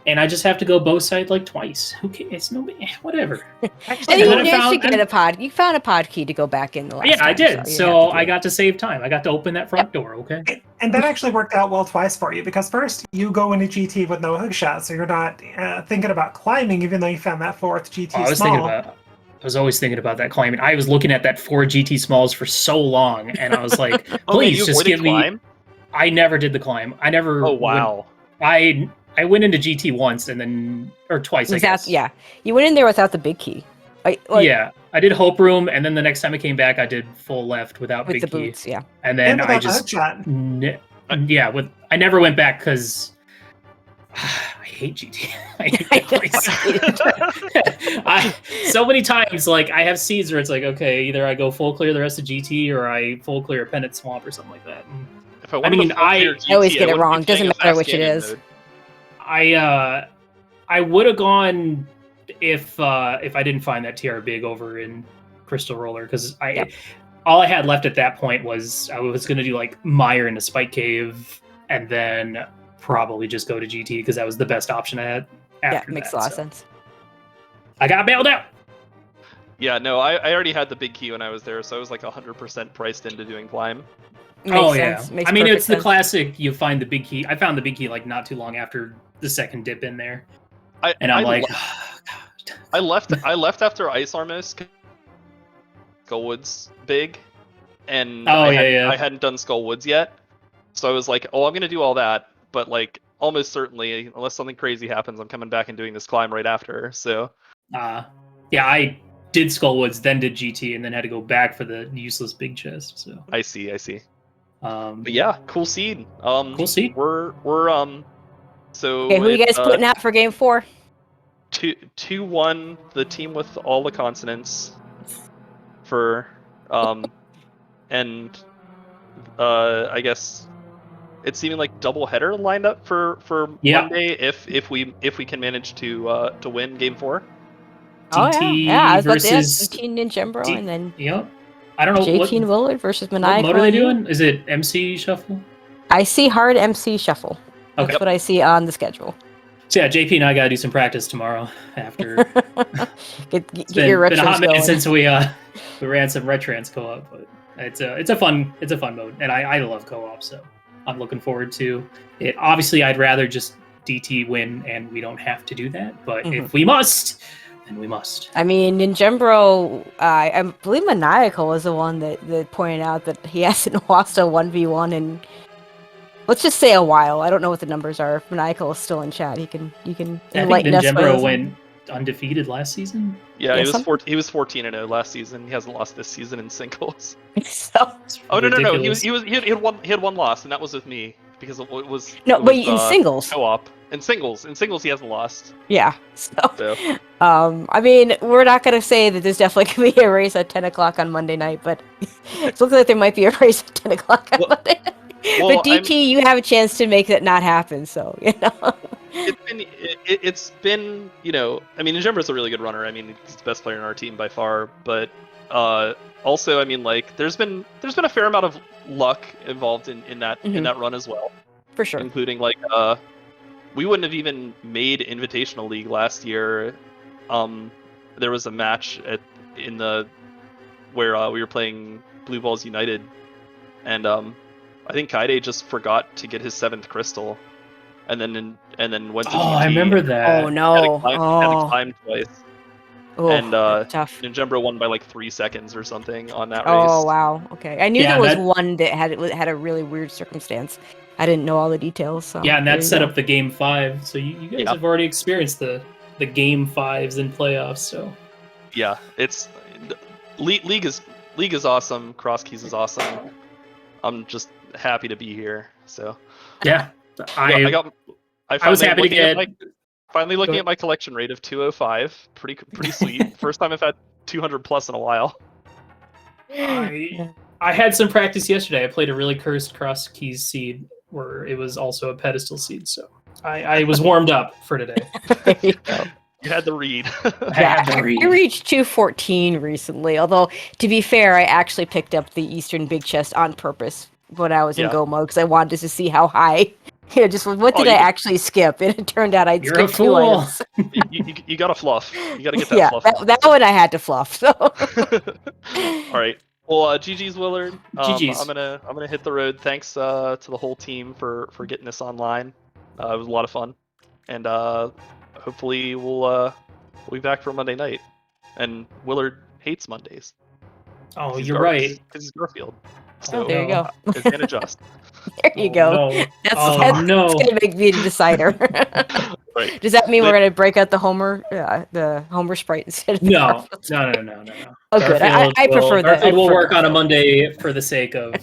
And I just have to go both sides like twice. Who cares? It's whatever. And you managed to get a pod. You found a pod key to go back in the last time. I did. So I got to save time. I got to open that front door. Okay. And that actually worked out well twice for you, because first you go into GT with no hook shot, so you're not thinking about climbing, even though you found that 4th GT small. I was always thinking about that climbing. I was looking at that 4 GT smalls for so long, and I was like, please just give me. I never did the climb. I never. Oh wow. I went into GT once and then or twice. I guess. Yeah, you went in there without the big key. Yeah, I did Hope Room, and then the next time I came back, I did full left without with big the key. boots. Yeah, and then And I without just Hugshot. I never went back because I hate GT. I hate that place. So many times, like I have seeds where it's like, okay, either I go full clear the rest of GT or I full clear Pennant Swamp or something like that. If I wanted to full clear GT, I always get it wouldn't be wrong. Doesn't playing matter as which it Ganon is. mode. I would have gone if I didn't find that TR big over in Crystal Roller because all I had left at that point was I was going to do like Mire in a Spike Cave and then probably just go to GT because that was the best option I had. After makes a lot of sense. I got bailed out. Yeah, no, I already had the big key when I was there, so I was like 100% priced into doing climb. Makes sense. Makes I mean, it's the sense. classic. You find the big key. I found the big key like not too long after the second dip in there, I'm like, oh, God. I left after Ice Armos, Skullwoods big, and I hadn't done Skullwoods yet, so I was like, oh, I'm gonna do all that, but like almost certainly, unless something crazy happens, I'm coming back and doing this climb right after. So, yeah, I did Skullwoods, then did GT, and then had to go back for the useless big chest. So I see. But yeah, cool seed. Cool seed. We're so. Okay, who are you guys putting out for game 4? 2-1, the team with all the consonants. For and I guess it's seeming like double header lined up for Monday if we can manage to win game 4. DT I was versus DT Ninjembro and then I don't know JP and Willard versus Maniacal. What are they doing? Is it MC Shuffle? I see hard MC Shuffle. That's Okay. what I see on the schedule. So yeah, JP and I gotta do some practice tomorrow after. get your been a hot retrons minute going. since we ran some retrans co-op, but it's a fun mode, and I love co-op, so I'm looking forward to it. Obviously, I'd rather just DT win, and we don't have to do that. But if we must, then we must. I mean, Ninjembro, I believe Maniacal was the one that pointed out that he hasn't lost a 1v1 in, let's just say, a while. I don't know what the numbers are. If Maniacal is still in chat, he can enlighten us. I think Ninjembro went undefeated last season. Yeah, he was 14-0 last season. He hasn't lost this season in singles. So. Oh no! He had one loss, and that was with me because it was in singles. Co-op. In singles he hasn't lost. Yeah. So. I mean, we're not gonna say that there's definitely gonna be a race at 10 o'clock on Monday night, but it looks like there might be a race at 10 o'clock on Monday night. Well, but DT, you have a chance to make that not happen. So It's been I mean, Ninjembro's a really good runner. I mean, he's the best player in our team by far. But also, I mean, like there's been a fair amount of luck involved in that run as well. For sure. Including like we wouldn't have even made Invitational League last year. There was a match where we were playing Blue Balls United, and I think Kaide just forgot to get his 7th crystal, and then went to GT. I remember that. Oh no! Had to climb twice. Oh, and tough. Ninjembro won by like 3 seconds or something on that race. Oh wow! Okay, I knew there was one that had a really weird circumstance. I didn't know all the details. So yeah, and that set up the game 5. So you guys have already experienced the game 5s in playoffs. So yeah, it's league is awesome. Cross Keys is awesome. I'm just happy to be here. So yeah, I was happy to get. Finally looking at my collection rate of 205. Pretty sweet. First time I've had 200 plus in a while. I had some practice yesterday. I played a really cursed Cross Keys seed where it was also a pedestal seed, so I was warmed up for today. There you go. You had the read. I reached 214 recently, although to be fair, I actually picked up the Eastern Big Chest on purpose when I was in Go mode because I wanted to see how high. Just what did I actually skip? And it turned out I'd skipped 2 items. you gotta fluff. You gotta get that fluff. That one I had to fluff. So. All right. Well, GG's Willard. GG's. I'm gonna hit the road. Thanks to the whole team for getting this online. It was a lot of fun, and hopefully we'll be back for Monday night. And Willard hates Mondays. Oh, you're right. Because he's Garfield. So there you go. advantage us. There you Oh, go. no. That's, Oh, that's no. gonna make me the decider. Right. Does that mean we're Later- gonna break out the Homer Sprite instead of the No, Garfield Sprite? no. Oh, good. I prefer that. Garfield will work on a Garfield. Monday for the sake of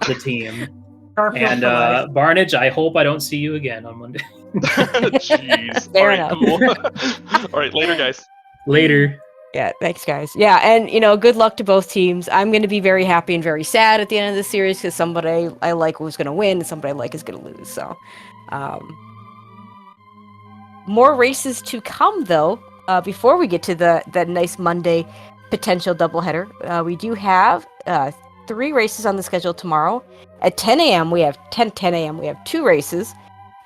the team. Garfield And for life. Barnage, I hope I don't see you again on Monday. Jeez. Fair All right, enough. cool. All right, later, guys. Later. Yeah, thanks, guys. Yeah, and good luck to both teams. I'm going to be very happy and very sad at the end of the series because somebody I like was going to win and somebody I like is going to lose. So, more races to come, though. Before we get to that nice Monday potential doubleheader, we do have 3 races on the schedule tomorrow. At 10 a.m., we have 10 a.m. We have 2 races.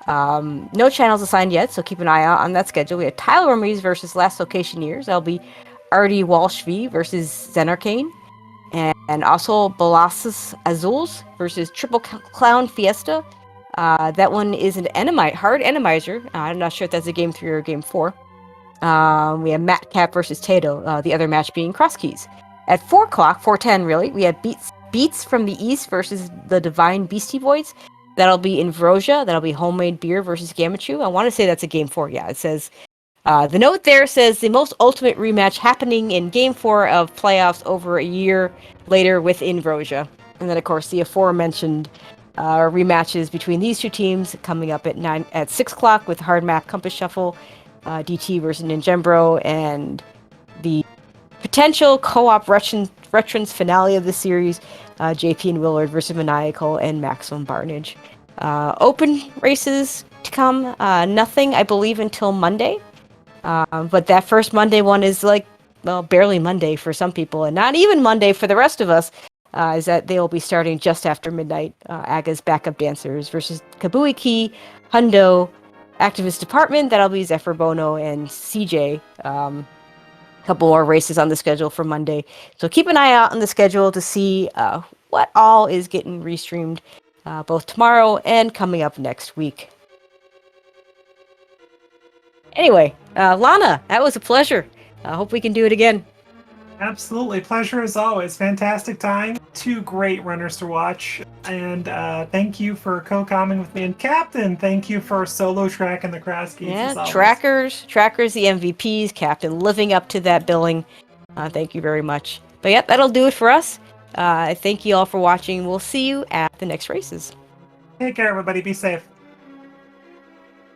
No channels assigned yet, so keep an eye out on that schedule. We have Tyler Ramirez versus Last Location Years. That'll be Artie Walsh V versus Zenarcane. And also Balassus Azuls versus Triple Clown Fiesta. That one is an hard enemizer. I'm not sure if that's a game 3 or game 4. We have Matt Cap versus Tato, the other match being Cross Keys. At 4 o'clock, 4:10 really, we have Beats from the East versus the Divine Beastie Boys. That'll be in Vrosia. That'll be Homemade Beer versus Gamachu. I want to say that's a game 4. Yeah, it says... the note there says the most ultimate rematch happening in Game 4 of playoffs over a year later within Vrosia. And then, of course, the aforementioned rematches between these 2 teams coming up at 6 o'clock with Hard Map Compass Shuffle, DT versus Ninjembro, and the potential co-op veterans finale of the series, JP and Willard versus Maniacal and Maximum Barnage. Open races to come, nothing, I believe, until Monday. But that first Monday one is barely Monday for some people, and not even Monday for the rest of us, is that they will be starting just after midnight. Aga's Backup Dancers versus Kabui Key, Hundo, Activist Department, that'll be Zephyr Bono and CJ. Couple more races on the schedule for Monday. So keep an eye out on the schedule to see what all is getting restreamed both tomorrow and coming up next week. Anyway, Lana, that was a pleasure. I hope we can do it again. Absolutely. Pleasure as always. Fantastic time. 2 great runners to watch. And thank you for co-comming with me. And Captain, thank you for solo tracking the Kraskis. Yeah, trackers, the MVPs, Captain living up to that billing. Thank you very much. But yeah, that'll do it for us. Thank you all for watching. We'll see you at the next races. Take care, everybody. Be safe.